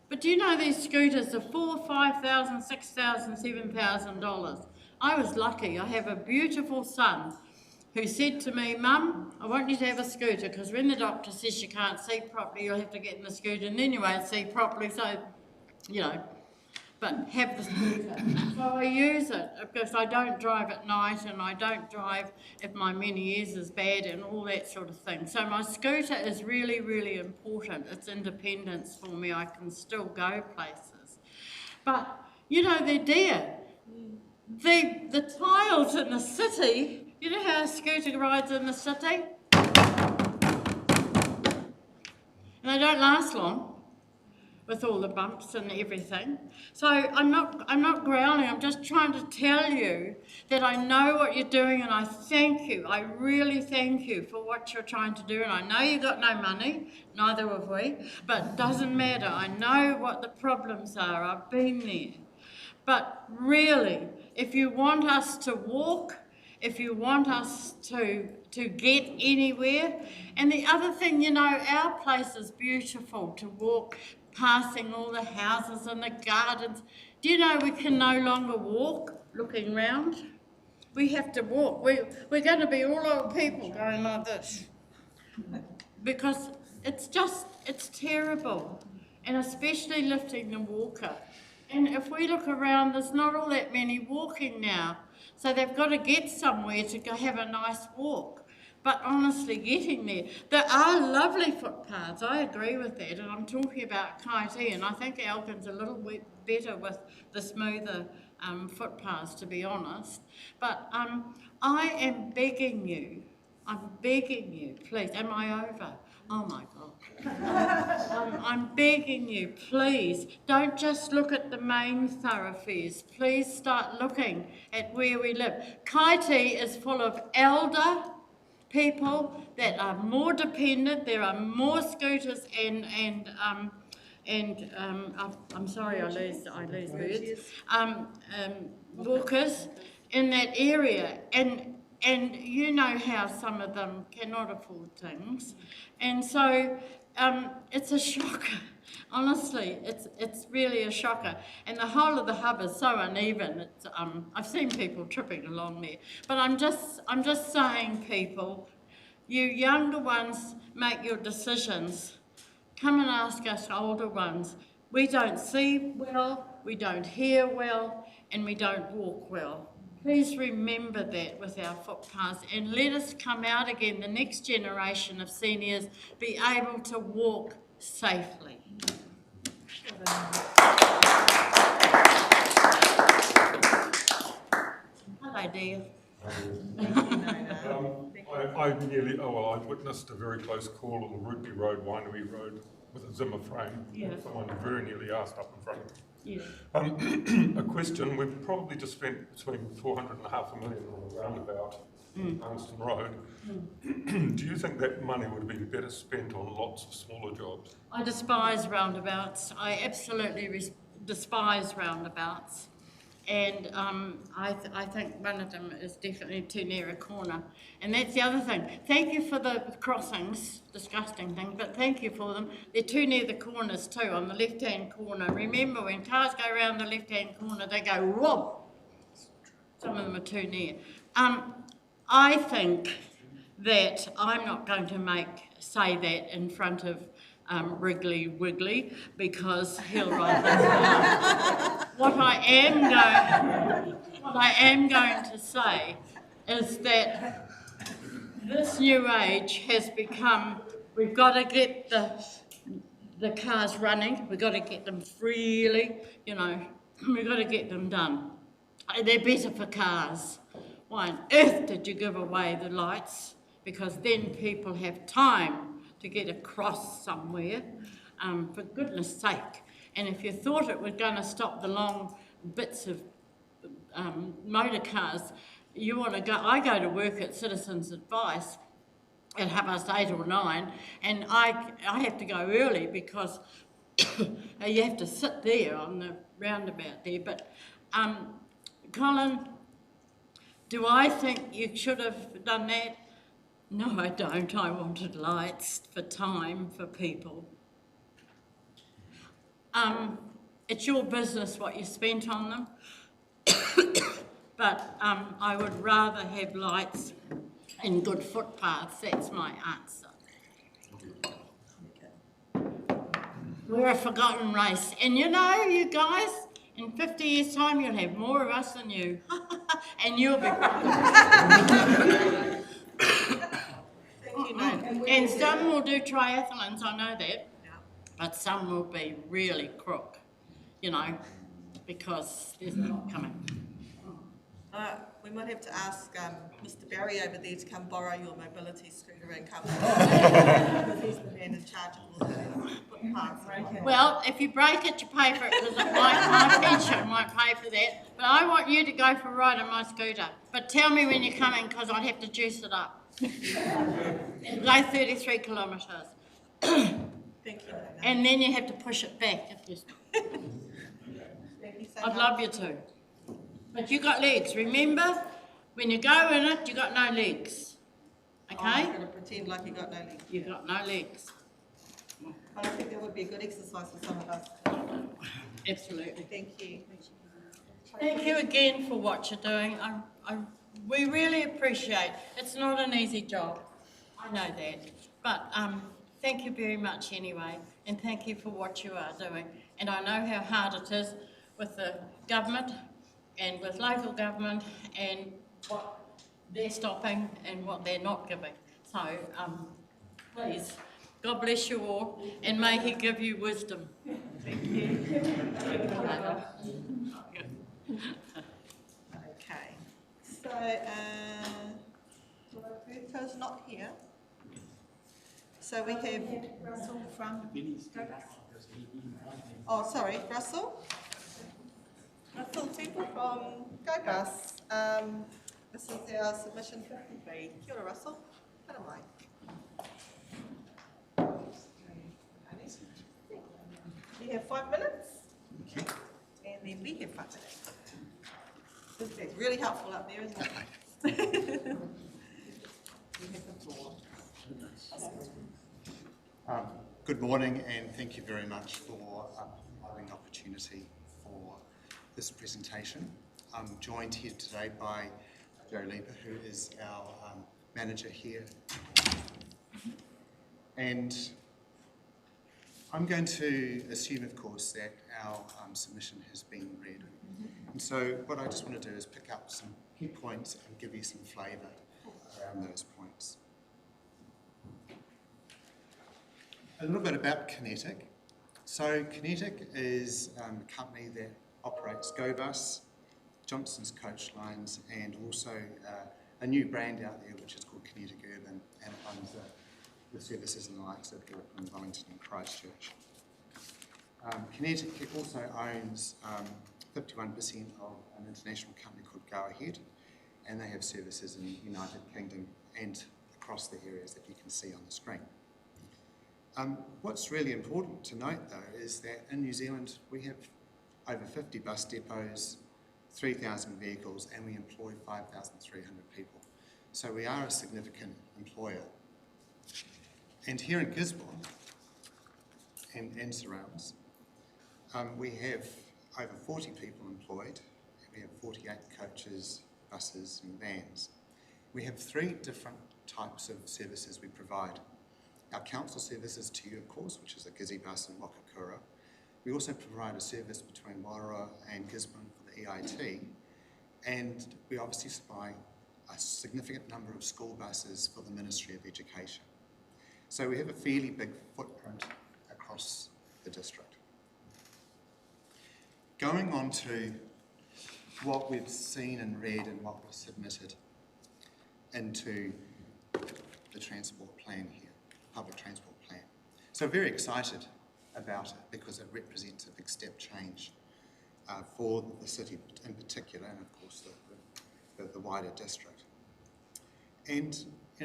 but do you know these scooters are $4,000, $5,000, $6,000, $7,000? I was lucky. I have a beautiful son who said to me, Mum, I want you to have a scooter because when the doctor says you can't see properly, you'll have to get in the scooter and then you won't see properly. So, you know, but have the scooter. So I use it because I don't drive at night and I don't drive if my many years is bad and all that sort of thing. So my scooter is really, really important. It's independence for me. I can still go places. But, you know, they're dear. The tiles in the city, you know how a scooter rides in the city? And they don't last long with all the bumps and everything. So I'm not growling, I'm just trying to tell you that I know what you're doing and I thank you. I really thank you for what you're trying to do. And I know you got no money, neither have we, but it doesn't matter. I know what the problems are, I've been there. But really, if you want us to walk, if you want us to get anywhere, and the other thing, you know, our place is beautiful to walk, passing all the houses and the gardens. Do you know we can no longer walk looking round? We have to walk. We're going to be all old people going like this. Because it's terrible. And especially lifting the walker. And if we look around, there's not all that many walking now. So they've got to get somewhere to go have a nice walk. But honestly, getting there are lovely footpaths, I agree with that, and I'm talking about Kaiti, and I think Elgin's a little bit better with the smoother footpaths, to be honest. But I am begging you, please, am I over? Oh my God. I'm begging you, please, don't just look at the main thoroughfares. Please start looking at where we live. Kaiti is full of elder people that are more dependent. There are more scooters and I'm sorry, I lose words. Walkers in that area, and you know how some of them cannot afford things, and so it's a shocker. Honestly, it's really a shocker, and the whole of the hub is so uneven. It's I've seen people tripping along there, but I'm just saying, people, you younger ones make your decisions. Come and ask us older ones. We don't see well, we don't hear well, and we don't walk well. Please remember that with our footpaths, and let us come out again, the next generation of seniors, be able to walk safely. Hello, dear. I witnessed a very close call on the Rugby Road, Winery Road, with a Zimmer frame. Yeah. Someone very nearly asked up in front of me. Yeah. A question, we've probably just spent between 400 and $500,000 on a roundabout on Armston Road. Do you think that money would have been better spent on lots of smaller jobs? I despise roundabouts. I absolutely despise roundabouts. And I think one of them is definitely too near a corner. And that's the other thing. Thank you for the crossings, disgusting thing, but thank you for them. They're too near the corners too, on the left-hand corner. Remember, when cars go around the left-hand corner, they go whoop. Some of them are too near. I think that I'm not going to say that in front of Wrigley Wiggly, because he'll write that down. What I am going to say is that this new age has become, we've got to get the cars running, we've got to get them freely, you know, we've got to get them done. They're better for cars. Why on earth did you give away the lights? Because then people have time to get across somewhere, for goodness sake. And if you thought it was going to stop the long bits of motor cars, you want to go. I go to work at Citizens Advice at 8:30 or 9, and I have to go early because you have to sit there on the roundabout there. But Colin, do I think you should have done that? No, I don't. I wanted lights for time for people. It's your business what you spent on them, but I would rather have lights and good footpaths. That's my answer. We're a forgotten race. And you know, you guys, In 50 years' time, you'll have more of us than you. And you'll be... And some will do triathlons, I know that. But some will be really crook, you know, because there's a lot coming. We might have to ask Mr. Barry over there to come borrow your mobility scooter and come because he's the man in charge of all the footpaths. Well, if you break it, you pay for it, because my pension might pay for that. But I want you to go for a ride on my scooter. But tell me when you're coming, because I'd have to juice it up. It'll go 33 kilometres. Thank you. And then you have to push it back if you stop. Thank you so I'd much. love you to. But you got legs. Remember, when you go in it, you got no legs. Okay? I'm going to pretend like you got no legs. You got no legs. But I think that would be a good exercise for some of us. Absolutely. Thank you. Thank you again for what you're doing. We really appreciate. It's not an easy job. I know that. But thank you very much anyway. And thank you for what you are doing. And I know how hard it is with the government and with local government and what they're stopping and what they're not giving. So please, God bless you all and may He give you wisdom. Thank you. Okay. So, Roberto's not here. So we have Russell from... Oh, sorry, Russell? Russell Temple from Go Bus. This is our submission 50B. Kia ora, Russell. How am I? You have 5 minutes? And then we have 5 minutes. This is really helpful up there, isn't it? You have the floor. Good morning, and thank you very much for providing the opportunity for this presentation. I'm joined here today by Joe Lieber, who is our manager here. And I'm going to assume, of course, that our submission has been read. And so what I just want to do is pick up some key points and give you some flavour around those points. A little bit about Kinetic. So Kinetic is a company that operates Go Bus, Johnson's Coach Lines, and also a new brand out there which is called Kinetic Urban, and it runs the services in the likes of Auckland, Wellington and Christchurch. Kinetic also owns 51% of an international company called Go Ahead, and they have services in the United Kingdom and across the areas that you can see on the screen. What's really important to note though is that in New Zealand we have over 50 bus depots, 3,000 vehicles, and we employ 5,300 people. So we are a significant employer. And here in Gisborne and surrounds, we have over 40 people employed. We have 48 coaches, buses and vans. We have 3 different types of services we provide. Our council services to you, of course, which is a Gizzy bus and Wakakura. We also provide a service between Wairoa and Gisborne for the EIT, and we obviously supply a significant number of school buses for the Ministry of Education. So we have a fairly big footprint across the district. Going on to what we've seen and read and what was submitted into the transport plan here. Public transport plan. So very excited about it because it represents a big step change for the city in particular, and of course the wider district. And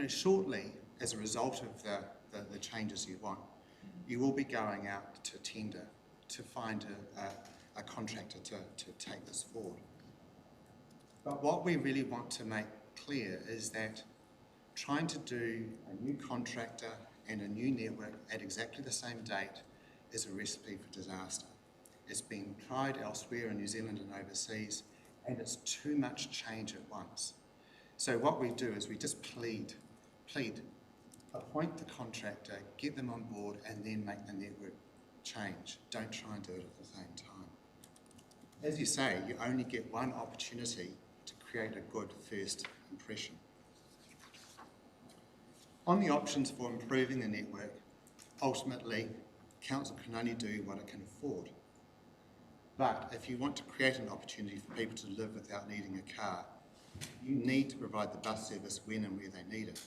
shortly, as a result of the changes you want, you will be going out to tender to find a contractor to take this forward. But what we really want to make clear is that trying to do a new contractor and a new network at exactly the same date is a recipe for disaster. It's been tried elsewhere in New Zealand and overseas, and it's too much change at once. So what we do is we just plead, appoint the contractor, get them on board, and then make the network change. Don't try and do it at the same time. as you say, you only get one opportunity to create a good first impression. On the options for improving the network, ultimately, council can only do what it can afford. But if you want to create an opportunity for people to live without needing a car, you need to provide the bus service when and where they need it.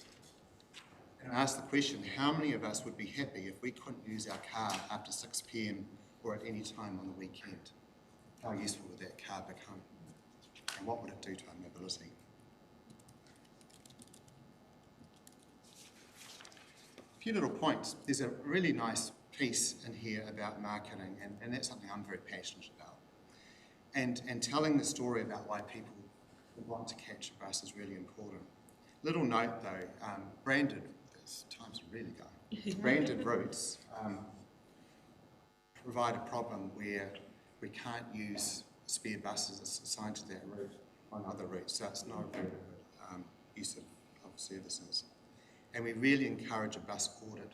And I ask the question, how many of us would be happy if we couldn't use our car after 6 p.m. or at any time on the weekend? How useful would that car become? And what would it do to our mobility? A few little points. There's a really nice piece in here about marketing, and that's something I'm very passionate about. And telling the story about why people want to catch a bus is really important. Little note though, branded, this time's really going, branded routes provide a problem where we can't use spare buses assigned to that route on other routes, so it's not a very good use of services. And we really encourage a bus audit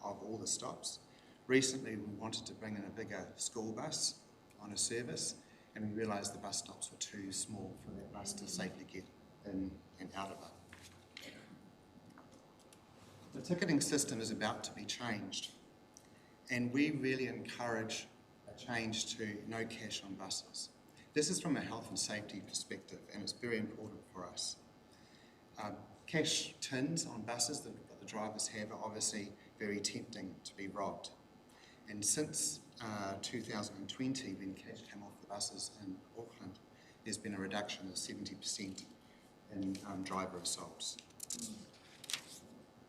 of all the stops. Recently we wanted to bring in a bigger school bus on a service, and we realised the bus stops were too small for that bus to safely get in and out of it. The ticketing system is about to be changed, and we really encourage a change to no cash on buses. This is from a health and safety perspective, and it's very important for us. Cash tins on buses that the drivers have are obviously very tempting to be robbed. And since 2020, when cash came off the buses in Auckland, there's been a reduction of 70% in driver assaults.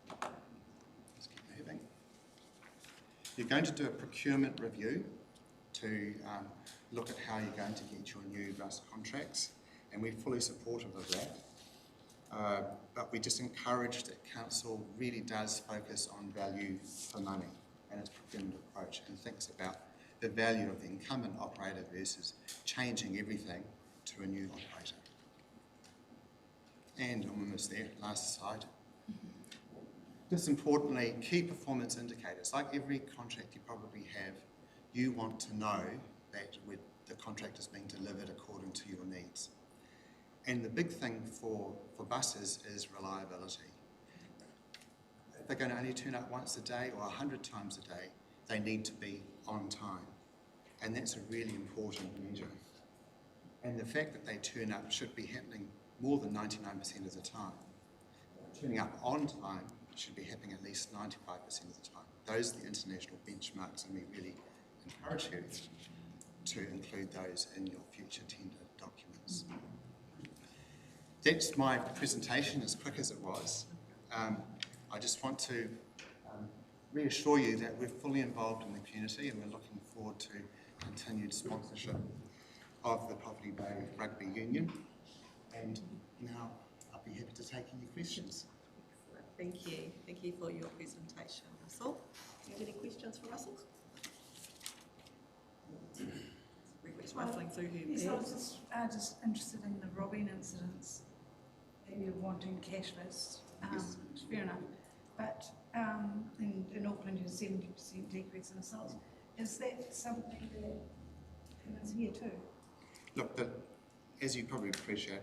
Let's keep moving. You're going to do a procurement review to look at how you're going to get your new bus contracts, and we're fully supportive of that. But we just encourage that council really does focus on value for money and its procurement approach, and thinks about the value of the incumbent operator versus changing everything to a new operator. And I'm almost there, last slide. Just importantly, key performance indicators. Like every contract you probably have, you want to know that the contract is being delivered according to your needs. And the big thing for buses is reliability. If they're going to only turn up once a day or 100 times a day, they need to be on time. And that's a really important measure. And the fact that they turn up should be happening more than 99% of the time. Turning up on time should be happening at least 95% of the time. Those are the international benchmarks, and we really encourage you to include those in your future tender documents. That's my presentation, as quick as it was. I just want to reassure you that we're fully involved in the community, and we're looking forward to continued sponsorship of the Poverty Bay Rugby Union. And now I'll be happy to take any questions. Thank you. Thank you for your presentation, Russell. Do you have any questions for Russell? We're ruffling through here. Yes, I was just interested in the robbing incidents that you're wanting cashless. Yes. Fair enough. But in Auckland, you have 70% decrease in assaults. Is that something that happens here too? Look, as you probably appreciate,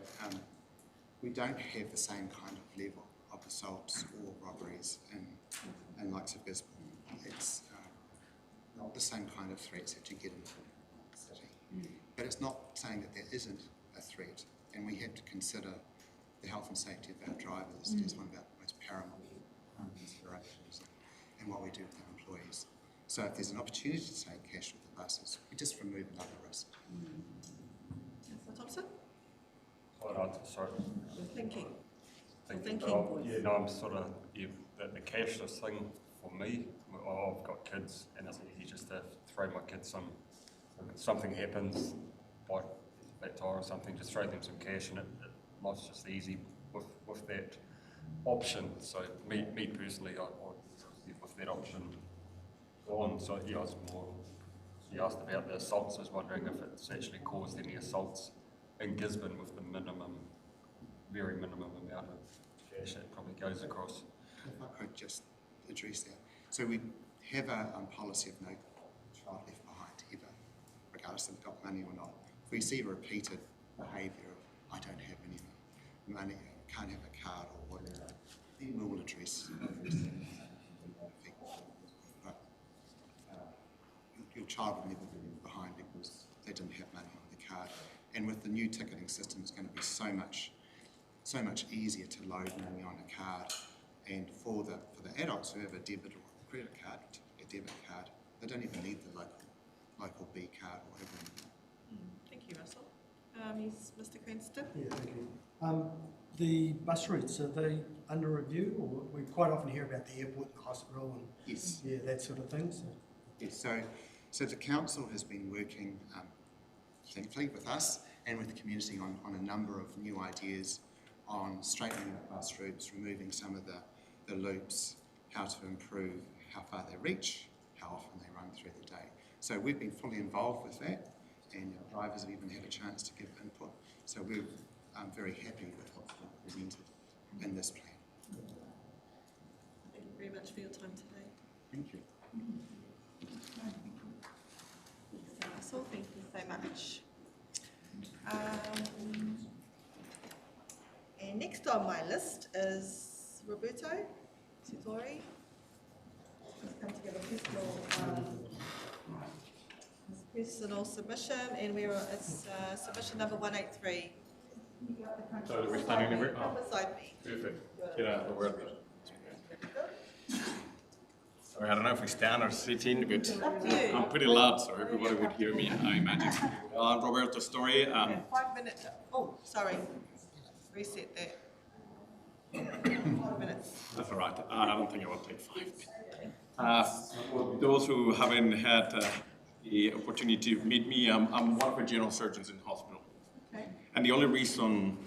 we don't have the same kind of level of assaults or robberies in likes of Gisborne. It's not the same kind of threats that you get in the city. But it's not saying that there isn't a threat, and we have to consider the health and safety of our drivers as one of our most paramount considerations, and what we do with our employees. So if there's an opportunity to take cash with the buses, we just remove another risk. Councillor Thompson? Sorry. You're thinking. Yeah, no, I'm sort of, the cashless thing for me, I've got kids, and it's easy just to throw my kids something happens, like a flat tire or something, just throw them some cash, and life's just easy with that option. So me personally, I with that option gone. So yeah, I was more, you asked about the assaults. I was wondering if it's actually caused any assaults in Gisborne with the very minimum amount of cash that probably goes across. If I could just address that. So we have a policy of no child left behind ever, regardless if they've got money or not. If we see repeated behaviour of, I don't have any money, can't have a card or whatever, then we will address but your child will never be behind because they didn't have money on the card. And with the new ticketing system, it's going to be so much easier to load money on a card. And for the adults who have a debit or a credit card, a debit card, they don't even need the local B card or whatever. Thank you, Russell. Yes, Mr. Cranston? Yeah, thank you. The bus routes, are they under review? Or we quite often hear about the airport and the hospital and yes, yeah, that sort of thing. So. Yes, so the council has been working, thankfully, with us and with the community on a number of new ideas on straightening the bus routes, removing some of the loops, how to improve how far they reach, how often they run through the day. So we've been fully involved with that, and our drivers have even had a chance to give input. So we're very happy with what's been presented in this plan. Thank you very much for your time today. Thank you. Russell, thank you so much. And next on my list is Roberto Sutori. He's come to give a personal submission, and it's submission number 183. So we're standing over? Come beside me. Perfect. Get out of the way. Sorry, I don't know if we stand or sit in, but I'm pretty loud, so everybody would hear me, I imagine. I'm Roberto Story. 5 minutes. Oh, sorry. Reset that. 5 minutes. That's all right. I don't think it will take 5. For those who haven't had the opportunity to meet me, I'm one of the general surgeons in the hospital. Okay. And the only reason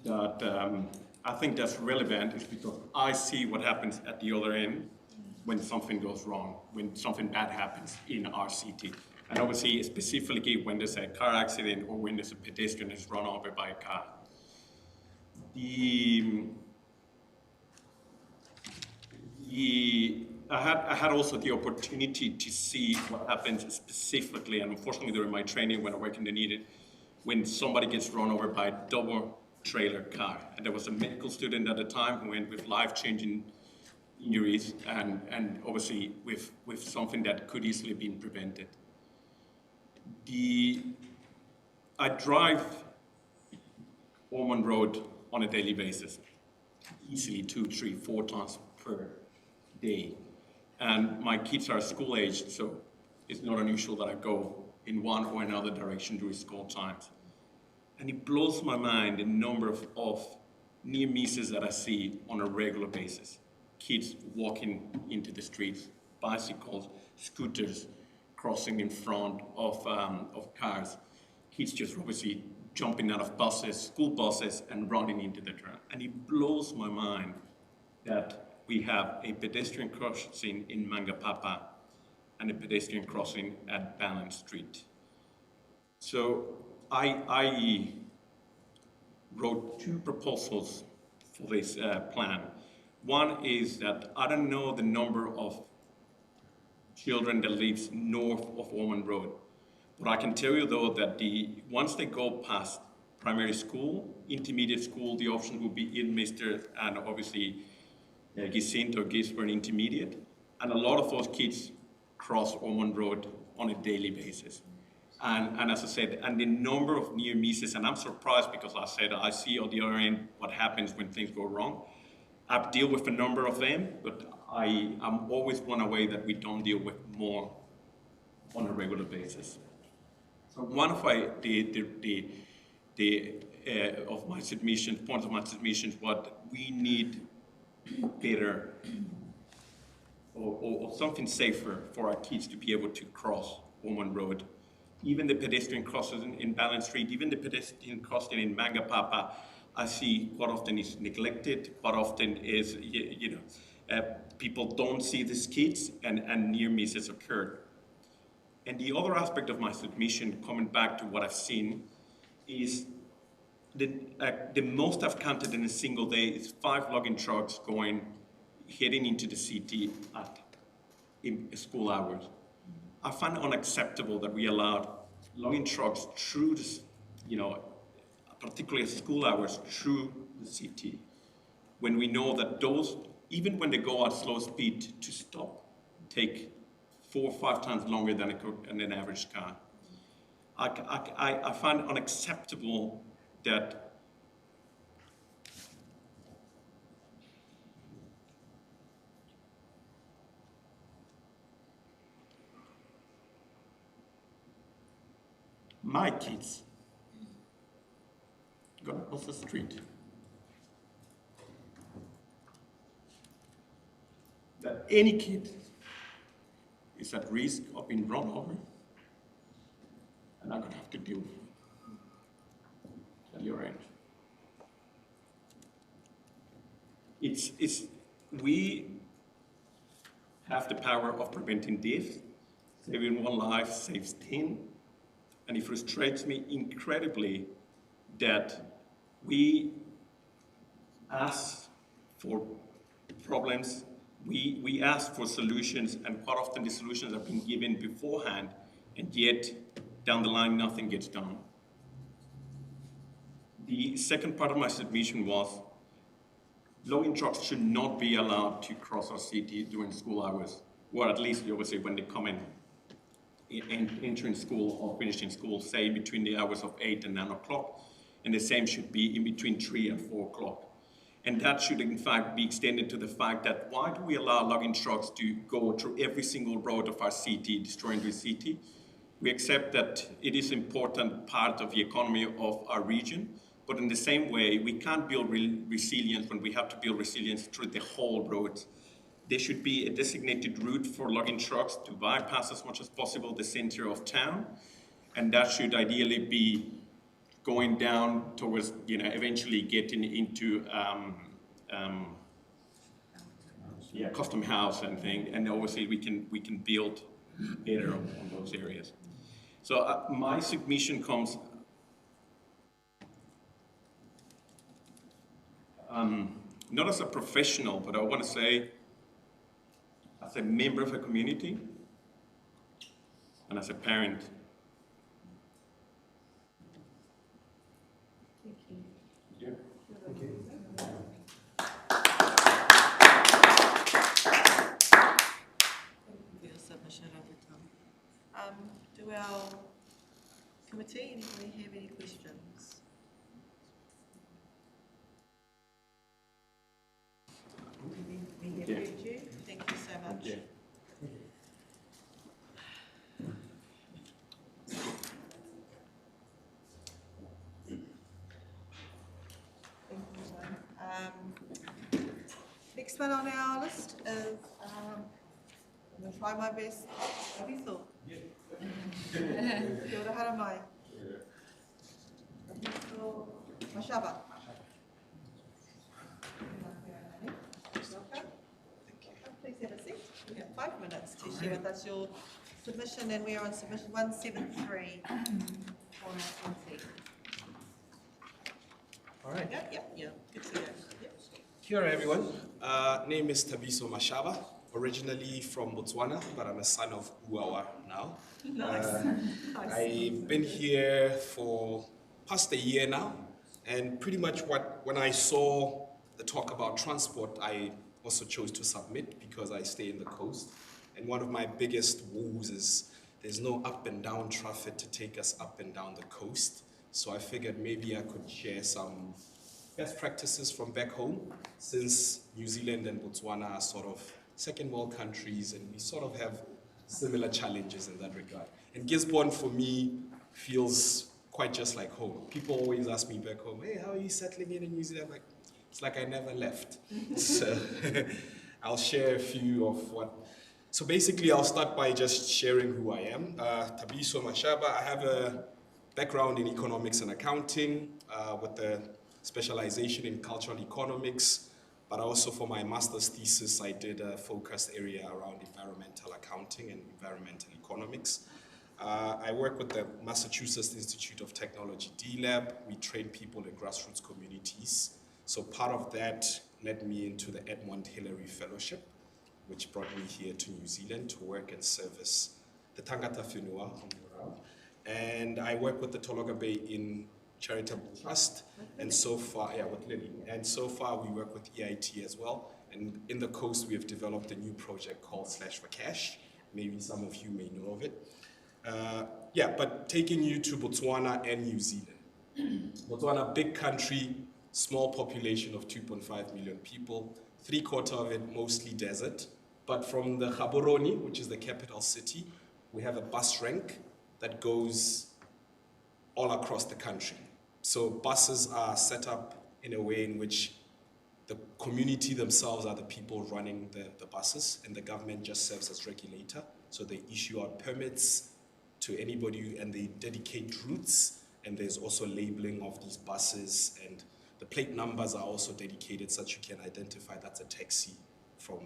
that I think that's relevant is because I see what happens at the other end when something goes wrong, when something bad happens in our city. And obviously, specifically when there's a car accident or when there's a pedestrian that's run over by a car. I had also the opportunity to see what happens specifically, and unfortunately during my training when I work in the needed, when somebody gets run over by a double trailer car. And there was a medical student at the time who went with life-changing injuries and obviously with something that could easily be prevented. I drive Ormond Road on a daily basis, easily 2, 3, 4 times per day. And my kids are school aged, so it's not unusual that I go in one or another direction during school times. And it blows my mind the number of near misses that I see on a regular basis. Kids walking into the streets, bicycles, scooters, crossing in front of cars. Kids just obviously jumping out of buses, school buses, and running into the trail. And it blows my mind that we have a pedestrian crossing in Mangapapa and a pedestrian crossing at Balance Street. So I wrote 2 proposals for this plan. One is that I don't know the number of children that lives north of Ormond Road, but I can tell you though that once they go past primary school, intermediate school, the option will be Ilminster and obviously Gisinto or Gisborne Intermediate, and a lot of those kids cross Ormond Road on a daily basis. And as I said, and the number of near misses, and I'm surprised because I said I see on the other end what happens when things go wrong. I've dealt with a number of them, but I'm always blown away that we don't deal with more on a regular basis. So one of of my submissions, points of my submissions, what we need better or something safer for our kids to be able to cross Ormond Road. Even the pedestrian crossing in Balance Street, even the pedestrian crossing in Mangapapa, I see quite often is neglected, quite often is, people don't see these kids and near misses occur. And the other aspect of my submission, coming back to what I've seen, is the most I've counted in a single day is 5 logging trucks heading into the city in school hours. I find it unacceptable that we allowed logging trucks through this, particularly at school hours, through the city, when we know that those, even when they go at slow speed, to stop, take 4 or 5 times longer than an average car. I find it unacceptable that my kids go across the street, that any kid is at risk of being run over, and I'm going to have to deal at your end. We have the power of preventing death. Saving one life saves 10. And it frustrates me incredibly that we ask for problems, we ask for solutions, and quite often the solutions have been given beforehand, and yet down the line nothing gets done. The second part of my submission was logging trucks should not be allowed to cross our city during school hours, or at least obviously when they come in entering school or finishing school, say between the hours of 8 and 9 o'clock, and the same should be in between 3 and 4 o'clock. And that should in fact be extended to the fact that why do we allow logging trucks to go through every single road of our city, destroying the city? We accept that it is an important part of the economy of our region, but in the same way, we can't build resilience when we have to build resilience through the whole road. There should be a designated route for logging trucks to bypass as much as possible the center of town, and that should ideally be going down towards, eventually getting into custom house and thing, and obviously we can build better on those areas. So my submission comes not as a professional, but I want to say as a member of a community and as a parent. Thank you. Yeah. Thank you. For your submission over time. Do our committee, anybody have any questions? We have heard you. Thank you so much. Yeah. Next one on our list is, I'm going to try my best, Tabiso. Kia ora hara mai. Tabiso Mashaba. Welcome. Please have a seat. We have 5 minutes to share with us your submission, and we are on submission 173 for our NC. All right. Yeah. Good to see you. Kia ora, everyone. Name is Tabiso Mashaba, originally from Botswana, but I'm a son of Uawa now. Nice. I've been here for past a year now, and pretty much when I saw the talk about transport, I also chose to submit because I stay in the coast. And one of my biggest woes is there's no up and down traffic to take us up and down the coast. So I figured maybe I could share some best practices from back home, since New Zealand and Botswana are sort of second world countries, and we sort of have similar challenges in that regard. And Gisborne for me feels quite just like home. People always ask me back home, hey, how are you settling in New Zealand? I'm like, it's like I never left. So I'll share a few of what. So basically I'll start by just sharing who I am. Tabiso Mashaba. I have a background in economics and accounting with a specialization in cultural economics, but also for my master's thesis, I did a focused area around environmental accounting and environmental economics. I work with the Massachusetts Institute of Technology D-Lab. We train people in grassroots communities. So part of that led me into the Edmund Hillary Fellowship, which brought me here to New Zealand to work and service the Tangata Whenua on the ground. And I work with the Tologa Bay in Charitable Trust, and so far, with Lily. And so far we work with EIT as well. And in the coast we have developed a new project called Slash for Cash. Maybe some of you may know of it. But taking you to Botswana and New Zealand. Botswana, big country, small population of 2.5 million people, 3/4 of it mostly desert. But from the Gaborone, which is the capital city, we have a bus rank that goes all across the country. So buses are set up in a way in which the community themselves are the people running the buses, and the government just serves as regulator. So they issue out permits to anybody, and they dedicate routes, and there's also labeling of these buses, and the plate numbers are also dedicated so that you can identify that's a taxi from,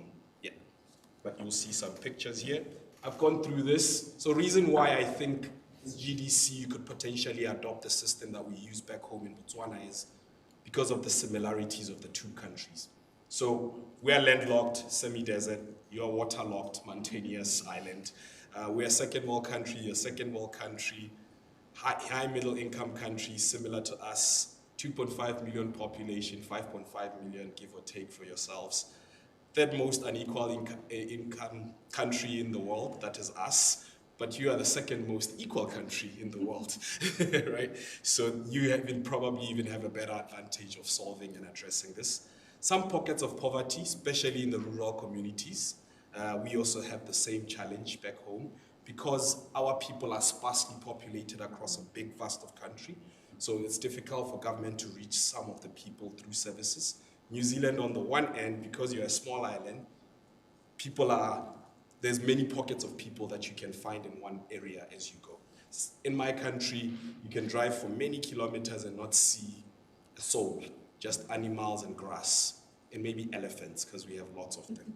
But you'll see some pictures here. I've gone through this. So reason why I think this GDC could potentially adopt the system that we use back home in Botswana is because of the similarities of the two countries. So we are landlocked, semi-desert, you are waterlocked, mountainous island. We're a second world country, you're a second world country, high middle income country, similar to us, 2.5 million population, 5.5 million, give or take for yourselves. Third most unequal income country in the world, that is us, but you are the second most equal country in the world, right? So you probably even have a better advantage of solving and addressing this. Some pockets of poverty, especially in the rural communities. We also have the same challenge back home because our people are sparsely populated across a big, vast of country. So it's difficult for government to reach some of the people through services. New Zealand, on the one end, because you're a small island, there's many pockets of people that you can find in one area as you go. In my country, you can drive for many kilometers and not see a soul, just animals and grass, and maybe elephants, because we have lots of them.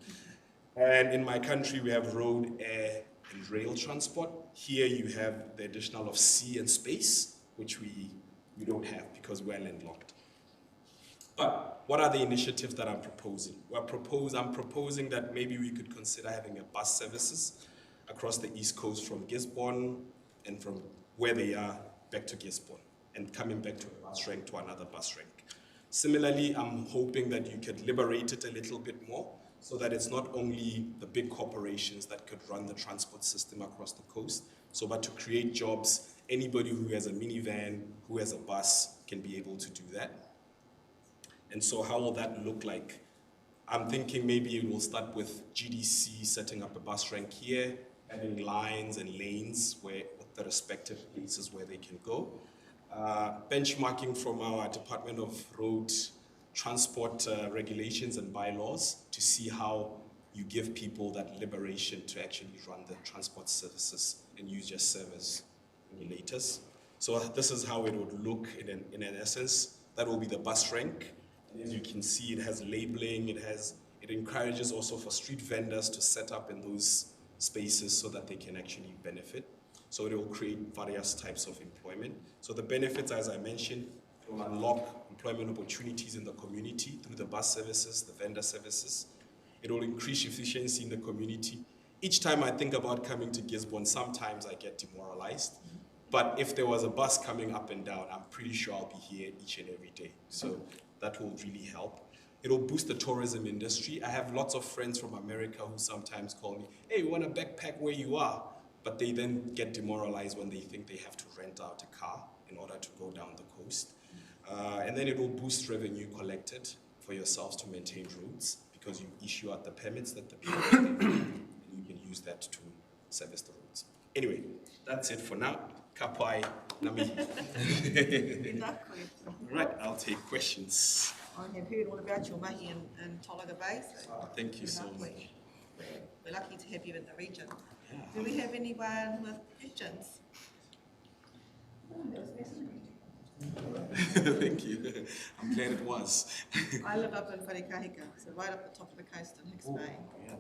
And in my country, we have road, air, and rail transport. Here you have the additional of sea and space, which we don't have because we're landlocked. But what are the initiatives that I'm proposing? I'm proposing that maybe we could consider having a bus services across the East Coast from Gisborne and from where they are back to Gisborne and coming back to a bus rank to another bus rank. Similarly, I'm hoping that you could liberate it a little bit more so that it's not only the big corporations that could run the transport system across the coast, but to create jobs, anybody who has a minivan, who has a bus can be able to do that. And so how will that look like? I'm thinking maybe it will start with GDC setting up a bus rank here, having lines and lanes with the respective places where they can go. Benchmarking from our Department of Road Transport regulations and bylaws to see how you give people that liberation to actually run the transport services and use your service regulators. So this is how it would look in an essence. That will be the bus rank. As you can see, it has labeling, it encourages also for street vendors to set up in those spaces so that they can actually benefit. So it will create various types of employment. So the benefits, as I mentioned, will unlock employment opportunities in the community through the bus services, the vendor services. It will increase efficiency in the community. Each time I think about coming to Gisborne, sometimes I get demoralized. But if there was a bus coming up and down, I'm pretty sure I'll be here each and every day. So that will really help. It will boost the tourism industry. I have lots of friends from America who sometimes call me, hey, we want to backpack where you are. But they then get demoralized when they think they have to rent out a car in order to go down the coast. And then it will boost revenue collected for yourselves to maintain roads because you issue out the permits that the people pay, and you can use that to service the roads. Anyway, that's it for now. Kapai Nami. Right, I'll take questions. I have heard all about your mahi in Tolaga Bay. So thank you so much. We're lucky to have you in the region. Yeah. Do we have anyone with questions? Thank you. I'm glad it was. I live up in Karakia, so right up the top of the coast in Hicks Bay. Yeah.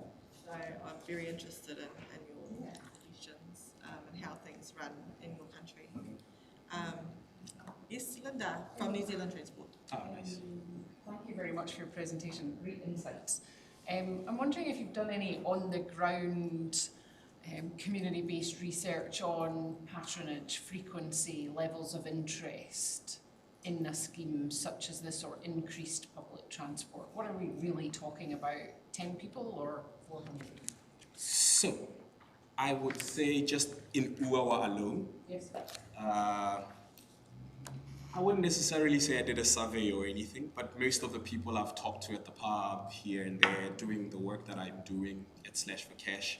So I'm very interested in your questions and how things run in your country. Yes, Linda from New Zealand Transport. Oh, nice. Thank you very much for your presentation. Great insights. I'm wondering if you've done any on-the-ground community-based research on patronage, frequency, levels of interest in a scheme such as this, or increased public transport? What are we really talking about? 10 people or 400? So, I would say just in Uawa alone, Yes. I wouldn't necessarily say I did a survey or anything, but most of the people I've talked to at the pub here and there doing the work that I'm doing at Slash for Cash,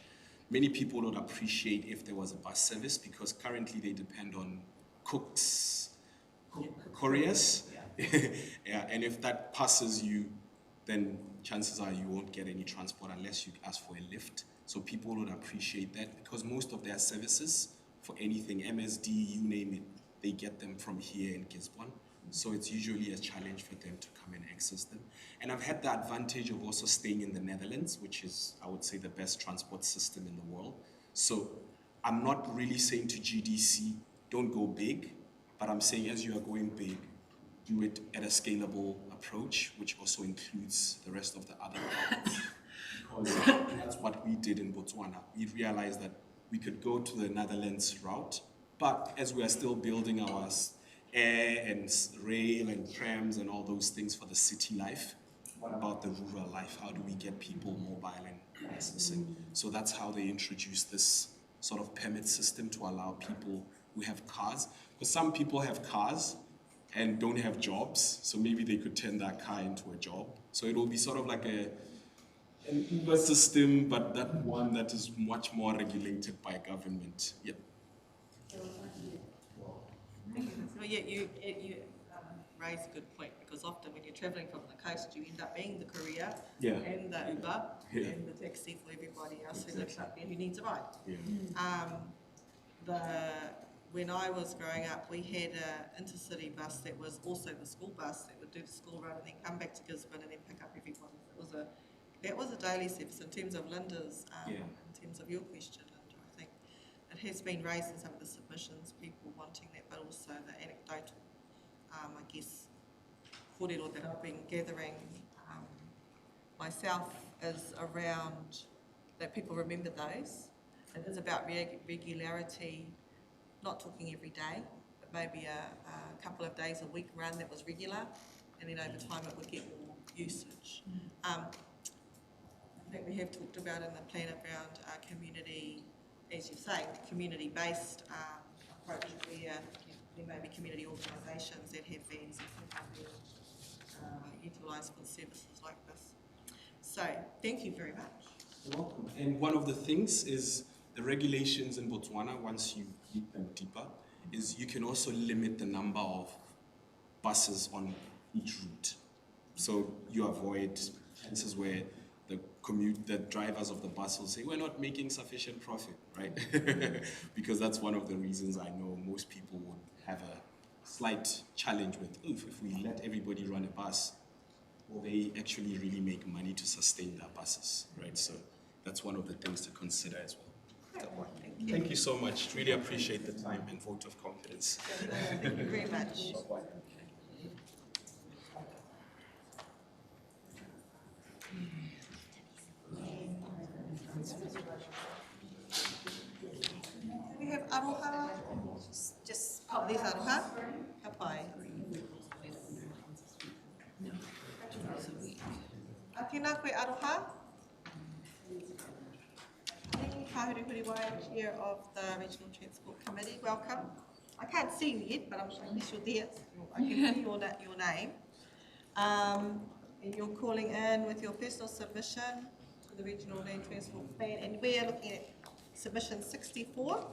many people would appreciate if there was a bus service, because currently they depend on couriers. Yeah, and if that passes you, then chances are you won't get any transport unless you ask for a lift. So people would appreciate that, because most of their services for anything, MSD, you name it, they get them from here in Gisborne. So it's usually a challenge for them to come and access them. And I've had the advantage of also staying in the Netherlands, which is, I would say, the best transport system in the world. So I'm not really saying to GDC, don't go big, but I'm saying as you are going big, do it at a scalable approach, which also includes the rest of the other parts. Because that's what we did in Botswana. We realized that we could go to the Netherlands route, but as we are still building our air and rail and trams and all those things for the city life, what about the rural life? How do we get people mobile and accessing? So that's how they introduced this sort of permit system to allow people who have cars. Because some people have cars and don't have jobs, so maybe they could turn that car into a job. So it will be sort of like an Uber system, but that one that is much more regulated by government. Yeah. So yeah, you raise a good point, because often when you're travelling from the coast, you end up being the courier and the Uber and the taxi for everybody else who lives up there who needs a ride. When I was growing up, we had an intercity bus that was also the school bus that would do the school run and then come back to Gisborne and then pick up everybody. That was a daily service. In terms of Linda's, in terms of your question, Linda, I think it has been raised in some of the submissions, people wanting that, but also the anecdotal, I guess, kōrero that I've been gathering myself is around that people remember those. It is about regularity, not talking every day, but maybe a couple of days a week run that was regular, and then over time it would get more usage. I think we have talked about in the plan around community, as you say, community-based approach where there may be community organisations that have vans that can be utilised for services like this. So, thank you very much. You're welcome. And one of the things is the regulations in Botswana, once you dig them deeper, is you can also limit the number of buses on each route. So you avoid chances where the drivers of the bus will say, we're not making sufficient profit, right? Because that's one of the reasons I know most people would have a slight challenge with, if we let everybody run a bus, will they actually really make money to sustain their buses, right? So that's one of the things to consider as well. Thank you so much. Really appreciate the time and vote of confidence. Thank you very much. We have Aroha. Just pop these Aroha. Kapai. Atina koe Aroha. Kahuri Chair of the Regional Transport Committee. Welcome. I can't see you yet, but I'm sure unless you're there, I can see your name. And you're calling in with your personal submission to the Regional Land Transport Plan, and we are looking at submission 64.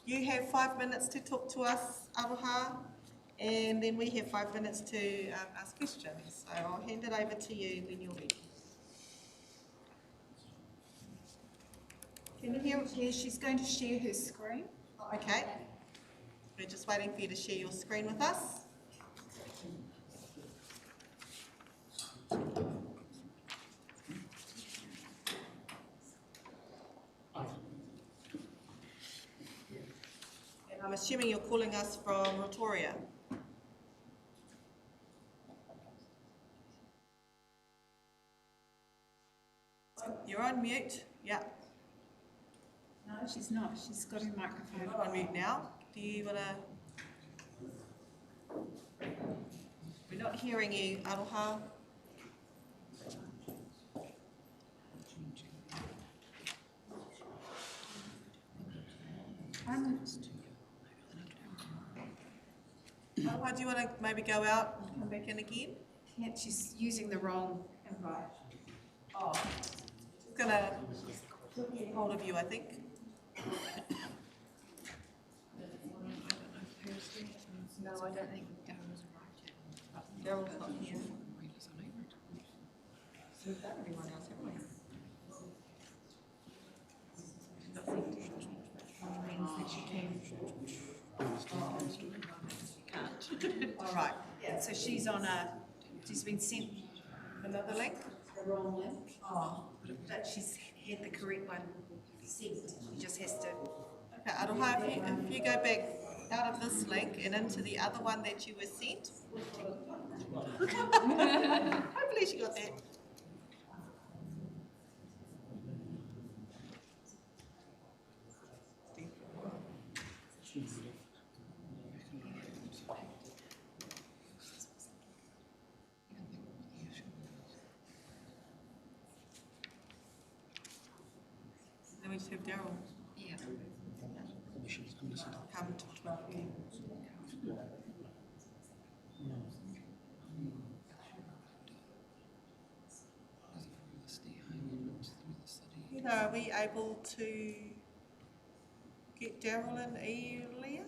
You have 5 minutes to talk to us, Aroha, and then we have 5 minutes to ask questions. So I'll hand it over to you when you're ready. Can you hear it? Yeah, she's going to share her screen. Okay. We're just waiting for you to share your screen with us. And I'm assuming you're calling us from Rotorua. You're on mute. Yeah. No, she's not. She's got her microphone. You're on mute now. Do you want to? We're not hearing you, Aroha. Aroha, do you want to maybe go out and come back in again? Yeah, she's using the wrong invite. Oh, she's going to get hold of you, I think. No, I don't think Daryl's arrived yet. Daryl's not here. So we've done everyone else, haven't we? Means that she can. Can't. All right. Yeah, so she's been sent Another link? the wrong link. Oh. But she's had the correct one sent. She just has to. Okay, Aroha, if you go back out of this link and into the other one that you were sent. Hopefully she got that. Then we just have Daryl. Yeah. Come to 12 p.m. Heather, are we able to get Daryl in earlier?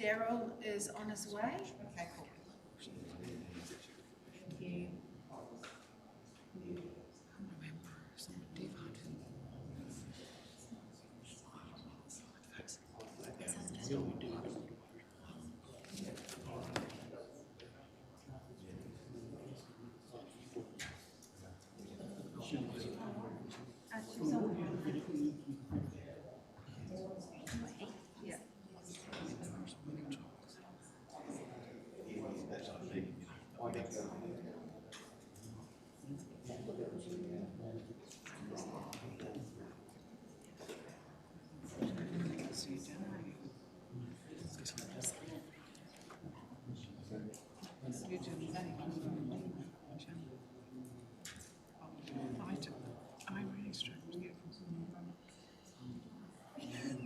Daryl is on his way. Okay, cool. Thank you. Yeah. I really struggled to get from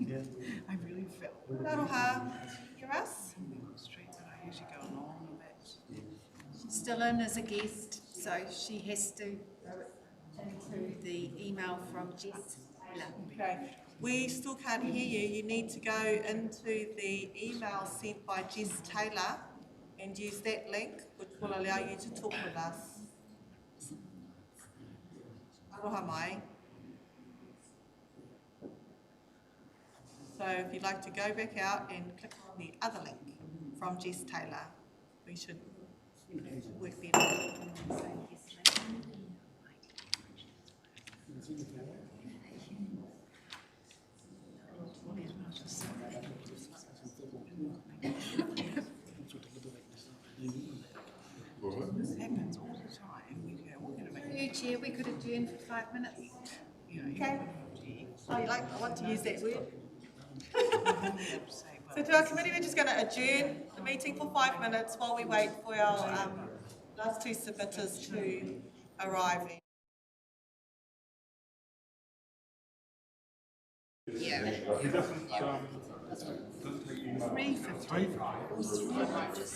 Yeah. I really felt Aroha, hear us? straight, but I usually go along a bit. She's still in as a guest, so she has to go into the email from Jess. Okay. We still can't hear you. You need to go into the email sent by Jess Taylor and use that link, which will allow you to talk with us. Aroha mai. So if you'd like to go back out and click on the other link from Jess Taylor, we should work better. This happens all the time. We go, we're going to make Through you, Chair, we could adjourn for 5 minutes. Okay. Oh, you like? I want to use that word. So to our committee, we're just going to adjourn the meeting for 5 minutes while we wait for our last two submitters to arrive. Yeah.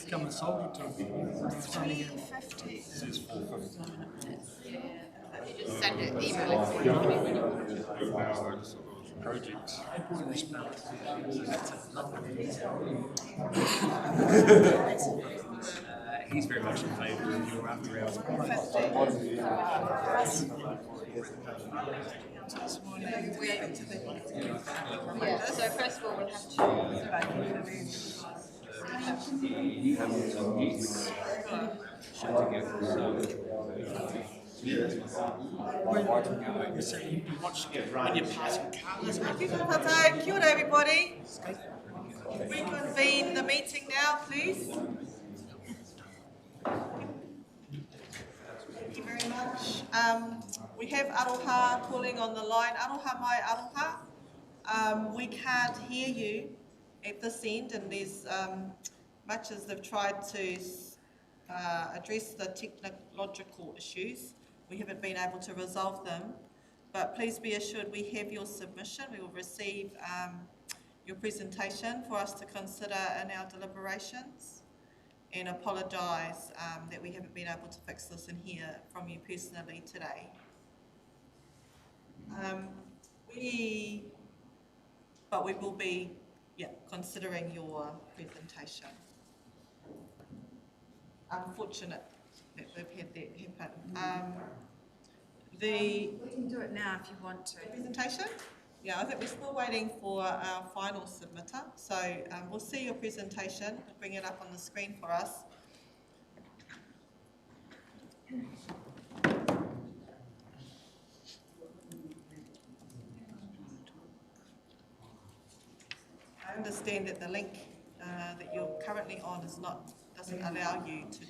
Become a soldier to 350. It says 450. You just send an email. Projects. He's very much in favour of your after hours. Yeah, so first of all, we'll have When you're passing cars. Kia ora, everybody. Reconvene the meeting now, please. Thank you very much. We have Aroha calling on the line. Aroha mai, Aroha. We can't hear you at this end, and there's much as they've tried to address the technological issues, we haven't been able to resolve them. But please be assured we have your submission. We will receive your presentation for us to consider in our deliberations, and apologise that we haven't been able to fix this and hear from you personally today. But we will be considering your presentation. Unfortunate that we've had that happen. We can do it now if you want to. Presentation? Yeah, I think we're still waiting for our final submitter. So we'll see your presentation. We'll bring it up on the screen for us. I understand that the link that you're currently on doesn't allow you to.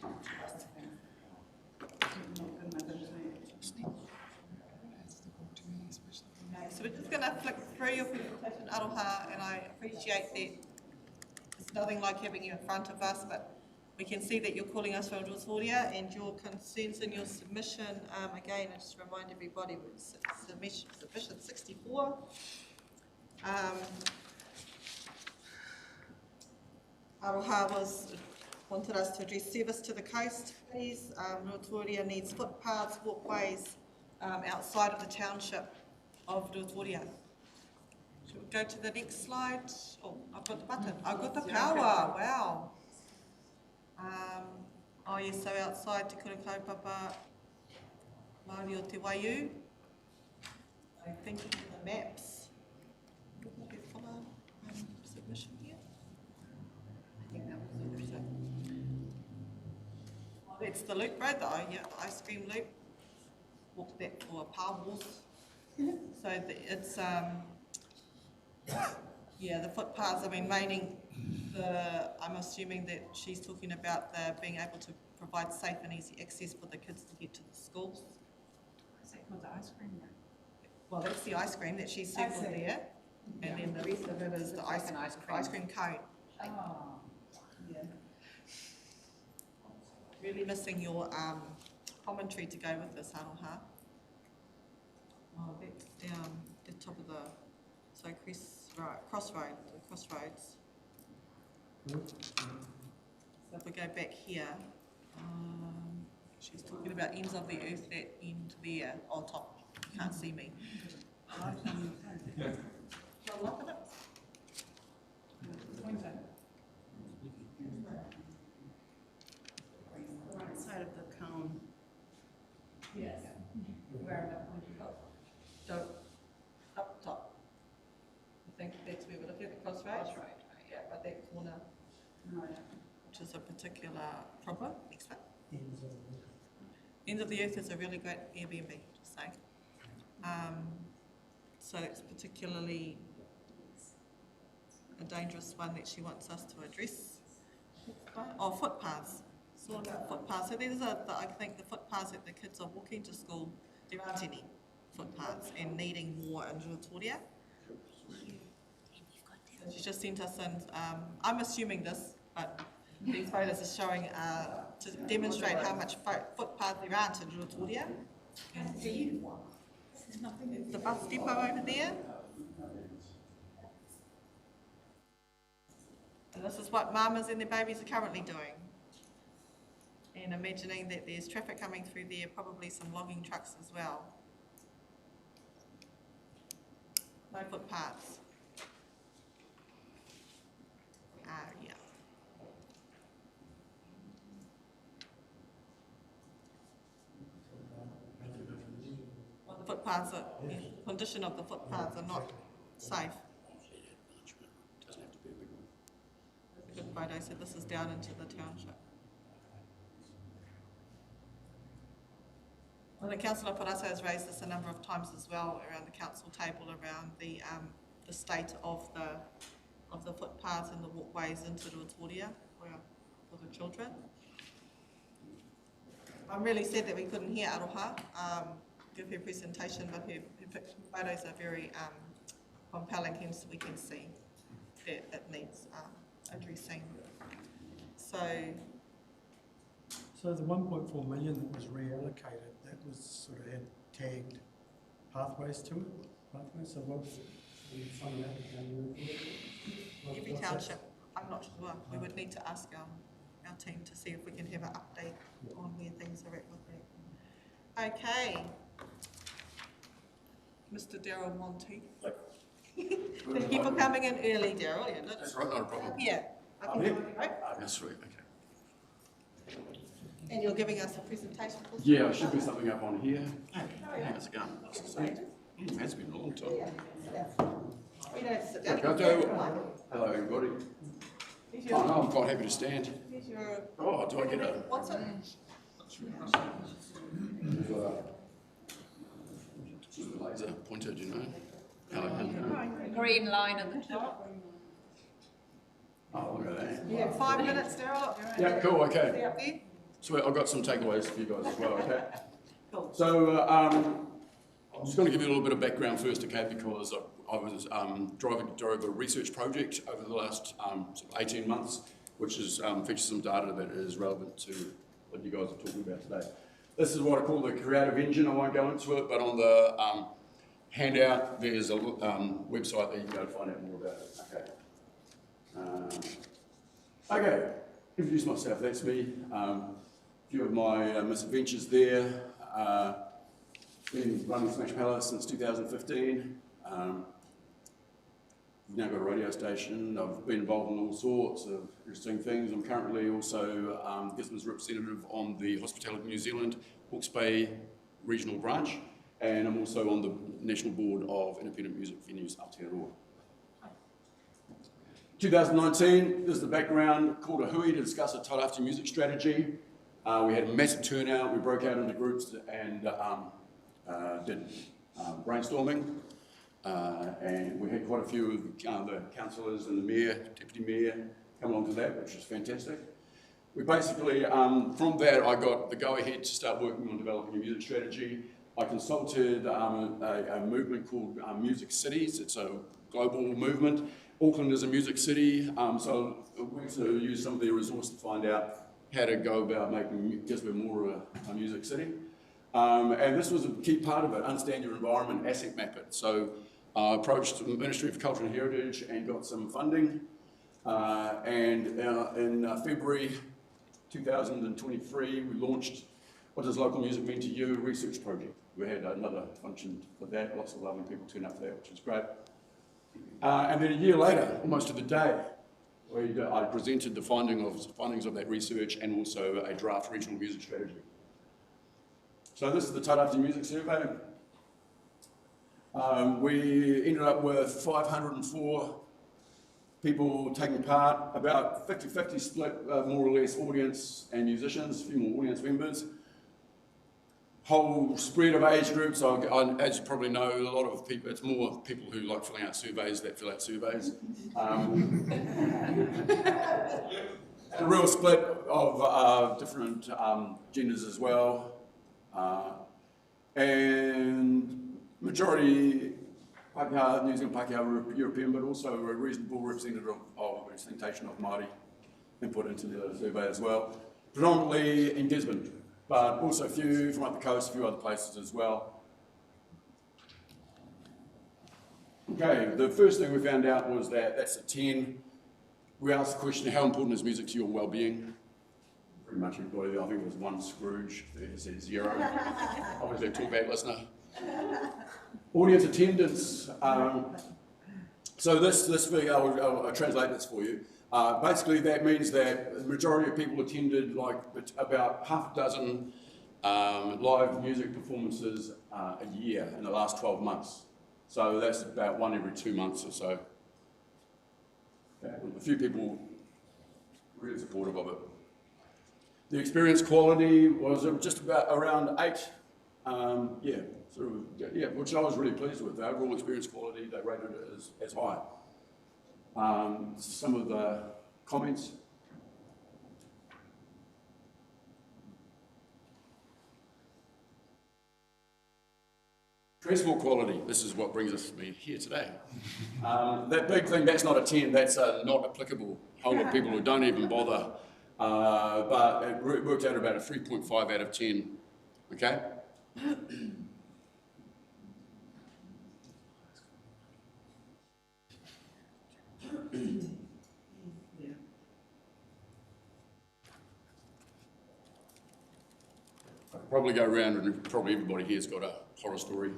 So we're just going to flick through your presentation, Aroha, and I appreciate that it's nothing like having you in front of us, but we can see that you're calling us from Rotoria and your concerns in your submission. Again, I just remind everybody, submission 64. Aroha wanted us to address service to the coast, please. Rotoria needs footpaths, walkways outside of the township of Rotoria. Should we go to the next slide? Oh, I've got the button. I've got the power. Wow. Oh yes, so outside Te Kura Kaupapa, Māori o Te Waiu. I think the maps. Submission here. I think that was it. Oh, that's the loop road, the ice cream loop. Walk that for a power horse. So it's the footpaths. I mean, I'm assuming that she's talking about being able to provide safe and easy access for the kids to get to the schools. Is that called the ice cream road? Well, that's the ice cream that she's circled there, and then the rest of it is the ice cream cone. Oh, yeah. Really missing your commentary to go with this, Aroha. Oh, that's down the top of the crossroads. So if we go back here, she's talking about ends of the earth, that end there, on top. You can't see me. Right side of the cone. Yes. Where so up top. I think that's where we're looking at the crossroads. Right. Yeah, but that corner, which is a particular problem. Next one. Ends of the Earth is a really great Airbnb, just saying. So it's particularly a dangerous one that she wants us to address. Oh, footpaths. It's all about footpaths. So these are, I think, the footpaths that the kids are walking to school. There aren't any footpaths and needing more in Rotoria. She just sent us in, I'm assuming this, but these photos are showing to demonstrate how much footpath there aren't in Rotoria. There's the bus depot over there. And this is what mamas and their babies are currently doing. And imagining that there's traffic coming through there, probably some logging trucks as well. No footpaths. Yeah. Well, the footpaths the condition of the footpaths are not safe. Good photo, so this is down into the township. Well, the Councillor Paraso has raised this a number of times as well around the council table around the state of the footpaths and the walkways into Rotoria for the children. I'm really sad that we couldn't hear Aroha give her presentation, but her photos are very compelling, hence we can see that it needs addressing. So the 1.4 million that was reallocated, that was sort of had tagged pathways to it. Pathways. So what's some of that? every township, I'm not sure. We would need to ask our team to see if we can have an update on where things are at with that. Okay. Mr. Daryl Monty. Thank you for coming in early, Daryl. Yeah, That's right, not a problem. Yeah. That's right, okay. And you're giving us a presentation. Yeah, there should be something up on here. How's it going? It has been a long time. We don't sit down. Hello, everybody. Oh, no, I'm quite happy to stand. Oh, do I get a... What's it? Laser pointer, do you know? Hello. Green line at the top. Oh, look at that. Yeah, 5 minutes, Daryl. Yeah, cool, okay. See up there? So I've got some takeaways for you guys as well, okay? Cool. So I'm just going to give you a little bit of background first, okay, because I was drove a research project over the last sort of 18 months, which is features some data that is relevant to what you guys are talking about today. This is what I call the creative engine. I won't go into it, but on the handout, there's a website that you can go to find out more about it, okay? Okay, introduce myself, that's me. A few of my misadventures there. Been running Smash Palace since 2015. We've now got a radio station. I've been involved in all sorts of interesting things. I'm currently also Gisborne's representative on the Hospitality New Zealand Hawke's Bay Regional Branch, and I'm also on the National Board of Independent Music Venues Aotearoa. 2019, this is the background, called a hui to discuss a tauraki music strategy. We had a massive turnout. We broke out into groups and did brainstorming. And we had quite a few of the councillors and the mayor, deputy mayor, come along to that, which was fantastic. We basically, from that, I got the go-ahead to start working on developing a music strategy. I consulted a movement called Music Cities. It's a global movement. Auckland is a music city, so we went to use some of their resource to find out how to go about making Gisborne more a music city. And this was a key part of it, understand your environment, asset map it. So I approached the Ministry of Culture and Heritage and got some funding. And in February 2023, we launched What Does Local Music Mean to You? Research project. We had another function for that, lots of lovely people turned up for that, which was great. And then a year later, almost to the day, I presented the findings of that research and also a draft regional music strategy. So this is the Tauraki Music Survey. We ended up with 504 people taking part, about 50-50 split, more or less audience and musicians, a few more audience members. Whole spread of age groups, as you probably know, a lot of people, it's more people who like filling out surveys that fill out surveys. A real split of different genders as well. And majority Pākehā, New Zealand Pākehā were European, but also a reasonable representation of Māori input into the survey as well. Predominantly in Gisborne, but also a few from up the coast, a few other places as well. Okay, the first thing we found out was that that's a 10. We asked the question, how important is music to your well-being? Pretty much everybody, I think it was one Scrooge, that said 0. Obviously a talkback listener. Audience attendance. So this figure, I'll translate this for you. Basically that means that the majority of people attended like about half a dozen live music performances a year in the last 12 months. So that's about one every 2 months or so. Okay. A few people really supportive of it. The experience quality was just about around 8. Which I was really pleased with. The overall experience quality, they rated it as high. Some of the comments. Transport quality, this is what brings us me here today. That big thing, that's not a 10, that's a not applicable. A whole lot of people who don't even bother. But it worked out about a 3.5 out of 10, okay? I could probably go around and probably everybody here's got a horror story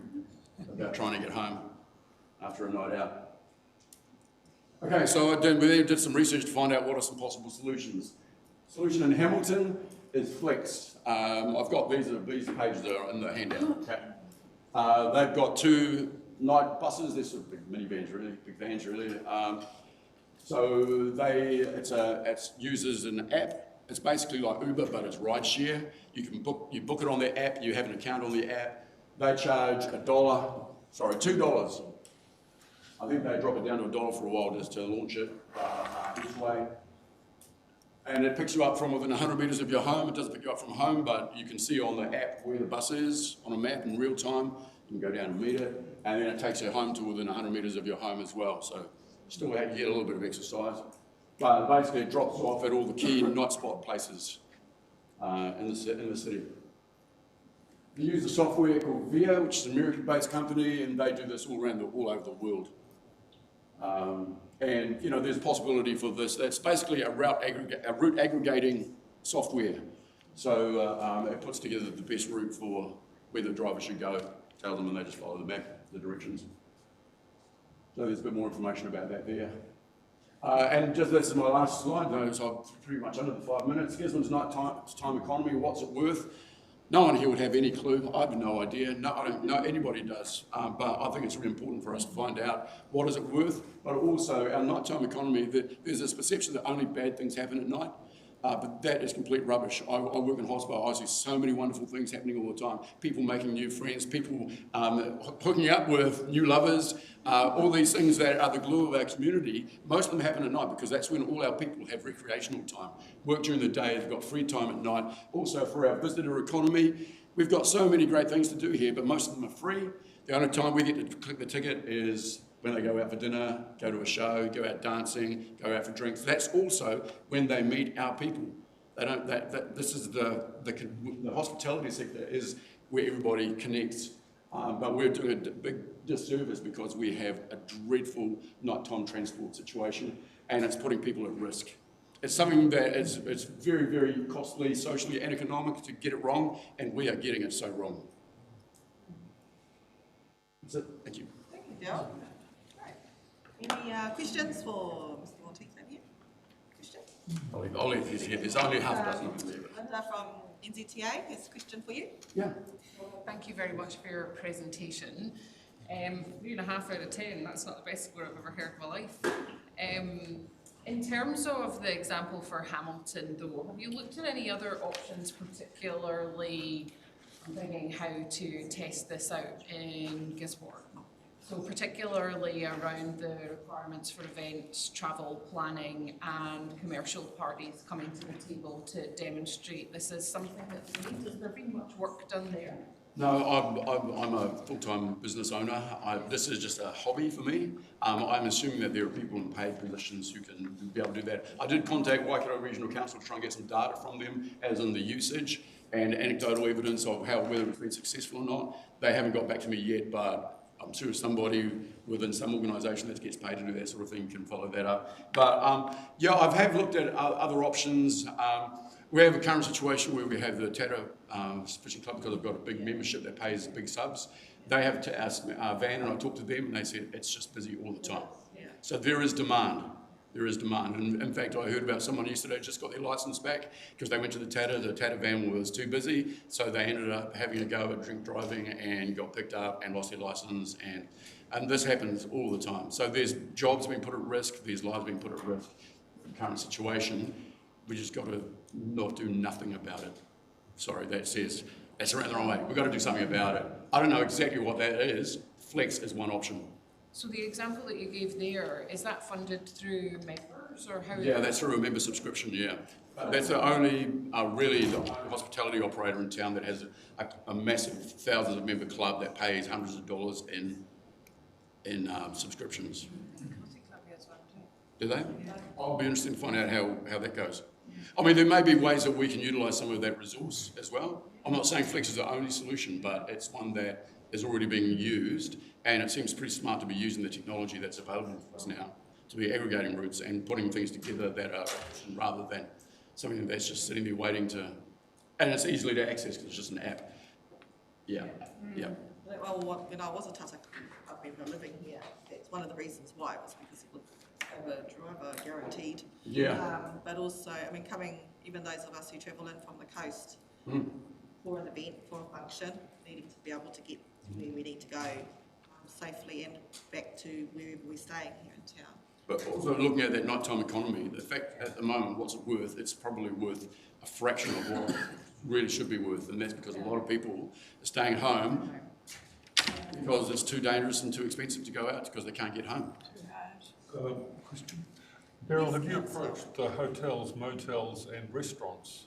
about trying to get home after a night out. Okay, so we did some research to find out what are some possible solutions. Solution in Hamilton is Flex. I've got these pages that are in the handout. Okay. They've got 2 night buses. They're sort of big minivans, really, big vans, really. So it uses an app. It's basically like Uber, but it's rideshare. You book it on their app. You have an account on the app. They charge $2. I think they drop it down to $1 for a while just to launch it this way. And it picks you up from within 100 metres of your home. It doesn't pick you up from home, but you can see on the app where the bus is on a map in real time. You can go down and meet it, and then it takes you home to within 100 metres of your home as well. So still you get a little bit of exercise. But basically it drops off at all the key night spot places in the city. They use a software called VIA, which is an American-based company, and they do this all over the world. And you know, there's a possibility for this. That's basically a route aggregating software. So it puts together the best route for where the driver should go, tell them, and they just follow the map, the directions. So there's a bit more information about that there. And just this is my last slide, though, so I'm pretty much under the 5 minutes. Gisborne's nighttime economy, what's it worth? No one here would have any clue. I have no idea. No, I don't know anybody does. But I think it's really important for us to find out what is it worth. But also our nighttime economy, there's this perception that only bad things happen at night. But that is complete rubbish. I work in hospital. I see so many wonderful things happening all the time. People making new friends, people hooking up with new lovers, all these things that are the glue of our community. Most of them happen at night because that's when all our people have recreational time. Work during the day, they've got free time at night. Also for our visitor economy, we've got so many great things to do here, but most of them are free. The only time we get to click the ticket is when they go out for dinner, go to a show, go out dancing, go out for drinks. That's also when they meet our people. They don't. This is the hospitality sector is where everybody connects. But we're doing a big disservice because we have a dreadful nighttime transport situation, and it's putting people at risk. It's something that it's very, very costly socially and economically to get it wrong, and we are getting it so wrong. That's it. Thank you. Thank you, Dale. Any questions for Mr. Monteith here? Question? I'll leave this here. There's only half a dozen of them there. Linda from NZTA has a question for you. Yeah. Well, thank you very much for your presentation. 3.5 out of 10, that's not the best score I've ever heard in my life. In terms of the example for Hamilton though, have you looked at any other options, particularly I'm thinking how to test this out in Gisborne? So particularly around the requirements for events, travel planning and commercial parties coming to the table to demonstrate this is something that's needed. Has there been much work done there? No, I'm a full-time business owner. This is just a hobby for me. I'm assuming that there are people in paid positions who can be able to do that. I did contact Waikato Regional Council to try and get some data from them, as in the usage and anecdotal evidence of whether it's been successful or not. They haven't got back to me yet, but I'm sure somebody within some organisation that gets paid to do that sort of thing can follow that up. But yeah, I have looked at other options. We have a current situation where we have the Tata Fishing Club, because I've got a big membership that pays big subs. They have a van, and I talked to them, and they said it's just busy all the time. So there is demand. There is demand. And in fact, I heard about someone yesterday just got their licence back because they went to the Tata van was too busy, so they ended up having to go at drink driving and got picked up and lost their licence, and this happens all the time. So there's jobs being put at risk, there's lives being put at risk in the current situation. We just got to not do nothing about it. Sorry, that's around the wrong way. We've got to do something about it. I don't know exactly what that is. Flex is one option. So the example that you gave there, is that funded through members members, or how? Yeah, that's through a member subscription, yeah. That's the only, really, the only hospitality operator in town that has a massive thousands of member club that pays hundreds of dollars in subscriptions. Do they? I'll be interested to find out how that goes. I mean, there may be ways that we can utilise some of that resource as well. I'm not saying Flex is the only solution, but it's one that is already being used, and it seems pretty smart to be using the technology that's available for us now to be aggregating routes and putting things together that are rather than something that's just sitting there waiting to, and it's easily to access because it's just an app. Yeah, yeah. Well, when I was a tata, I've been living here. That's one of the reasons why, was because it would have a driver guaranteed. Yeah. But also, I mean, even those of us who travel in from the coast for an event, for a function, needing to be able to get where we need to go safely and back to wherever we're staying here in town. But also looking at that nighttime economy, the fact at the moment, what's it worth? It's probably worth a fraction of what it really should be worth, and that's because a lot of people are staying at home because it's too dangerous and too expensive to go out because they can't get home. Question. Beryl, have you approached the hotels, motels and restaurants?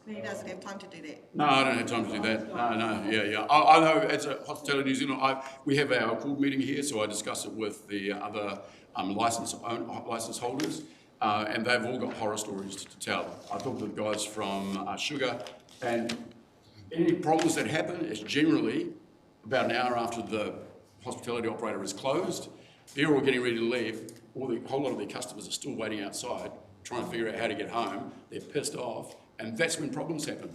He doesn't have time to do that. No, I don't have time to do that. No, yeah. I know as a Hospitality New Zealand, we have our board meeting here, so I discuss it with the other license holders, and they've all got horror stories to tell. I talked to the guys from Sugar, and any problems that happen is generally about an hour after the hospitality operator is closed. They're all getting ready to leave. A whole lot of their customers are still waiting outside, trying to figure out how to get home. They're pissed off, and that's when problems happen.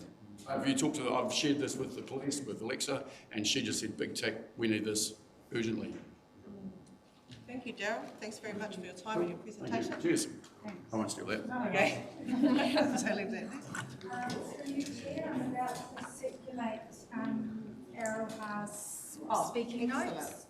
I've shared this with the police, with Alexa, and she just said, "Big tech, we need this urgently." Thank you, Darryl. Thanks very much for your time and your presentation. Thank you. Cheers. I won't steal that. Okay. So leave that. So you share, I'm about to circulate Arrowha's speaking notes.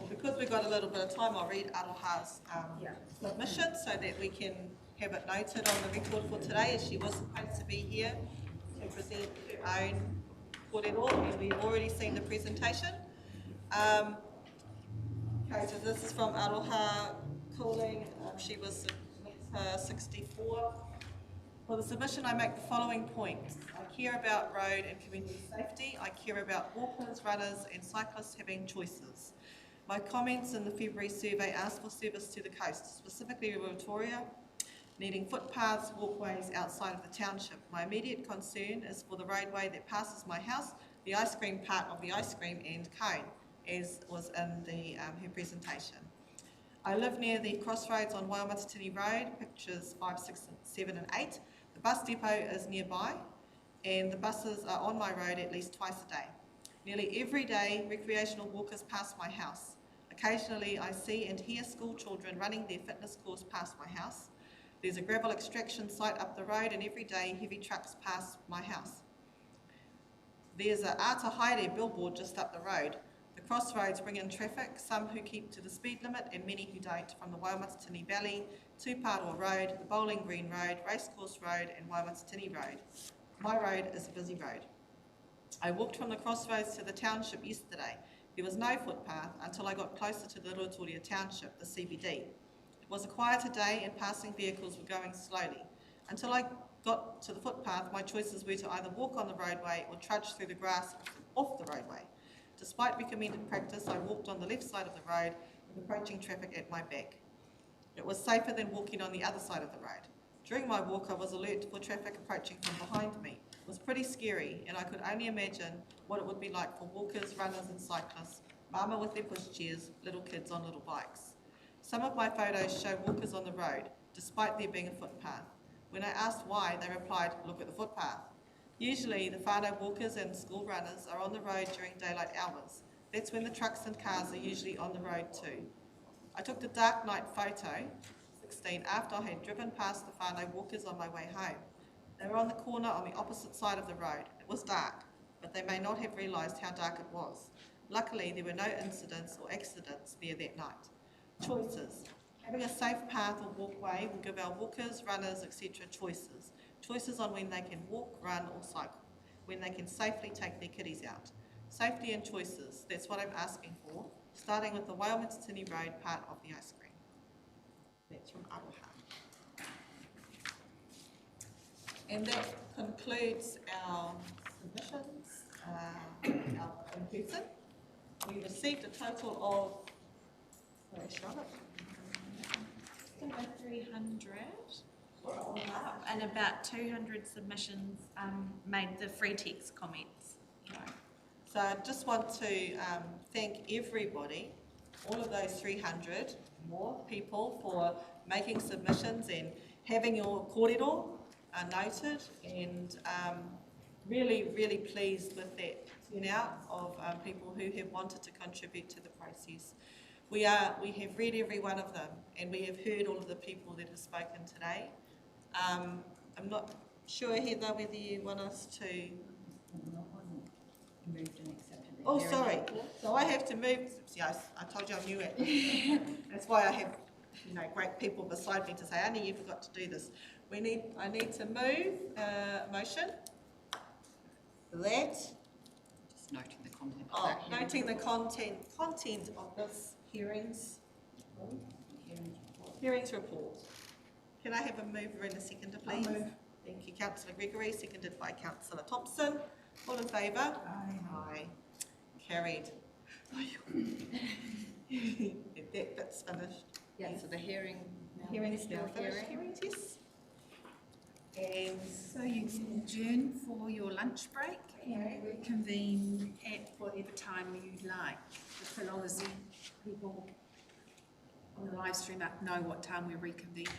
Because we've got a little bit of time, I'll read Aroha's submission so that we can have it noted on the record for today, as she was supposed to be here to present her own kōrero, and we've already seen the presentation. Okay, so this is from Aroha Cooling. She was 64. For the submission, I make the following points. I care about road and community safety. I care about walkers, runners and cyclists having choices. My comments in the February survey asked for service to the coast, specifically Rotorua, needing footpaths, walkways outside of the township. My immediate concern is for the roadway that passes my house, the ice cream part of the ice cream and cone, as was in her presentation. I live near the crossroads on Waimatatini Road, pictures 5, 6, 7 and 8. The bus depot is nearby and the buses are on my road at least twice a day. Nearly every day, recreational walkers pass my house. Occasionally, I see and hear school children running their fitness course past my house. There's a gravel extraction site up the road and every day heavy trucks pass my house. There's a Ata Haere billboard just up the road. The crossroads bring in traffic, some who keep to the speed limit and many who don't, from the Waimatatini Valley, Tuparo Road, the Bowling Green Road, Racecourse Road and Waimatatini Road. My road is a busy road. I walked from the crossroads to the township yesterday. There was no footpath until I got closer to the Rotorua township, the CBD. It was a quieter day and passing vehicles were going slowly. Until I got to the footpath, my choices were to either walk on the roadway or trudge through the grass off the roadway. Despite recommended practice, I walked on the left side of the road with approaching traffic at my back. It was safer than walking on the other side of the road. During my walk, I was alert for traffic approaching from behind me. It was pretty scary, and I could only imagine what it would be like for walkers, runners and cyclists, mama with their pushchairs, little kids on little bikes. Some of my photos show walkers on the road, despite there being a footpath. When I asked why, they replied, "Look at the footpath." Usually, the whānau walkers and school runners are on the road during daylight hours. That's when the trucks and cars are usually on the road too. I took the dark night photo, 16, after I had driven past the whānau walkers on my way home. They were on the corner on the opposite side of the road. It was dark, but they may not have realised how dark it was. Luckily, there were no incidents or accidents there that night. Choices. Having a safe path or walkway will give our walkers, runners, etc. choices. choices on when they can walk, run or cycle, when they can safely take their kiddies out. Safety and choices, that's what I'm asking for, starting with the Waiomata Road part of the ice cream. That's from Aroha. And that concludes our submissions, our in-person. We received a total of, sorry Charlotte, over 300 and about 200 submissions made the free text comments. So I just want to thank everybody, all of those 300 more people, for making submissions and having your kōrero noted, and really pleased with that turnout of people who have wanted to contribute to the process. We have read every one of them, and we have heard all of the people that have spoken today. I'm not sure, Heather, whether you want us to... Oh, sorry. So I have to move. Yes, I told you I knew it. That's why I have, great people beside me to say, Annie, you forgot to do this. I need to move motion. That. Just noting the content. Noting the content of this hearings report. Can I have a mover and a seconder, please? I'll move. Thank you, Councillor Gregory, seconded by Councillor Thompson. All in favour? Aye. Aye. Carried. If that bit's finished. Yeah, so the hearing. Hearings now finished. Hearings, yes. And so you can adjourn for your lunch break and reconvene at whatever time you'd like, so long as the people on the live stream know what time we're reconvening.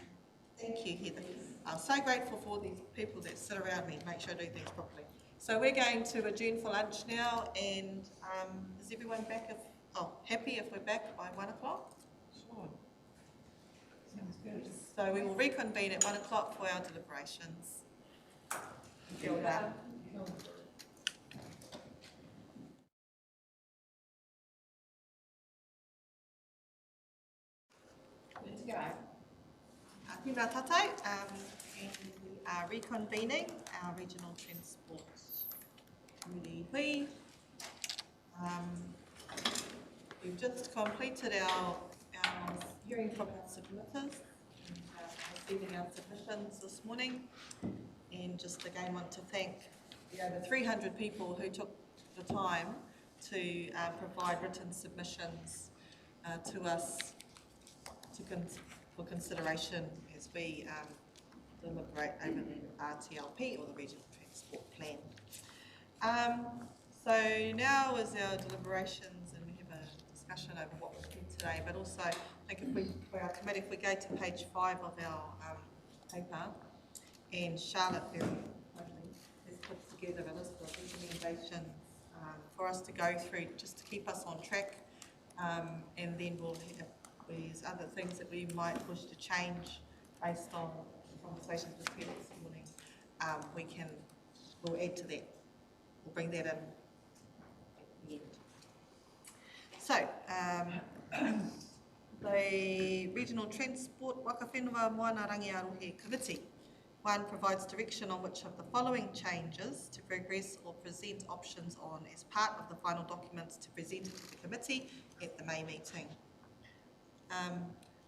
Thank you, Heather. I'm so grateful for these people that sit around me and make sure I do things properly. So we're going to adjourn for lunch now, and is everyone back happy if we're back by 1 o'clock? Sure. Sounds good. So we will reconvene at 1 o'clock for our deliberations. Kia ora. Let's go. Tēnā tātou, and we are reconvening our Regional Transport Committee hui. We've just completed our hearing from our submitters, and receiving our submissions this morning, and just again want to thank the over 300 people who took the time to provide written submissions to us for consideration as we deliberate over the RTLP, or the Regional Transport Plan. So now is our deliberations, and we have a discussion over what was said today, but also I think for our committee, if we go to page 5 of our paper, and Charlotte very kindly has put together a list of recommendations for us to go through just to keep us on track, and then we'll have these other things that we might wish to change based on conversations with Peter this morning. We'll add to that. We'll bring that in at the end. So, the Regional Transport Wakawhenua Moana Rangiarohe Committee. 1, provides direction on which of the following changes to progress or present options on as part of the final documents to present it to the committee at the May meeting.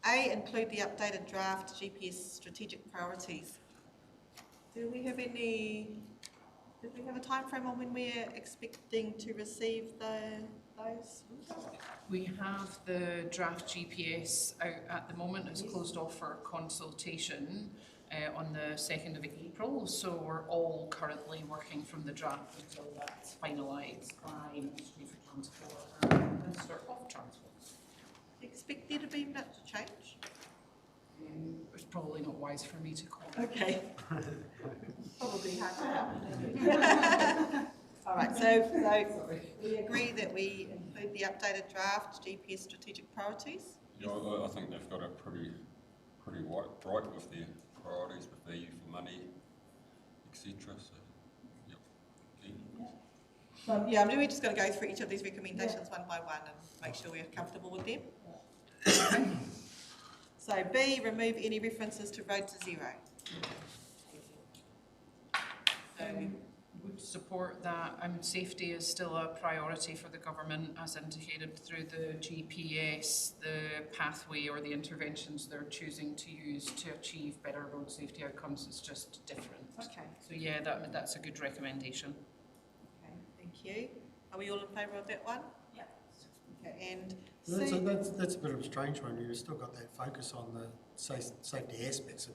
A, include the updated draft GPS strategic priorities. Do we have a time frame on when we're expecting to receive those? We have the draft GPS out at the moment. It's closed off for consultation on the 2nd of April, so we're all currently working from the draft until that's finalised by Ministry for Transport and Minister of Transport. Expect there to be much change? It's probably not wise for me to comment. Okay. Probably hard to happen. All right, so we agree that we include the updated draft GPS strategic priorities? Yeah, I think they've got it pretty bright with their priorities, with value for money, etc. So, yep. Yeah, we're just going to go through each of these recommendations one by one and make sure we're comfortable with them. So B, remove any references to Road to Zero. Would support that. Safety is still a priority for the government, as indicated through the GPS, the pathway or the interventions they're choosing to use to achieve better road safety outcomes. It's just different. Okay. So yeah, that's a good recommendation. Okay, thank you. Are we all in favour of that one? Yeah. Okay, and That's a bit of a strange one. You've still got that focus on the safety aspects of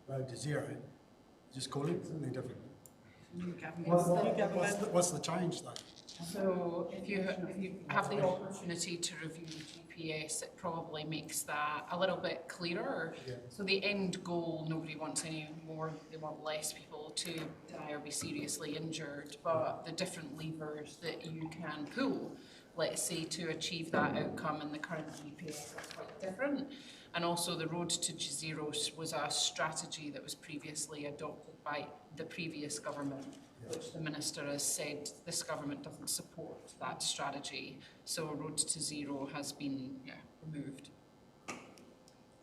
Road to Zero. Just call it something different. What's the change though? So if you have the opportunity to review GPS, it probably makes that a little bit clearer. Yeah. So the end goal, nobody wants any more, they want less people to die or be seriously injured, but the different levers that you can pull, let's say, to achieve that outcome in the current GPS are quite different. And also the Road to Zero was a strategy that was previously adopted by the previous government, which the Minister has said this government doesn't support that strategy. So Road to Zero has been removed.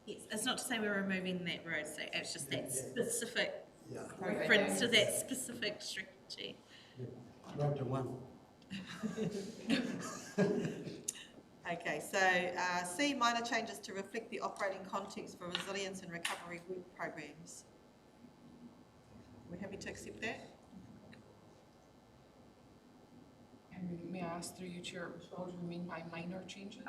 Yes, it's not to say we're removing that road, so it's just that specific reference to that specific strategy. Road to one. okay, so C, minor changes to reflect the operating context for resilience and recovery work programs. We're happy to accept that? May I ask through you, Chair, what do you mean by minor changes?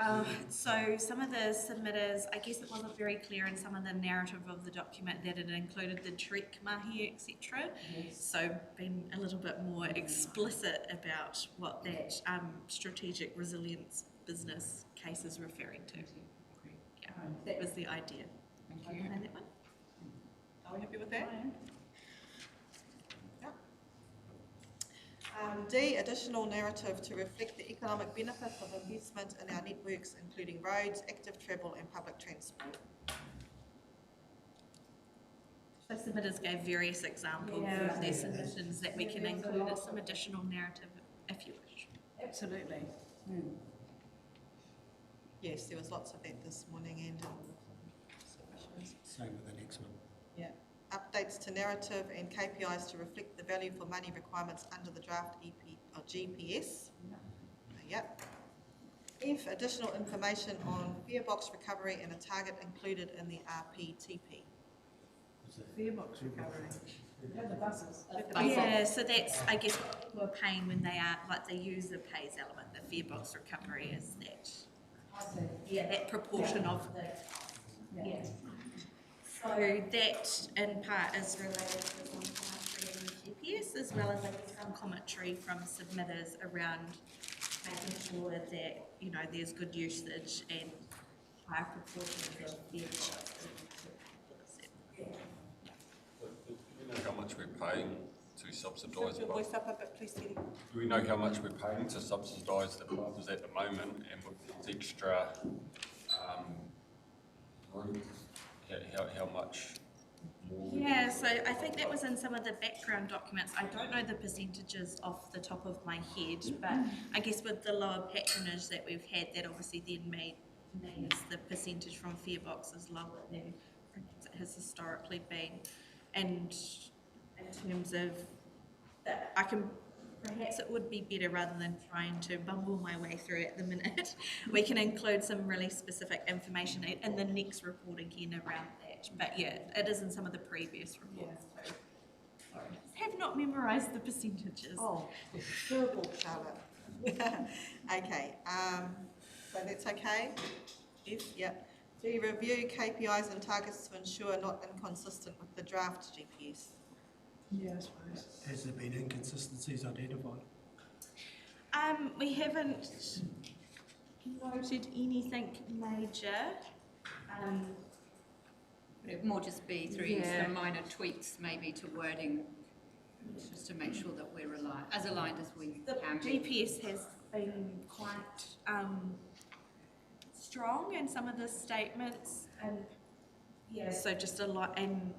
So some of the submitters, I guess it wasn't very clear in some of the narrative of the document that it included the trek mahi, etc. Yes. So being a little bit more explicit about what that strategic resilience business case is referring to. Yeah, that was the idea. Thank you. And that one? Are we happy with that? D, additional narrative to reflect the economic benefits of investment in our networks, including roads, active travel and public transport. The submitters gave various examples of their submissions that we can include as some additional narrative if you wish. Absolutely. Yes, there was lots of that this morning and in the submissions. Same with the next one. Yeah. Updates to narrative and KPIs to reflect the value for money requirements under the draft EP or GPS. Yep. F, additional information on fare box recovery and a target included in the RPTP. Fare box recovery. The buses. Yeah, so that's, I guess, what people are paying when they are, like the user pays element, the fare box recovery is that. Yeah, that proportion of the. Yeah. So that in part is related to some commentary in the GPS as well as some commentary from submitters around making sure that, you know, there's good usage and higher proportions of vehicles. Do we know how much we're paying to subsidise? Your voice up a bit, please, Teddy. Do we know how much we're paying to subsidise the buses at the moment, and with these extra routes, how much more? Yeah, so I think that was in some of the background documents. I don't know the percentages off the top of my head, but I guess with the lower patronage that we've had, that obviously then means the percentage from fare boxes lower than perhaps it has historically been. And in terms of that, I can, perhaps it would be better rather than trying to bumble my way through at the minute. We can include some really specific information in the next report again around that. But yeah, it is in some of the previous reports too. Sorry, I have not memorised the percentages. Oh, terrible, Charlotte. Okay, so that's okay? F, yep. Do review KPIs and targets to ensure not inconsistent with the draft GPS? Yeah, I suppose. Has there been inconsistencies identified? We haven't noted anything major. It would more just be through some minor tweaks maybe to wording, just to make sure that we're as aligned as we can be. GPS has been quite strong in some of the statements, and so just a lot, and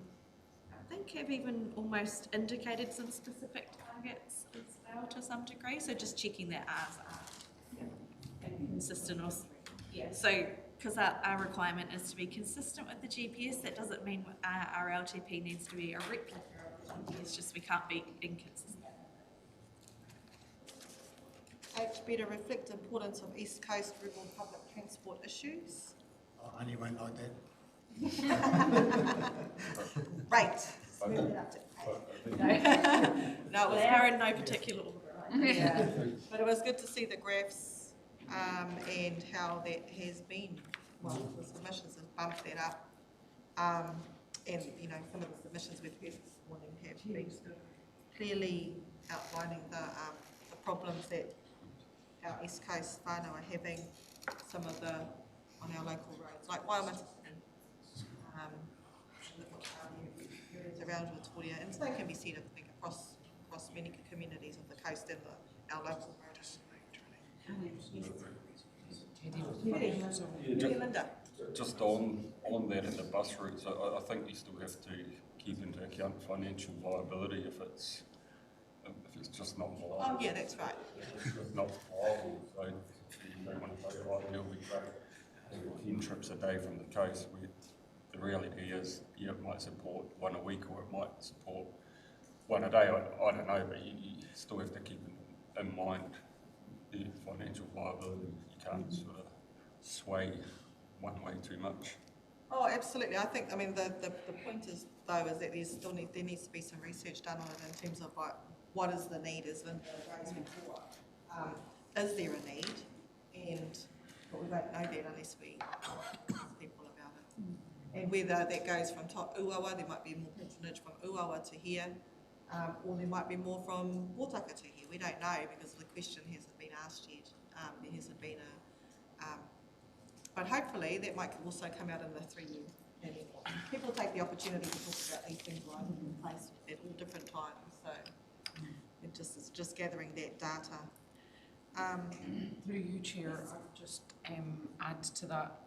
I think have even almost indicated some specific targets as well to some degree. So just checking that ours are consistent. So because our requirement is to be consistent with the GPS, that doesn't mean our LTP needs to be a replica of the It's just we can't be inconsistent. HB to reflect the importance of East Coast rural public transport issues. I only won't like that. Right. No, it was They are in no particular order, right? Yeah, but it was good to see the graphs and how that has been. Well, the submissions have bumped that up, and you know some of the submissions we've heard this morning have been clearly outlining the problems that our East Coast whānau are having. Some of the on our local roads, like Waimata, areas around Victoria, and so that can be said, I think, across many communities of the coast and our local roads. Linda. Just on that in the bus routes, I think you still have to keep into account financial viability if it's just not viable. Oh yeah, that's right. It's just not viable, so you don't want to take it right now. We take 10 trips a day from the coast. The reality is, yeah, it might support one a week or it might support one a day. I don't know, but you still have to keep in mind the financial viability. You can't sort of sway one way too much. Oh, absolutely. I think, I mean, the point is, though, is that there needs to be some research done on it in terms of what is the need, as Linda raised before. Is there a need? But we won't know that unless we ask people about it. And whether that goes from Uawa, there might be more patronage from Uawa to here, or there might be more from Pōtaka to here. We don't know because the question hasn't been asked yet. There hasn't been but hopefully that might also come out in the 3-year planning. People take the opportunity to talk about these things right in place at all different times. So it's just gathering that data. Through you, Chair, I'll just add to that.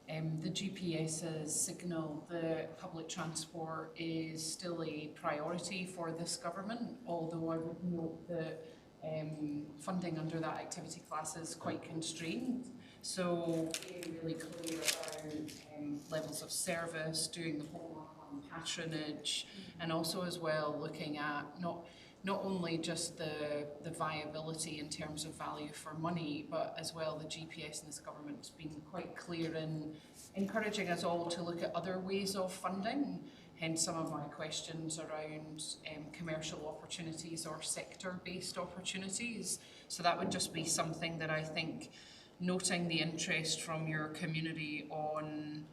The GPS's signal that public transport is still a priority for this government, although I would note that funding under that activity class is quite constrained. So being really clear about levels of service, doing the homework on patronage, and also as well looking at not only just the viability in terms of value for money, but as well the GPS in this government has been quite clear in encouraging us all to look at other ways of funding, hence some of my questions around commercial opportunities or sector-based opportunities. So that would just be something that I think, noting the interest from your community on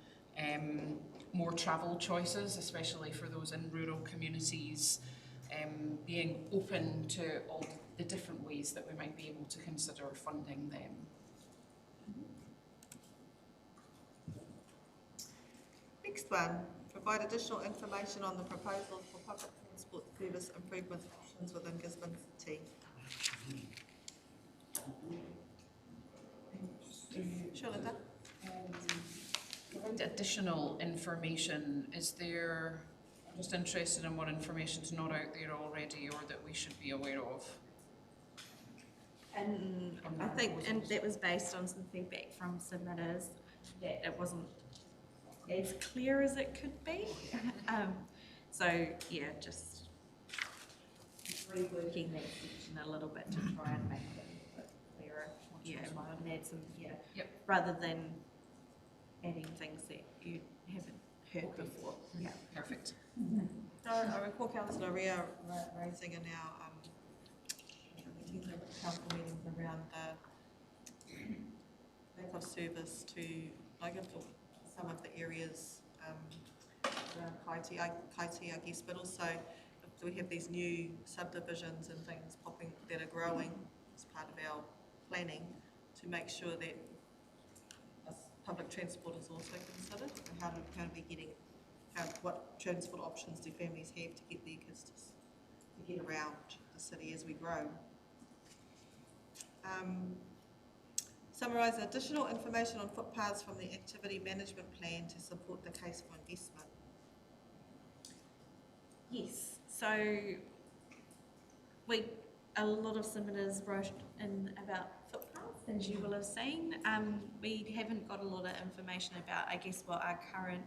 more travel choices, especially for those in rural communities, being open to all the different ways that we might be able to consider funding them. Next one, provide additional information on the proposals for public transport service improvement options within Gisborne City. Sure, Linda. Additional information, is there, I'm just interested in what information's not out there already or that we should be aware of? And I think that was based on some feedback from submitters that it wasn't as clear as it could be. So yeah, just reworking that section a little bit to try and make it a bit clearer. Yeah, and add some, rather than adding things that you haven't heard before. Yeah, perfect. So I recall Councillor Ria raising in our council meetings around the lack of service to Logan for some of the areas around Kaiti, I guess, but also we have these new subdivisions and things popping that are growing as part of our planning to make sure that public transport is also considered, and how are we getting, what transport options do families have to get their kids to get around the city as we grow. Summarise additional information on footpaths from the activity management plan to support the case for investment. Yes, so a lot of submitters wrote in about footpaths, as you will have seen. We haven't got a lot of information about, I guess, what our current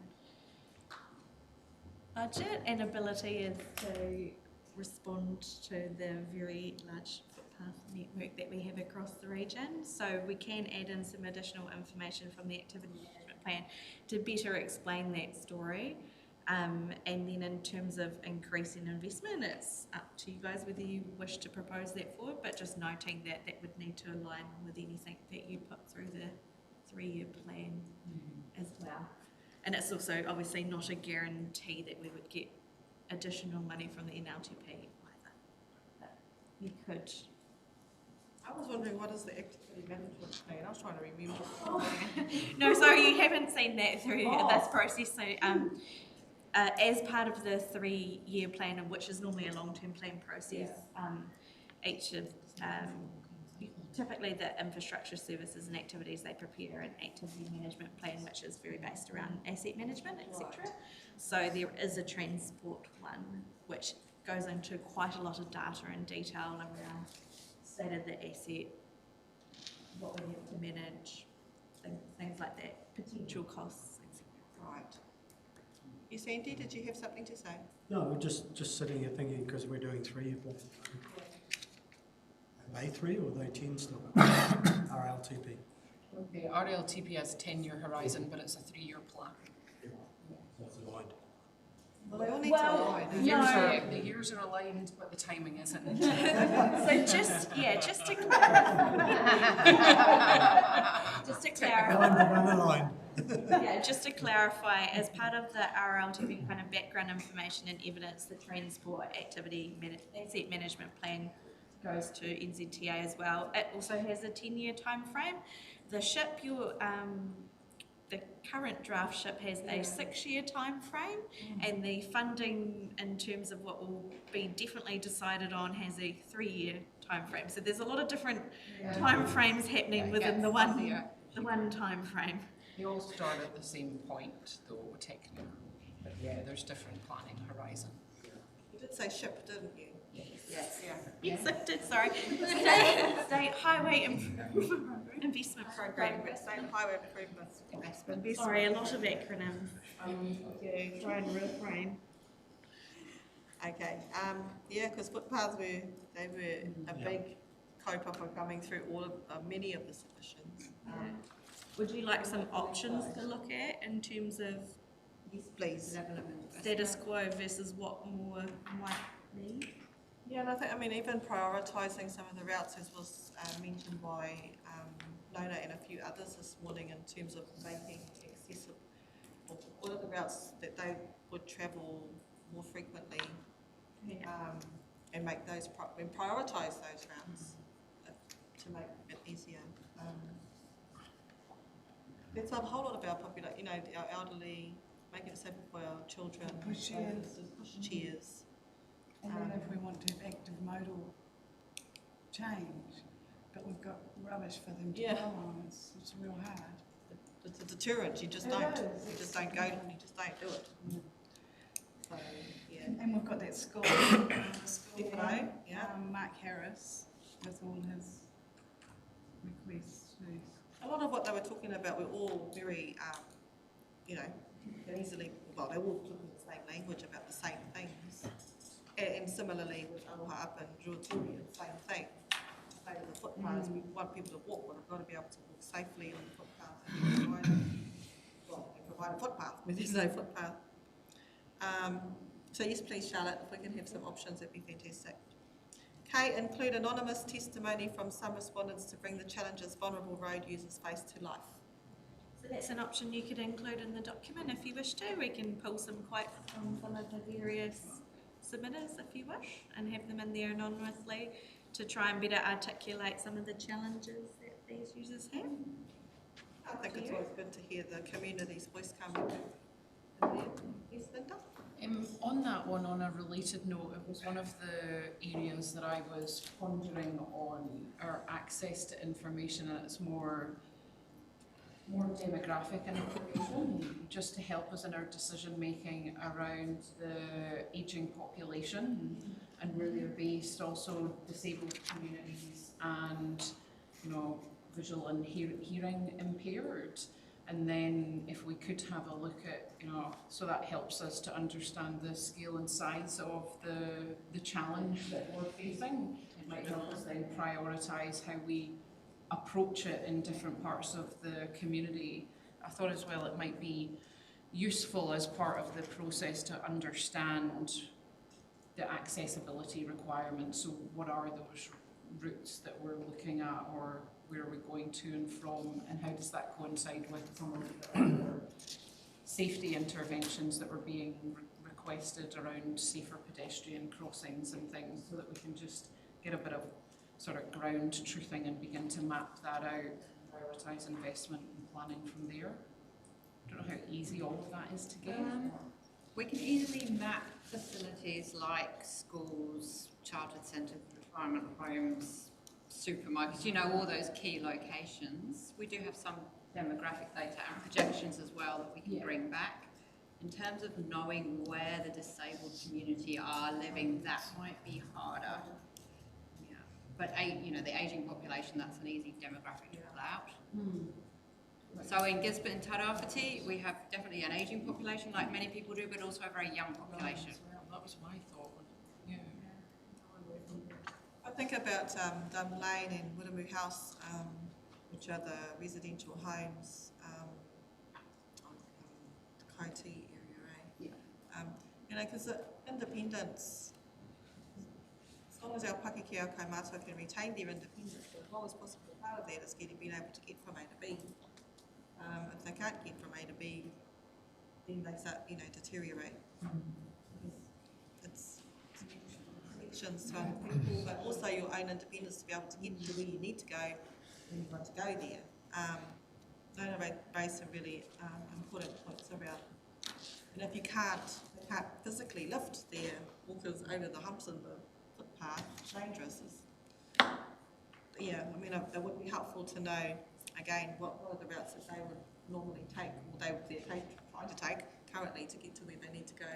budget and ability is to respond to the very large footpath network that we have across the region. So we can add in some additional information from the activity management plan to better explain that story. And then in terms of increasing investment, it's up to you guys whether you wish to propose that forward, but just noting that that would need to align with anything that you put through the 3-year plan as well. And it's also obviously not a guarantee that we would get additional money from the NLTP either. But you could. I was wondering, what is the activity management plan? I was trying to remember. No, sorry, you haven't seen that through this process. So as part of the 3-year plan, which is normally a long-term plan process, each of typically the infrastructure services and activities, they prepare an activity management plan which is very based around asset management, etc. So there is a transport one which goes into quite a lot of data and detail around state of the asset, what we have to manage, things like that, potential costs, etc. Right. Yes, Andy, did you have something to say? No, we're just sitting here thinking, because we're doing 3-year plans. Are they 3 or are they 10 still? RLTP. The RLTP has a 10-year horizon, but it's a 3-year plan. That's aligned. Well, they all need to align. The years are aligned, but the timing isn't. So just to clarify, just to clarify, as part of the RLTP kind of background information and evidence, the transport activity asset management plan goes to NZTA as well. It also has a 10-year time frame. The SHIP, the current draft SHIP has a 6-year time frame, and the funding in terms of what will be definitely decided on has a 3-year time frame. So there's a lot of different time frames happening within the one time frame. They all start at the same point, though, technically. But yeah, there's different planning horizon. You did say SHIP, didn't you? Yes. Yes, I did, sorry. State Highway Investment Program. State Highway Improvement. Sorry, a lot of acronyms. Yeah, try and refrain. Okay, yeah, because footpaths were a big kaupapa coming through many of the submissions. Would you like some options to look at in terms of status quo versus what more might need? Yeah, and I mean, even prioritising some of the routes, as was mentioned by Nona and a few others this morning, in terms of making accessible, what are the routes that they would travel more frequently, and make those and prioritise those routes to make it easier. There's a whole lot of our population, our elderly, making it safer for our children. Push chairs. And then if we want to have active modal change, but we've got rubbish for them to go on, it's real hard. It's a deterrent. You just don't. You just don't go. You just don't do it. So yeah. And we've got that school. Mark Harris with all his requests. A lot of what they were talking about were all very, easily. Well, they all talking the same language about the same things. And similarly with Aroha up and Ruaturi, the same thing. Say to the footpaths, we want people to walk, but we've got to be able to walk safely on the footpath and provide a footpath where there's no footpath. So yes, please, Charlotte, if we can have some options, that'd be fantastic. K, include anonymous testimony from some respondents to bring the challenges vulnerable road users face to life. So that's an option you could include in the document if you wish to. We can pull some quotes from some of the various submitters if you wish, and have them in there anonymously to try and better articulate some of the challenges that these users have. I think it's always good to hear the community's voice coming in there. Yes, Linda? On that one, on a related note, it was one of the areas that I was pondering on our access to information, and it's more demographic information, just to help us in our decision making around the ageing population and where they're based, also disabled communities and visual and hearing impaired. And then if we could have a look at, so that helps us to understand the scale and size of the challenge that we're facing. It might help us then prioritise how we approach it in different parts of the community. I thought as well it might be useful as part of the process to understand the accessibility requirements. So what are those routes that we're looking at, or where are we going to and from, and how does that coincide with some of the other safety interventions that were being requested around safer pedestrian crossings and things, so that we can just get a bit of sort of ground truthing and begin to map that out, prioritise investment and planning from there. I don't know how easy all of that is to get. We can easily map facilities like schools, childhood centres, retirement homes, supermarkets, all those key locations. We do have some demographic data and projections as well that we can bring back. In terms of knowing where the disabled community are living, that might be harder. Yeah. But the ageing population, that's an easy demographic to pull out. So in Gisborne and Tairāwhiti, we have definitely an ageing population, like many people do, but also a very young population. That was my thought. Yeah. I think about Dun Lane and Wiramu House, which are the residential homes on the Kaiti area, because the independence, as long as our Pakekia o kaumātua can retain their independence, the lowest possible part of that is being able to get from A to B. If they can't get from A to B, then they start, deteriorate. It's connections from people, but also your own independence to be able to get to where you need to go when you want to go there. Donna raised some really important points around, if you can't physically lift their walkers over the humps in the footpath, it's dangerous. It would be helpful to know, again, what are the routes that they would normally take, or they're trying to take currently to get to where they need to go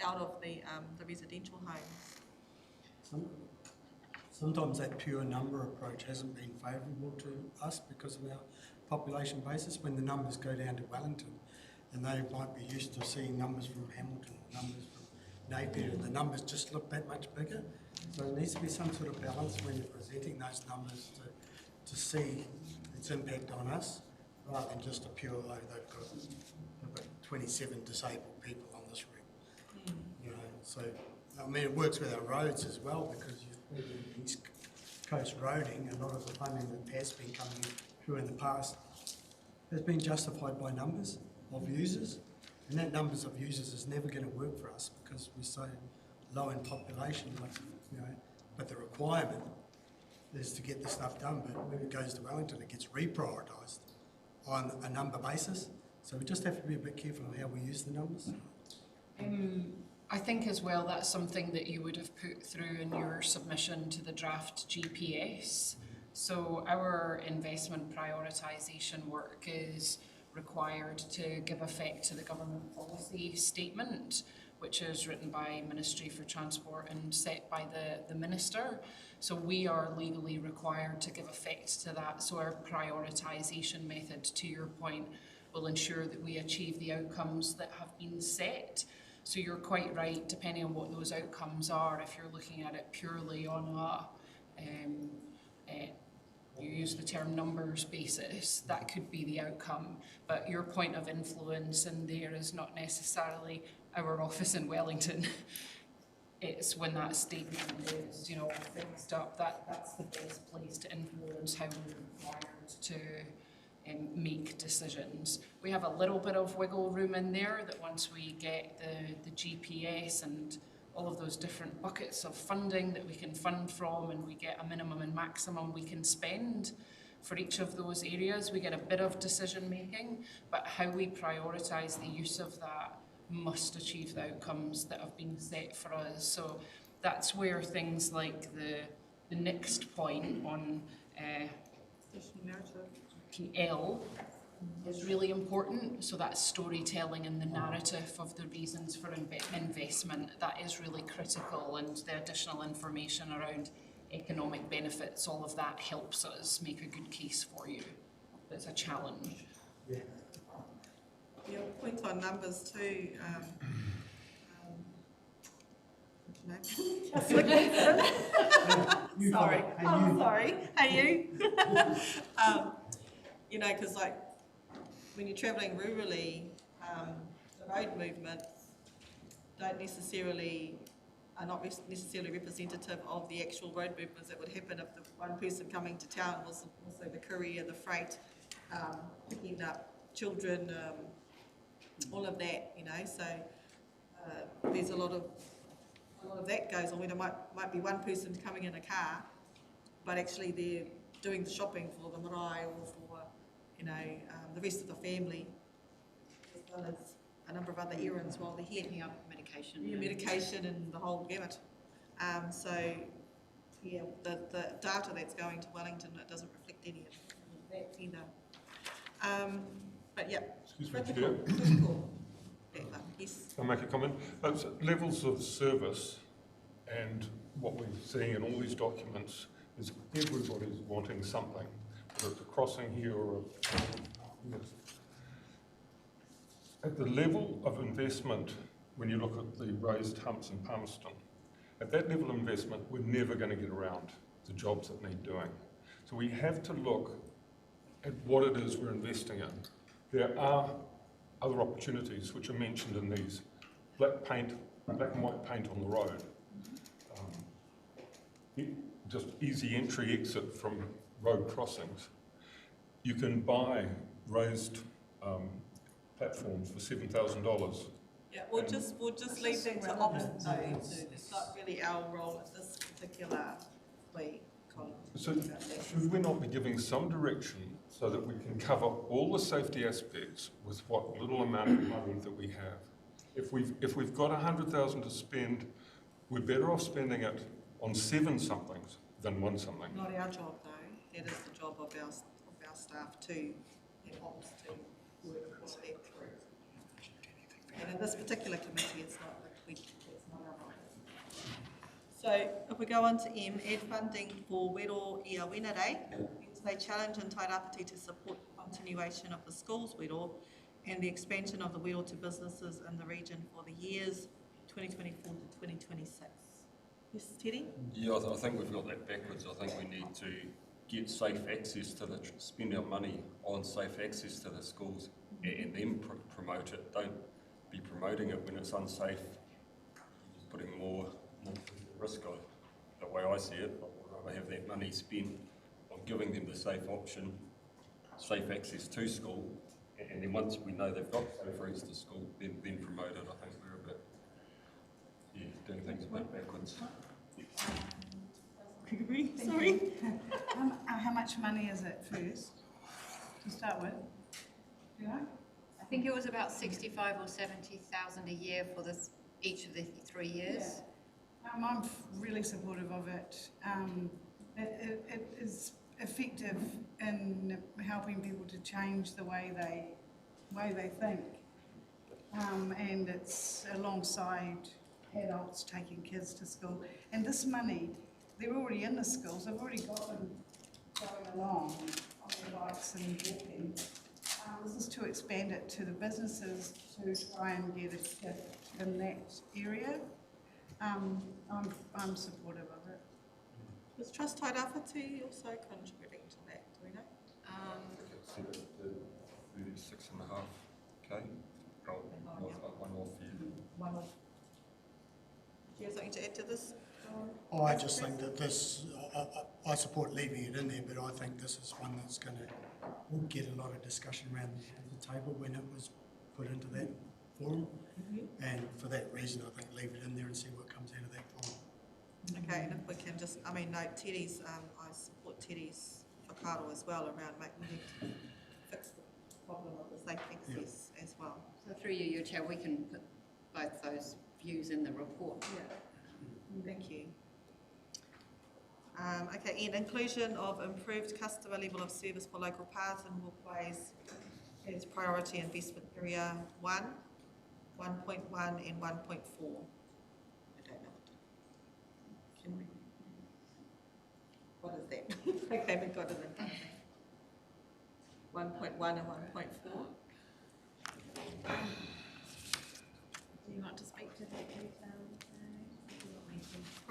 out of the residential homes. Sometimes that pure number approach hasn't been favourable to us because of our population basis. When the numbers go down to Wellington, and they might be used to seeing numbers from Hamilton or numbers from Napier, and the numbers just look that much bigger. So there needs to be some sort of balance when you're presenting those numbers to see its impact on us, rather than just a pure, they've got 27 disabled people on this route. So it works with our roads as well, because you're East Coast roading, a lot of the funding that has been coming through in the past has been justified by numbers of users, and that numbers of users is never going to work for us because we're so low in population. But the requirement is to get the stuff done. But when it goes to Wellington, it gets reprioritised on a number basis. So we just have to be a bit careful on how we use the numbers. I think as well that's something that you would have put through in your submission to the draft GPS. So our investment prioritisation work is required to give effect to the government policy statement, which is written by Ministry for Transport and set by the Minister. So we are legally required to give effect to that. So our prioritisation method, to your point, will ensure that we achieve the outcomes that have been set. So you're quite right, depending on what those outcomes are, if you're looking at it purely on you use the term numbers basis, that could be the outcome. But your point of influence in there is not necessarily our office in Wellington. It's when that statement is, fixed up, that's the best place to influence how we're required to make decisions. We have a little bit of wiggle room in there that once we get the GPS and all of those different buckets of funding that we can fund from, and we get a minimum and maximum we can spend for each of those areas, we get a bit of decision making, but how we prioritise the use of that must achieve the outcomes that have been set for us. So that's where things like the next point on L is really important. So that's storytelling and the narrative of the reasons for investment. That is really critical, and the additional information around economic benefits, all of that helps us make a good case for you. It's a challenge. Yeah, point on numbers too. Sorry. I'm sorry. Hey, you. You know, because like when you're travelling rurally, the road movements are not necessarily representative of the actual road movements that would happen if the one person coming to town was also the courier, the freight, picking up children, all of that, you know. So there's a lot of that goes on. Where there might be one person coming in a car, but actually they're doing the shopping for the marae or for, you know, the rest of the family, as well as a number of other errands while they're here. Picking up medication. Yeah, medication and the whole gamut. So, yeah, the data that's going to Wellington, it doesn't reflect any of that either. But yeah. Excuse me, critical, Chair. critical. Yes. I'll make a comment. Levels of service and what we're seeing in all these documents is everybody's wanting something, whether it's a crossing here or a... Yes. At the level of investment, when you look at the raised humps in Palmerston, at that level of investment, we're never going to get around the jobs that need doing. So we have to look at what it is we're investing in. There are other opportunities which are mentioned in these. Black and white paint on the road. Just easy entry exit from road crossings. You can buy raised platforms for $7,000. Yeah, we'll just leave them to opt though. It's not really our role at this particular way. So should we not be giving some direction so that we can cover all the safety aspects with what little amount of money that we have? If we've got $100,000 to spend, we're better off spending it on 7 somethings than 1 something. Not our job though. It is the job of our staff to and ops to work with that through. And in this particular committee, it's not our role. So if we go on to M, add funding for Wero Ia Wenare, they challenge and Tairapati to support the continuation of the schools Wero and the expansion of the Wero to businesses in the region for the years 2024 to 2026. Yes, Teddy? Yeah, I think we've got that backwards. I think we need to get safe access to spend our money on safe access to the schools and then promote it. Don't be promoting it when it's unsafe, putting more risk on it. The way I see it, I'd rather have that money spent on giving them the safe option, safe access to school, and then once we know they've got safe routes to school, then promote it. I think we're a bit, doing things a bit backwards. Sorry. How much money is it first, to start with? Do you know? I think it was about 65 or 70,000 a year for each of the 3 years. Yeah. I'm really supportive of it. It is effective in helping people to change the way they think, and it's alongside adults taking kids to school. And this money, they're already in the schools. They've already got them going along on their bikes and walking. This is to expand it to the businesses to try and get a shift in that area. I'm supportive of it. Was Trust Tairapati also contributing to that, do we know? It's 36.5K. One-off year. One-off. Do you have something to add to this? I just think that this, I support leaving it in there, but I think this is one that's will get a lot of discussion around the table when it was put into that forum. And for that reason, I think leave it in there and see what comes out of that forum. Okay, and if we can just, note Teddy's, I support Teddy's whakaaro as well around making it fix the problem of the safe access as well. So through you, your chair, we can put both those views in the report. Yeah. Thank you. Okay, and inclusion of improved customer level of service for local paths and walkways as priority investment area 1, 1.1 and 1.4. I don't know. Can we? What is that? Okay, we've got it in front of me. 1.1 and 1.4.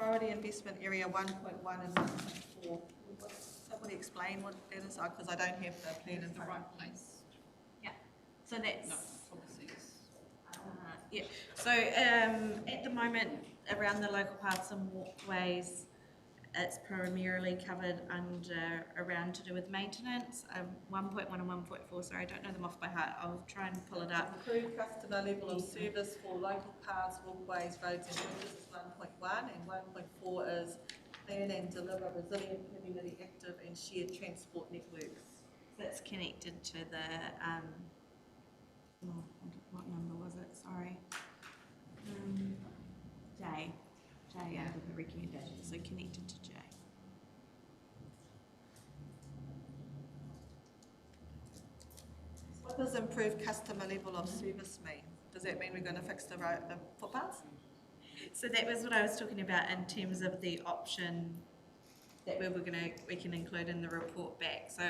priority investment area 1.1 and 1.4. Somebody explain what that is, because I don't have the plan in The front. right place. Yeah, so that's, No, policies. yeah. So at the moment, around the local paths and walkways, it's primarily covered under, around to do with maintenance, 1.1 and 1.4, sorry, I don't know them off by heart, I'll try and pull it up. Improve customer level of service for local paths, walkways, roads and bridges is 1.1, and 1.4 is plan and deliver resilient, community active and shared transport networks. That's connected to the, what number was it, sorry? J under the recommendations, so connected to J. What does improve customer level of service mean? Does that mean we're going to fix the road, the footpaths? So that was what I was talking about in terms of the option that we can include in the report back. So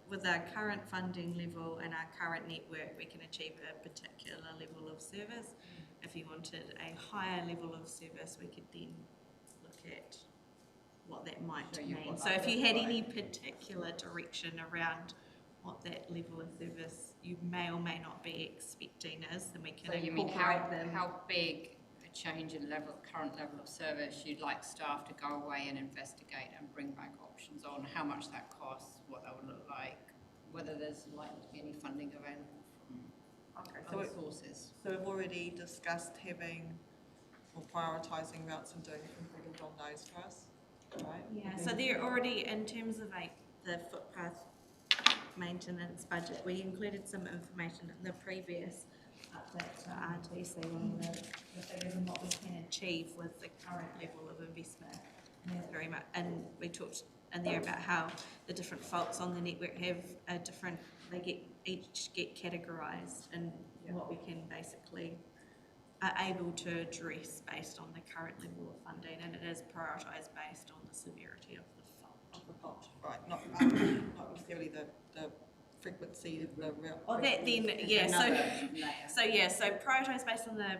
with our current funding level and our current network, we can achieve a particular level of service. If you wanted a higher level of service, we could then look at what that might mean. So if you had any particular direction around what that level of service you may or may not be expecting is, then we can So you mean incorporate them. how big a change in current level of service you'd like staff to go away and investigate and bring back options on, how much that costs, what that would look like, whether there's likely to be any funding available from other sources. So we've already discussed having or prioritising routes and doing improvement on those for us, right? Yeah, so they're already, in terms of like the footpath maintenance budget, we included some information in the previous update to RTC on the figures and what we can achieve with the current level of investment. And that's very much, and we talked in there about how the different faults on the network have a different, each get categorised and what we can basically are able to address based on the current level of funding, and it is prioritised based on the severity of the fault. Right, not necessarily the frequency of the route. Oh, that then, yeah, so prioritised based on the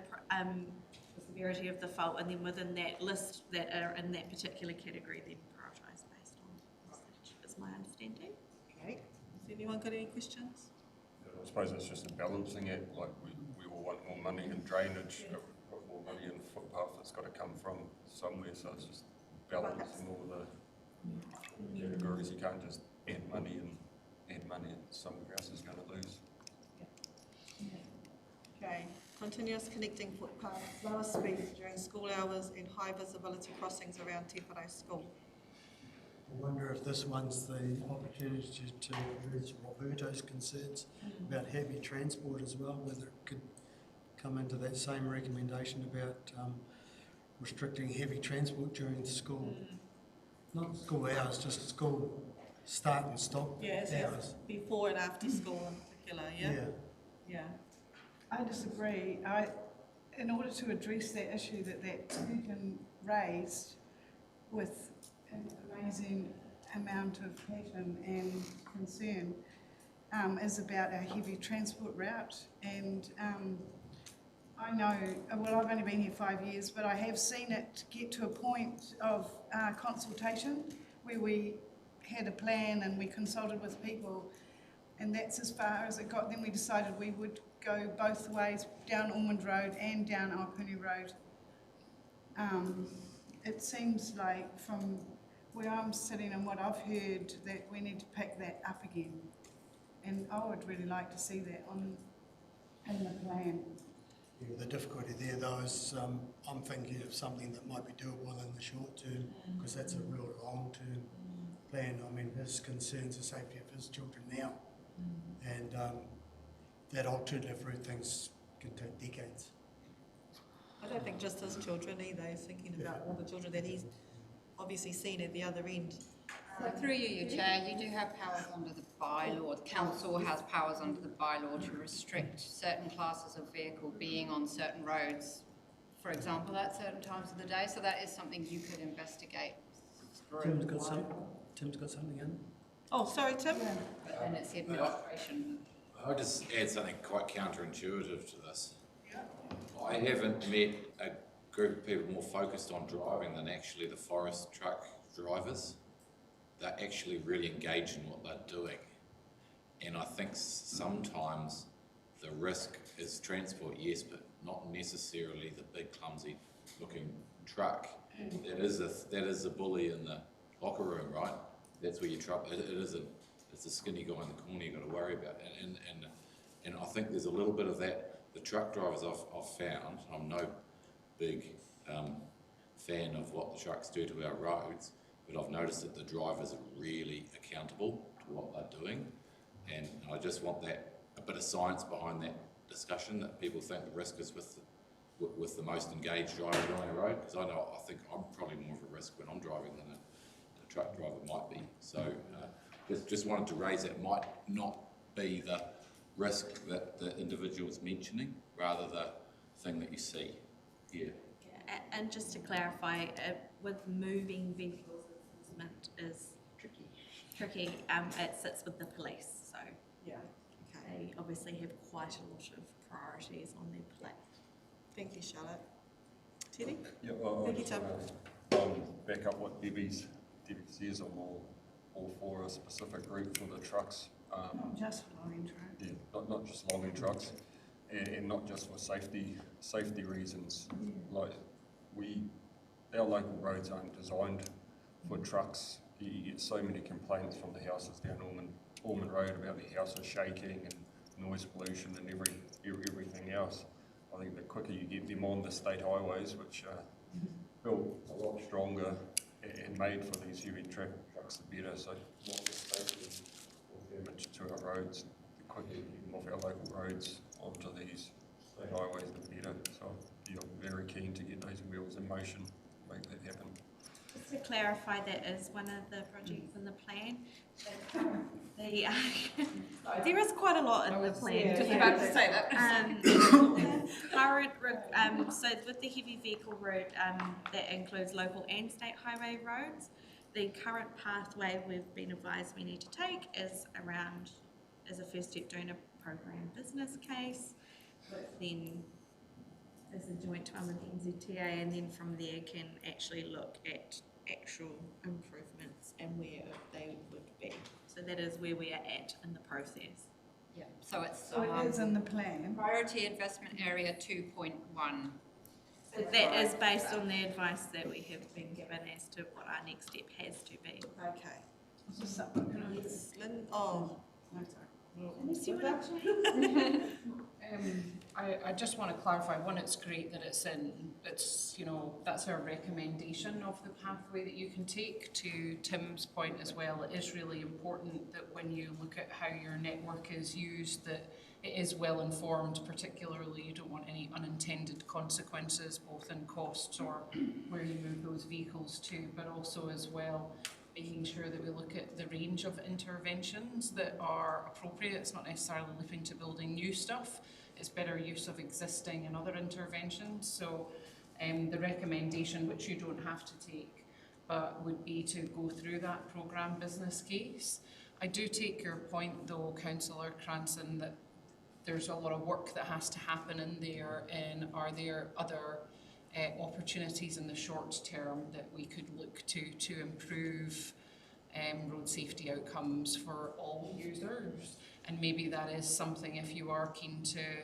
severity of the fault, and then within that list that are in that particular category, then prioritised based on usage, is my understanding. Okay, has anyone got any questions? I suppose it's just a balancing act, like we all want more money in drainage, but we've got more money in footpath, it's got to come from somewhere, so it's just balancing all the categories. You can't just add money and somewhere else is going to lose. Okay, continuous connecting footpaths, lower speeds during school hours and high visibility crossings around Te Whare School. I wonder if this one's the opportunity to address Roberto's concerns about heavy transport as well, whether it could come into that same recommendation about restricting heavy transport during school, not school hours, just school start and stop hours. Before and after school in particular, yeah? Yeah. I disagree. In order to address that issue that Susan raised with an amazing amount of passion and concern, is about our heavy transport route. And I know, well, I've only been here 5 years, but I have seen it get to a point of consultation where we had a plan and we consulted with people, and that's as far as it got. Then we decided we would go both ways, down Ormond Road and down Aupuni Road. It seems like from where I'm sitting and what I've heard that we need to pick that up again. And I would really like to see that in the plan. Yeah, the difficulty there though is I'm thinking of something that might be doable in the short term, because that's a real long-term plan. I mean, his concerns the safety of his children now, and that alternative route things can take decades. I don't think just his children either, he's thinking about all the children that he's obviously seen at the other end. So through you, Chair, you do have powers under the bylaw. The council has powers under the bylaw to restrict certain classes of vehicle being on certain roads, for example, at certain times of the day. So that is something you could investigate. Tim's got something in. Oh, sorry, Tim. And it's the administration. I'll just add something quite counterintuitive to this. I haven't met a group of people more focused on driving than actually the forest truck drivers. They're actually really engaged in what they're doing. And I think sometimes the risk is transport, yes, but not necessarily the big clumsy looking truck. That is a bully in the locker room, right? That's where you trouble. It's a skinny guy in the corner you've got to worry about. And I think there's a little bit of that. The truck drivers I've found, I'm no big fan of what the trucks do to our roads, but I've noticed that the drivers are really accountable to what they're doing. And I just want a bit of science behind that discussion, that people think the risk is with the most engaged driver on the road, because I think I'm probably more of a risk when I'm driving than a truck driver might be. So just wanted to raise that. It might not be the risk that the individual's mentioning, rather the thing that you see here. And just to clarify, with moving vehicles, enforcement is tricky. It sits with the police, so yeah, they obviously have quite a lot of priorities on their plate. Thank you, Charlotte. Teddy? Yeah, well, Thank you, Tim. Back up what Debbie says. I'm all for a specific route for the trucks. Not just lorry trucks. Yeah, not just lorry trucks, and not just for safety reasons. Like our local roads aren't designed for trucks. You get so many complaints from the houses down Ormond Road about the houses shaking and noise pollution and everything else. I think the quicker you get them on the state highways, which are built a lot stronger and made for these heavy trucks, the better. So more safety or damage to our roads, the quicker you get them off our local roads onto these state highways, the better. So I'm very keen to get those wheels in motion, make that happen. Just to clarify, that is one of the projects in the plan. There is quite a lot in the plan. Just about to say that. So with the heavy vehicle route, that includes local and state highway roads. The current pathway we've been advised we need to take is as a first step, doing a program business case, then as a joint one with NZTA, and then from there can actually look at actual improvements and where they would be. So that is where we are at in the process. Yeah. So it is in the plan. Priority investment area 2.1. So that is based on the advice that we have been given as to what our next step has to be. Okay. Yes. Lynn, oh, no, sorry. Unless you want to I just want to clarify, one, it's great that it's that's our recommendation of the pathway that you can take. To Tim's point as well, it is really important that when you look at how your network is used, that it is well informed. Particularly, you don't want any unintended consequences, both in costs or where you move those vehicles to, but also as well making sure that we look at the range of interventions that are appropriate. It's not necessarily looking to building new stuff, it's better use of existing and other interventions. So the recommendation, which you don't have to take, but would be to go through that programme business case. I do take your point though, Councillor Cranston, that there's a lot of work that has to happen in there, and are there other opportunities in the short term that we could look to improve road safety outcomes for all users? And maybe that is something, if you are keen to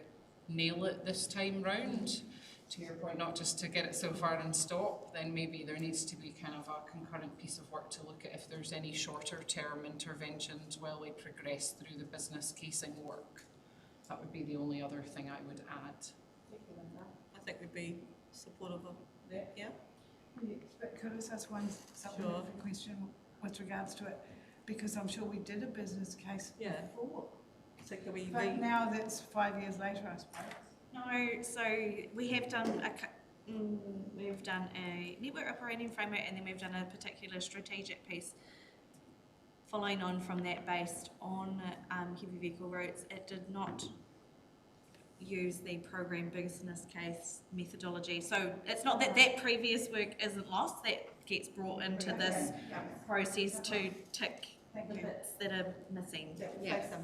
nail it this time round, to your point, not just to get it so far and stop, then maybe there needs to be kind of a concurrent piece of work to look at if there's any shorter term interventions while we progress through the business casing work. That would be the only other thing I would add. thank you, Linda. I think we'd be supportive of that, yeah? Yes, but could I just ask one supplementary question with regards to it? Because I'm sure we did a business case before. So can we But now that's 5 years later, I suppose. No, so we have done a network operating framework, and then we've done a particular strategic piece following on from that based on heavy vehicle routes. It did not use the program business case methodology. So it's not that that previous work isn't lost, that gets brought into this process to tick the bits that are missing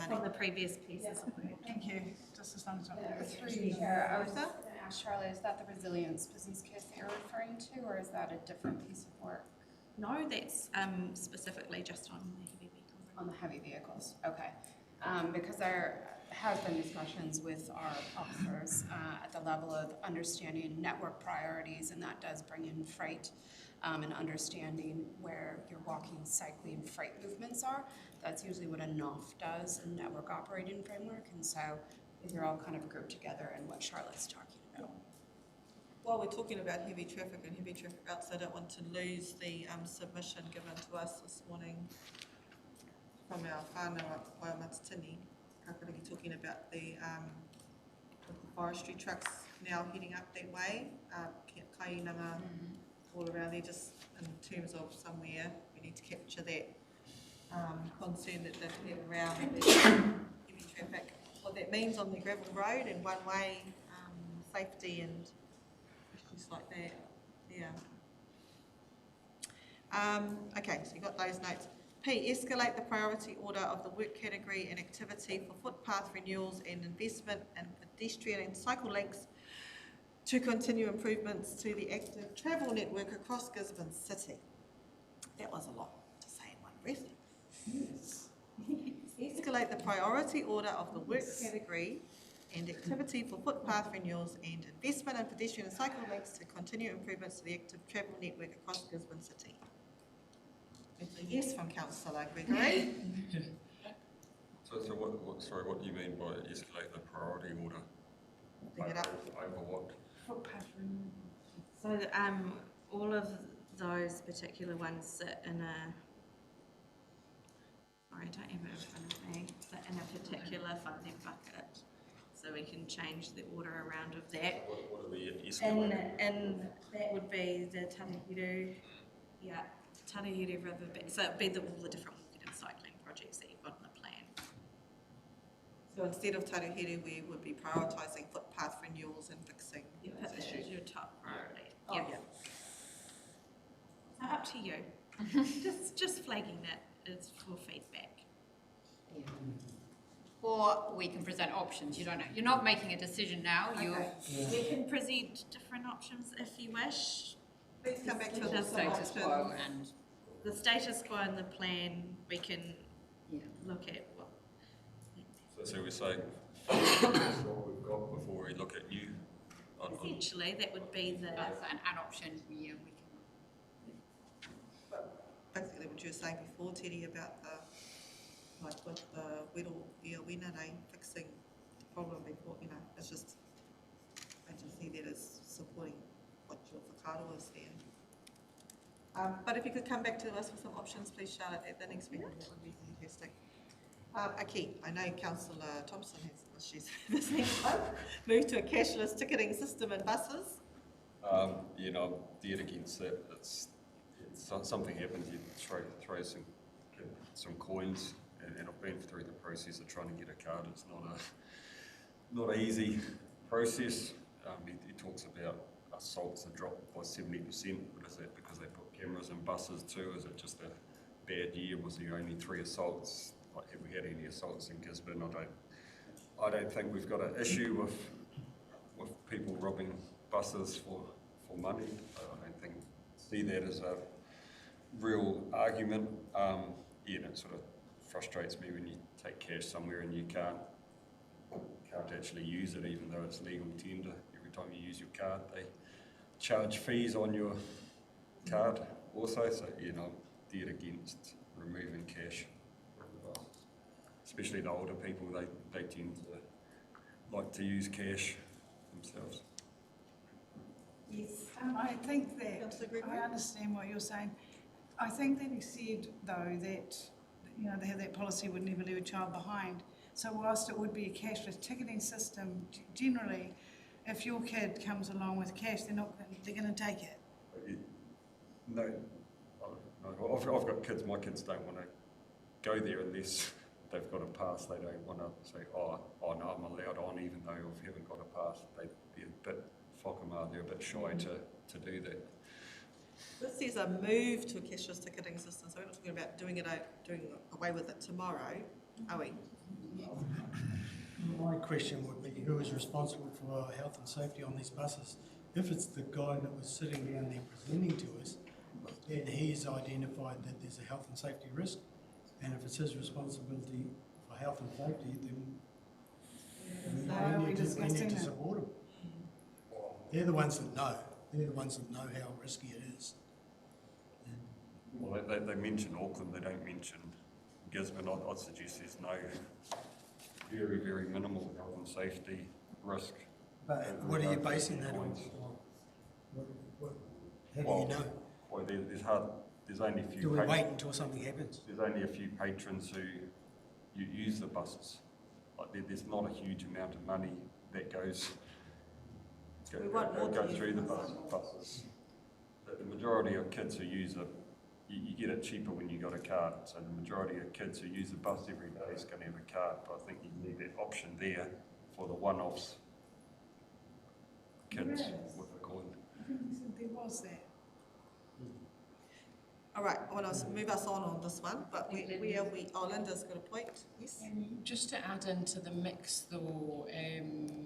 from the previous pieces of work. Thank you. Just as long as Arisa? Charlotte, is that the resilience business case that you're referring to, or is that a different piece of work? No, that's specifically just on the heavy vehicles. On the heavy vehicles, okay. Because there have been discussions with our officers at the level of understanding network priorities, and that does bring in freight and understanding where your walking, cycling, freight movements are. That's usually what a NOF does, a network operating framework, and so these are all kind of grouped together in what Charlotte's talking about. While we're talking about heavy traffic and heavy traffic routes, I don't want to lose the submission given to us this morning from our whānau Waimatatini, Karakia, talking about the forestry trucks now heading up that way, kainanga all around there, just in terms of somewhere we need to capture that concern that they've had around the heavy traffic, what that means on the gravel road and one way safety and issues like that. Yeah. Okay, so you got those notes. P, escalate the priority order of the work category and activity for footpath renewals and investment in pedestrian and cycle links to continue improvements to the active travel network across Gisborne City. That was a lot to say in one breath. Yes. Escalate the priority order of the work category and activity for footpath renewals and investment in pedestrian and cycle links to continue improvements to the active travel network across Gisborne City. It's a yes from Councillor Gregory. So what do you mean by escalate the priority order? Bring it up. Over what? Footpath renewal. So all of those particular ones sit in a, sorry, I don't have it in front of me, but in a particular funding bucket. So we can change the order around of that. What are we escalating? And that would be the Tarahiru, yeah, Tarahiru River, so it'd be all the different walking and cycling projects that you've got in the plan. So instead of Tarahiru, we would be prioritising footpath renewals and fixing those issues. Your top priority. Oh, yeah. So up to you. just flagging that it's for feedback. Yeah. Or we can present options. You don't know. You're not making a decision now. Okay. You're. We can present different options if you wish. Please come back to the the status quo and the status quo and the plan. We can look at what. So we're saying what we've got before we look at new. Essentially, that would be the. That's an option. Yeah, we can. Basically, what you were saying before, Teddy, about the like with the Wina fixing the problem before, it's just I just see that as supporting what your whakaaro is there. But if you could come back to us with some options, please, Charlotte, at the next meeting, that would be fantastic. Okay, I know Councillor Thompson has issues with this next one. Move to a cashless ticketing system in buses. I'm dead against that. It's something happens, you throw some coins, and I've been through the process of trying to get a card. It's not an easy process. He talks about assaults have dropped by 70%. But is that because they put cameras in buses too? Is it just a bad year? Was there only 3 assaults? Like, have we had any assaults in Gisborne? I don't think we've got an issue with people robbing buses for money. I don't see that as a real argument. And it sort of frustrates me when you take cash somewhere and you can't actually use it, even though it's legal tender. Every time you use your card, they charge fees on your card also. So I'm dead against removing cash from the buses. Especially the older people, they tend to like to use cash themselves. Yes, I think that, I understand what you're saying. I think that he said, though, that they have that policy would never leave a child behind. So whilst it would be a cashless ticketing system, generally, if your kid comes along with cash, they're going to take it. No, I've got kids. My kids don't want to go there unless they've got a pass. They don't want to say, oh no, I'm allowed on, even though I haven't got a pass. They'd be a bit whakama, they're a bit shy to do that. This is a move to a cashless ticketing system, so we're not talking about doing away with it tomorrow, are we? My question would be, who is responsible for health and safety on these buses? If it's the guy that was sitting down there presenting to us, then he's identified that there's a health and safety risk, and if it's his responsibility for health and safety, then we need to support him. They're the ones that know. They're the ones that know how risky it is. Well, they mention Auckland, they don't mention Gisborne. I'd suggest there's no very, very minimal health and safety risk. But what are you basing that on? How do you know? Well, there's only a few. Do we wait until something happens? There's only a few patrons who use the buses. Like there's not a huge amount of money that goes through the buses. The majority of kids who use it, you get it cheaper when you got a card. So the majority of kids who use the bus every day is going to have a card. But I think you need that option there for the one-offs kids with a coin. I think you said there was that. All right, I want to move us on this one, but Linda's got a point, yes? Just to add into the mix though,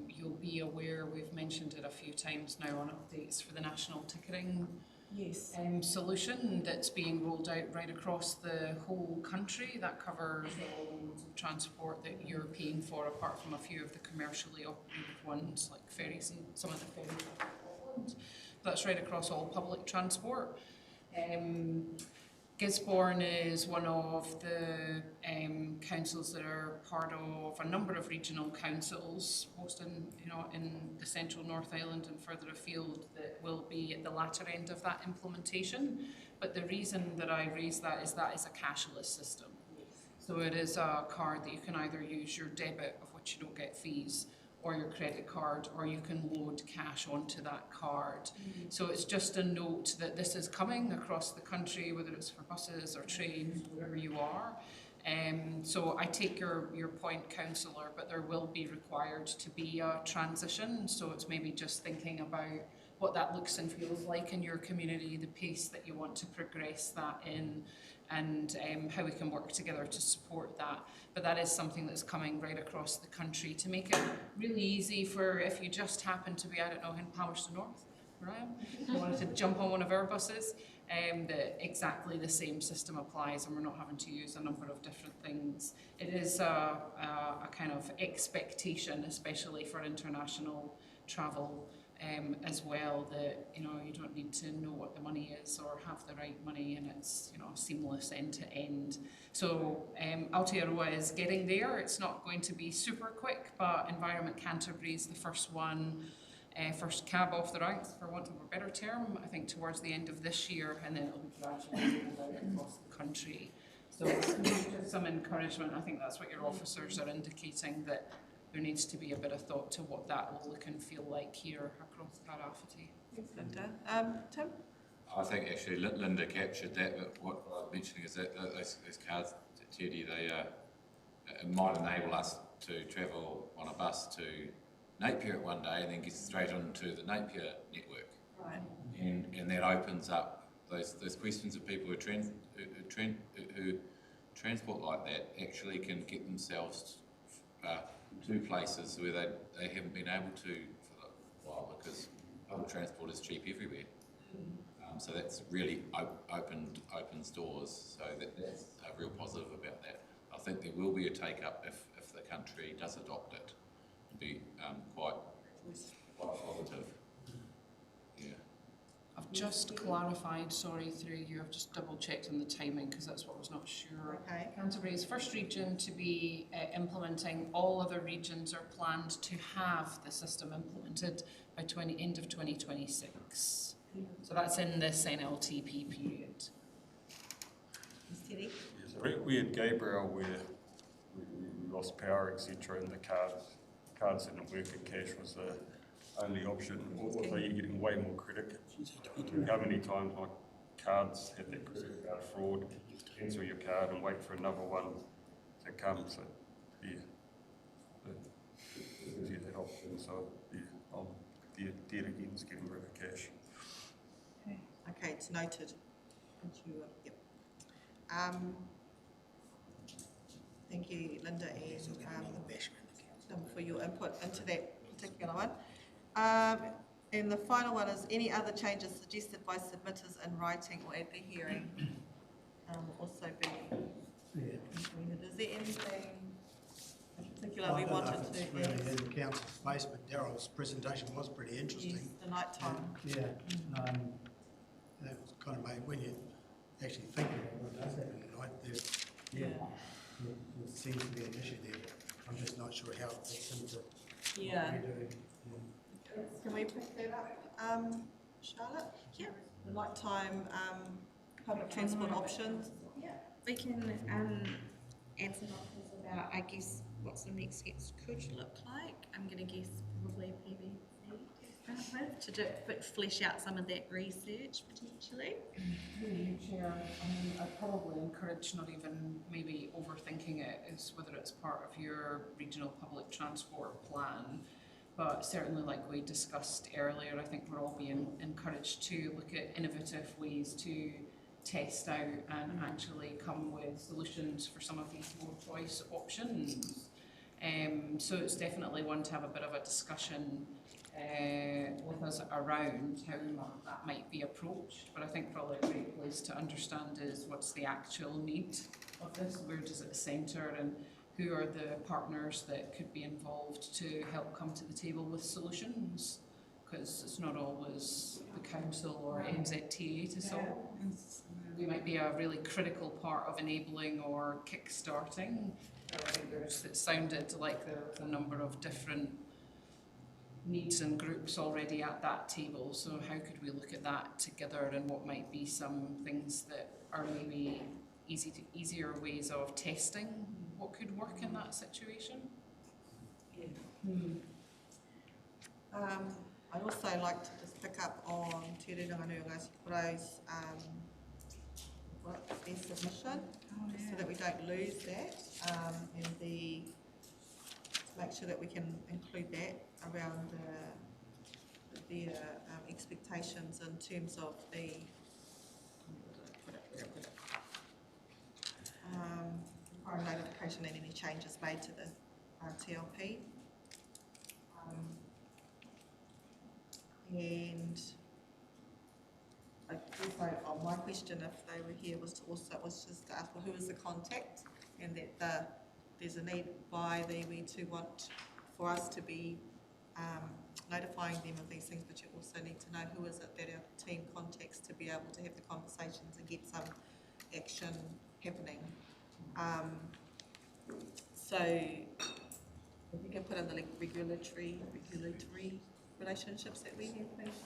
you'll be aware we've mentioned it a few times now on updates for the national ticketing solution that's being rolled out right across the whole country. That covers all modes of transport that you're paying for, apart from a few of the commercially operated ones like ferries and some of the ferries. That's right across all public transport. Gisborne is one of the councils that are part of a number of regional councils, most in the central North Island and further afield, that will be at the latter end of that implementation. But the reason that I raise that is a cashless system. So it is a card that you can either use your debit, of which you don't get fees, or your credit card, or you can load cash onto that card. So it's just a note that this is coming across the country, whether it's for buses or trains, wherever you are. So I take your point, councillor, but there will be required to be a transition. So it's maybe just thinking about what that looks and feels like in your community, the pace that you want to progress that in, and how we can work together to support that. But that is something that's coming right across the country to make it really easy for, if you just happen to be, I don't know, in Palmerston North, where I am, you wanted to jump on one of our buses, that exactly the same system applies and we're not having to use a number of different things. It is a kind of expectation, especially for international travel, as well, that you don't need to know what the money is or have the right money, and it's seamless end to end. So Aotearoa is getting there. It's not going to be super quick, but Environment Canterbury is the first one, first cab off the ranks, for want of a better term, I think towards the end of this year, and then it'll be gradually rolled out across the country. So it's just some encouragement. I think that's what your officers are indicating, that there needs to be a bit of thought to what that will look and feel like here across Karapiti. Thanks, Linda. Tim? I think actually Linda captured that, but what I was mentioning is that those cards, Teddy, it might enable us to travel on a bus to Napier one day and then get straight onto the Napier network. Right. And that opens up those questions of people who transport like that actually can get themselves to places where they haven't been able to for a while, because public transport is cheap everywhere. So that's really opens doors. So that's a real positive about that. I think there will be a take up if the country does adopt it. It'll be quite positive. Yeah. I've just clarified, sorry, through you, I've just double checked on the timing because that's what I was not sure. Okay. Canterbury is first region to be implementing. All other regions are planned to have the system implemented by end of 2026. So that's in this NLTP period. Teddy? Yes, we had Gabriel where we lost power, etc., and the cards didn't work, and cash was the only option. Also, you're getting way more credit. How many times my cards had that credit card fraud? Cancel your card and wait for another one to come. So, yeah, it gives you that option. So, yeah, I'm dead against getting rid of cash. Okay, it's noted. Thank you. Yep. Thank you, Linda and Tim, for your input into that particular one. And the final one is any other changes suggested by submitters in writing or at the hearing also be included. Is there anything in particular we wanted to add? Really in the council's space, but Daryl's presentation was pretty interesting. Yes, the night time. That was kind of made when you actually think about what does happen at night. There seems to be an issue there. I'm just not sure how it fits into what we're doing. Can we pick that up, Charlotte? Yeah. The nighttime public transport options. Yeah. We can add some options about, I guess, what some next steps could look like. I'm going to guess probably PBC to do, flesh out some of that research potentially. Chair, I mean, I'd probably encourage not even maybe overthinking it is whether it's part of your regional public transport plan, but certainly like we discussed earlier, I think we're all being encouraged to look at innovative ways to test out and actually come with solutions for some of these more choice options. So it's definitely one to have a bit of a discussion with us around how that might be approached, but I think probably a great place to understand is what's the actual need of this, where does it centre, and who are the partners that could be involved to help come to the table with solutions, because it's not always the council or NZTA to solve. We might be a really critical part of enabling or kick-starting. I think it sounded like there was a number of different needs and groups already at that table, so how could we look at that together, and what might be some things that are maybe easier ways of testing what could work in that situation? I'd also like to just pick up on Te Reranga Ngāti Porai's their submission, so that we don't lose that, and make sure that we can include that around their expectations in terms of the foreign notification and any changes made to the TLP. And also, my question, if they were here, was just to ask, well, who is the contact, and that there's a need by the iwi to want for us to be notifying them of these things, but you also need to know who is it that our team contacts to be able to have the conversations and get some action happening. So if you can put in the regulatory relationships that we have, please,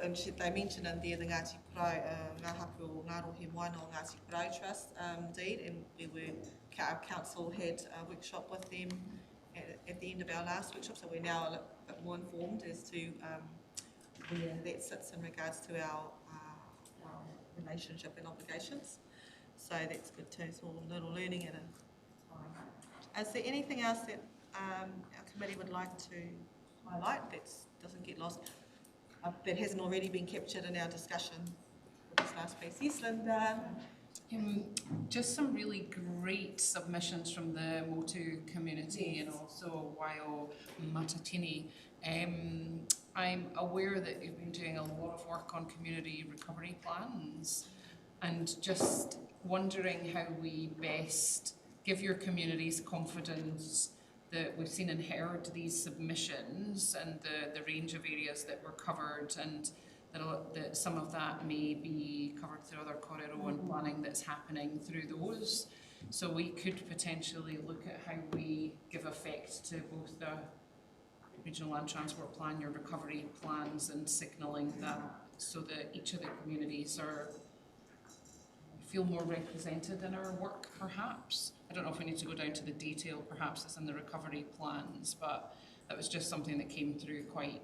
and they mentioned in there the Ngāti Porau, Ngā Hapu o Ngā Rohe Moana o Ngāti Porau Trust deed, and our council had a workshop with them at the end of our last workshop, so we're now a bit more informed as to where that sits in regards to our relationship and obligations. So that's good too, it's all a little learning at a time. Is there anything else that our committee would like to highlight that doesn't get lost, that hasn't already been captured in our discussion for this last piece? Yes, Linda. Just some really great submissions from the Motu community, and also Waio Matatini. I'm aware that you've been doing a lot of work on community recovery plans, and just wondering how we best give your communities confidence that we've seen and heard these submissions and the range of areas that were covered, and that some of that may be covered through other korero and planning that's happening through those. So we could potentially look at how we give effect to both the Regional Land Transport Plan, your recovery plans, and signalling that so that each of the communities feel more represented in our work, perhaps. I don't know if we need to go down to the detail, perhaps it's in the recovery plans, but that was just something that came through quite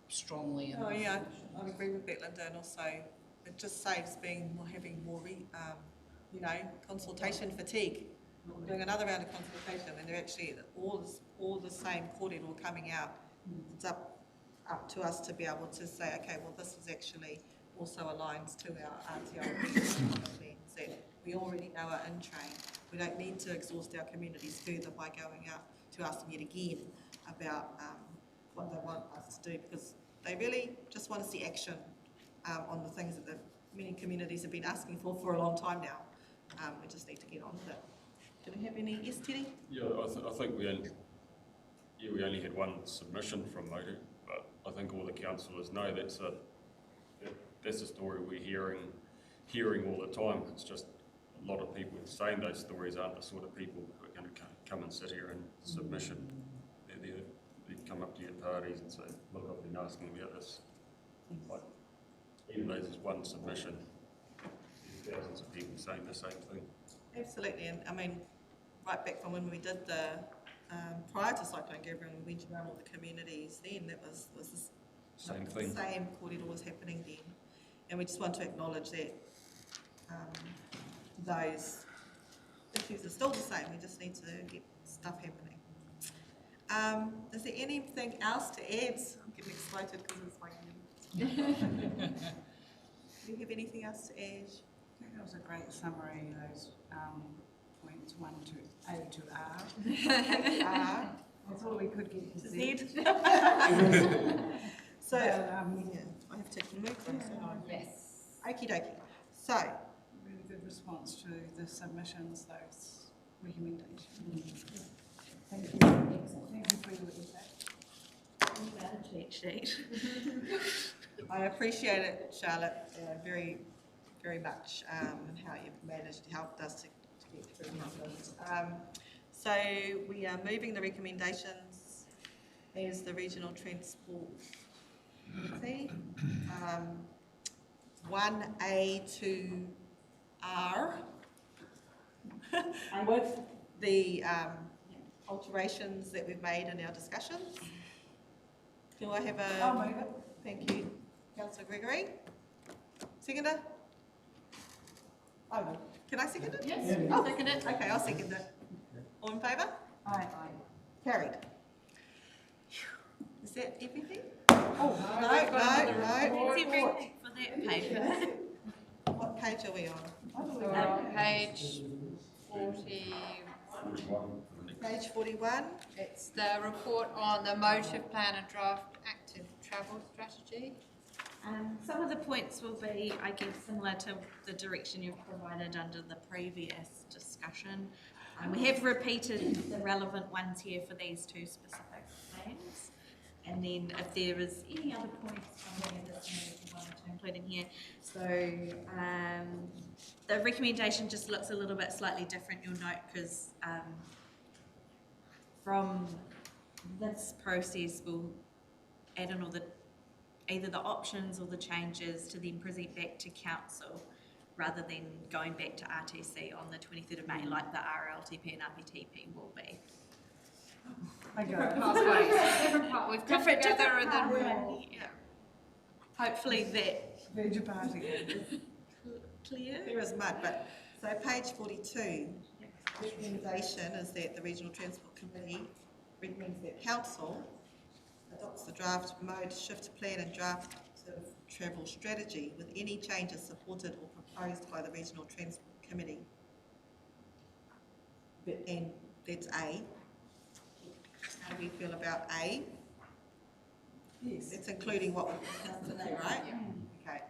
strongly. Oh yeah, I agree with that, Linda, and also it just saves having more consultation fatigue. We're doing another round of consultation, and they're actually all the same kōrero coming out. It's up to us to be able to say, okay, well, this is actually also aligns to our RTO plans we already know are in train. We don't need to exhaust our communities further by going out to ask them yet again about what they want us to do, because they really just want to see action on the things that the many communities have been asking for a long time now. We just need to get on with it. Do we have any? Yes, Teddy? Yeah, I think we only had one submission from Motu, but I think all the councillors know that's a story we're hearing all the time. It's just a lot of people saying those stories aren't the sort of people who are going to come and sit here and submission. They come up to your parties and say, look, I've been asking about this. Like, even though there's one submission, there's thousands of people saying the same thing. Absolutely, and I mean, right back from when we did the prior to Cyclone Gabrielle, we went around all the communities then, that was this Same thing. Same corridor was happening then. And we just want to acknowledge that those issues are still the same. We just need to get stuff happening. Is there anything else to add? I'm getting excited because it's my hand. Do you have anything else to add? I think that was a great summary, those points 1 to A to R. R. That's all we could get to Z. So, yeah, I have to move things. Yes. Okie dokie. So, really good response to the submissions, those recommendations. Thank you. Thank you for your feedback. I appreciate it, Charlotte, very, very much, and how you've managed to help us to get through this. So we are moving the recommendations as the Regional Transport Committee, 1A to R, with the alterations that we've made in our discussions. Can I have a... I'll move it. Thank you. Councillor Gregory. Seconder? I will. Can I second it? Yes, you can second it. Okay, I'll second it. All in favour? Aye. Carried. Is that everything? Oh, no. That's everything for that paper. What page are we on? We're on page 41. Page 41. It's the report on the motive plan and draft active travel strategy. Some of the points will be, I guess, similar to the direction you've provided under the previous discussion. We have repeated the relevant ones here for these two specific plans. And then if there is any other points from the additional you wanted to include in here. So the recommendation just looks a little bit slightly different, you'll note, because from this process we'll add in all the either the options or the changes to then present back to council rather than going back to RTC on the 23rd of May like the RLTP and RPTP will be. Different pathways. Different pathways. We've come together and then we'll... Yeah. Hopefully that... Major party. Clear? Clear as mud, but so page 42, recommendation is that the Regional Transport Committee recommends that council adopts the draft mode shift plan and draft sort of travel strategy with any changes supported or proposed by the Regional Transport Committee. And that's A. How do we feel about A? Yes. That's including what we've discussed today, right? Yeah. Okay.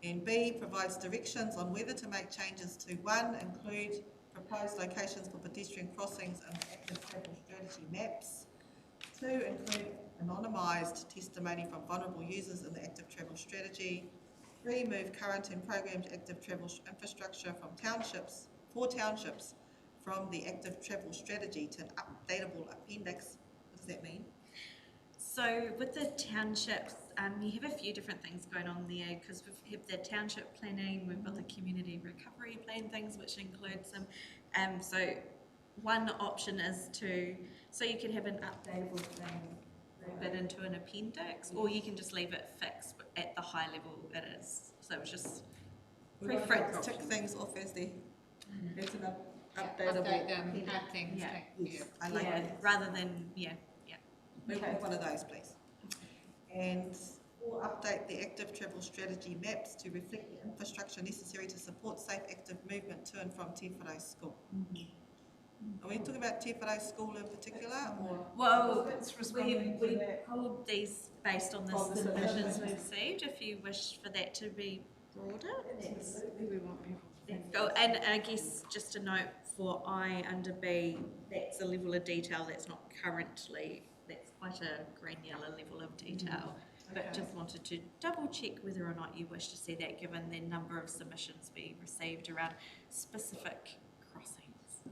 And B provides directions on whether to make changes to 1, include proposed locations for pedestrian crossings and active travel strategy maps. 2, include anonymised testimony from vulnerable users in the active travel strategy. 3, move current and programmed active travel infrastructure from townships from the active travel strategy to an updatable appendix. What does that mean? So with the townships, you have a few different things going on there because we have the township planning, we've got the community recovery plan things which include some, so one option is to, so you can have an updatable thing, move it into an appendix, or you can just leave it fixed at the high level it is. So it's just preference. Tick things off as they, it's an Update them, appendix. add things. Yeah. Yeah. I like it. Rather than, We want one of those, please. And 4, update the active travel strategy maps to reflect the infrastructure necessary to support safe active movement to and from Te Whare School. Are we talking about Te Whare School in particular, or? Well, we hold these based on the submissions we've received. If you wish for that to be broader, We want people. let's go. And I guess just a note for I under B, that's a level of detail that's not currently, that's quite a granular level of detail. But just wanted to double check whether or not you wish to see that, given the number of submissions we received around specific crossings.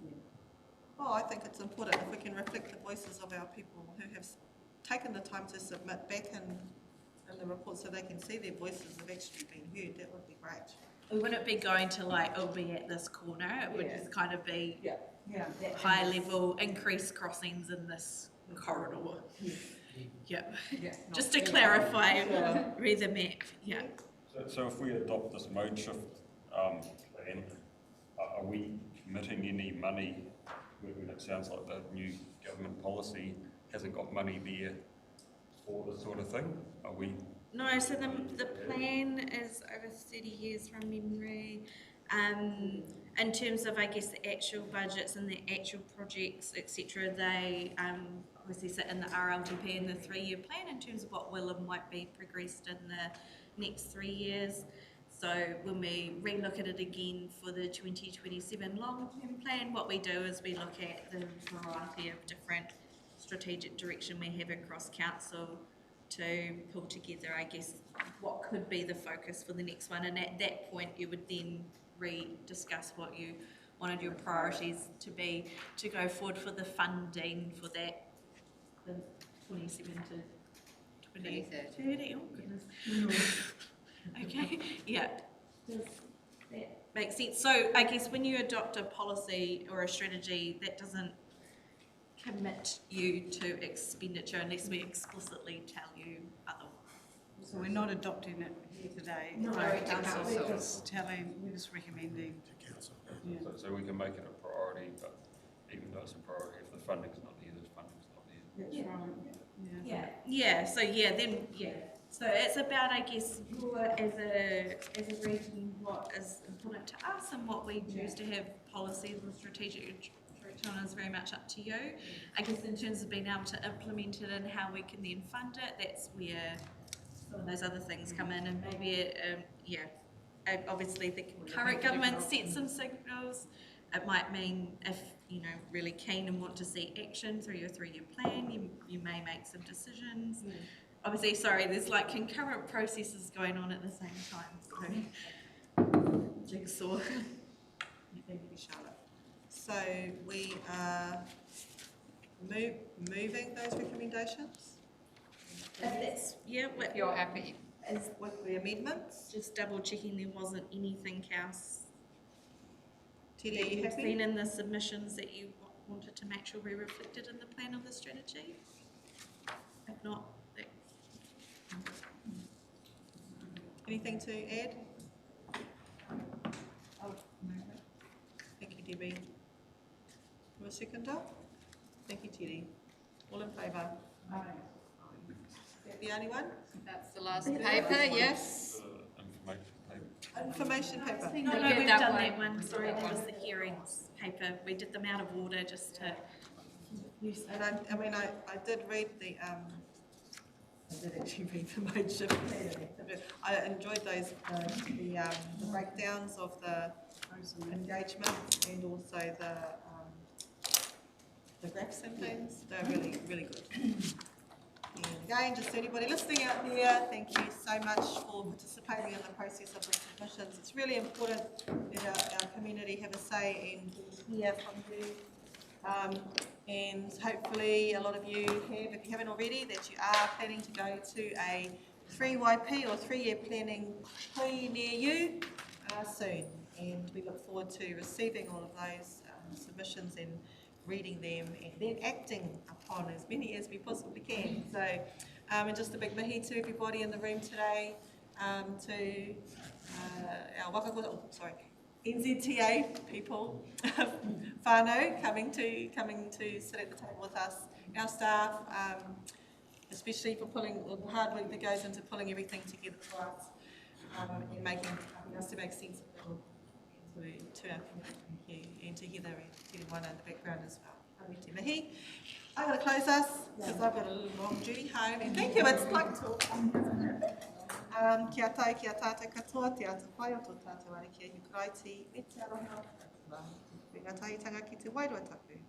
Oh, I think it's important if we can reflect the voices of our people who have taken the time to submit back in the report so they can see their voices have actually been heard. That would be great. It wouldn't be going to like, it'll be at this corner. It would just kind of be that high level, increased crossings in this corridor. Just to clarify, read the map. So if we adopt this mode shift plan, are we committing any money when it sounds like the new government policy hasn't got money there for this sort of thing? Are we? No, so the plan is over 30 years from memory. In terms of, I guess, the actual budgets and the actual projects, etc., they obviously sit in the RLTP and the 3-year plan in terms of what will and won't be progressed in the next 3 years. So when we relook at it again for the 2027 long-term plan, what we do is we look at the variety of different strategic direction we have across council to pull together, I guess, what could be the focus for the next one. And at that point, you would then discuss what you wanted your priorities to be to go forward for the funding for that, the 27 to 2030. Oh goodness. Okay, does that make sense? So I guess when you adopt a policy or a strategy, that doesn't commit you to expenditure unless we explicitly tell you otherwise. So we're not adopting it here today. No, we're just telling, we're just recommending. So we can make it a priority, but even though it's a priority, if the funding's not there, the funding's not there. That's right. So it's about, I guess, as a region, what is important to us and what we choose to have policies or strategic direction on is very much up to you. I guess in terms of being able to implement it and how we can then fund it, that's where some of those other things come in, and maybe obviously the current government sets some signals. It might mean if really keen and want to see action through your 3-year plan, you may make some decisions. Obviously, sorry, there's like concurrent processes going on at the same time. So, jigsaw. Thank you, Charlotte. So we are moving those recommendations? If you're happy. As with the amendments? Just double checking there wasn't anything else. Ted, are you happy? Seen in the submissions that you wanted to make sure we reflected in the plan of the strategy? If not, anything to add? Thank you, Debbie. You a seconder? Thank you, Teddy. All in favour? Aye. Is that the only one? That's the last paper, yes. Information paper. No, we've done that one. Sorry, that was the hearings paper. We did them out of order just to. And I did read the. I did actually read the mode shift plan. I enjoyed those the breakdowns of the engagement and also the graphs and things. They're really, really good. And again, just anybody listening out there, thank you so much for participating in the process of the submissions. It's really important that our community have a say and hear from you. And hopefully a lot of you have, if you haven't already, that you are planning to go to a 3YP or 3-year planning plea near you soon. And we look forward to receiving all of those submissions and reading them and then acting upon as many as we possibly can. So, and just a big mihi to everybody in the room today, to our NZTA people, whānau coming to sit at the table with us, our staff, especially for pulling all the hard work that goes into pulling everything together for us and making us to make sense of it all to our community and to Heather and to one in the background as well. Te mihi. I'm going to close us because I've got a long journey home and thank you, it's like talk. Kia tai, kia tātou katoa, te ata whai o tō tātou are kia hukuraiti, me te aroha. Ringa tahitanga ki te wairua tapu.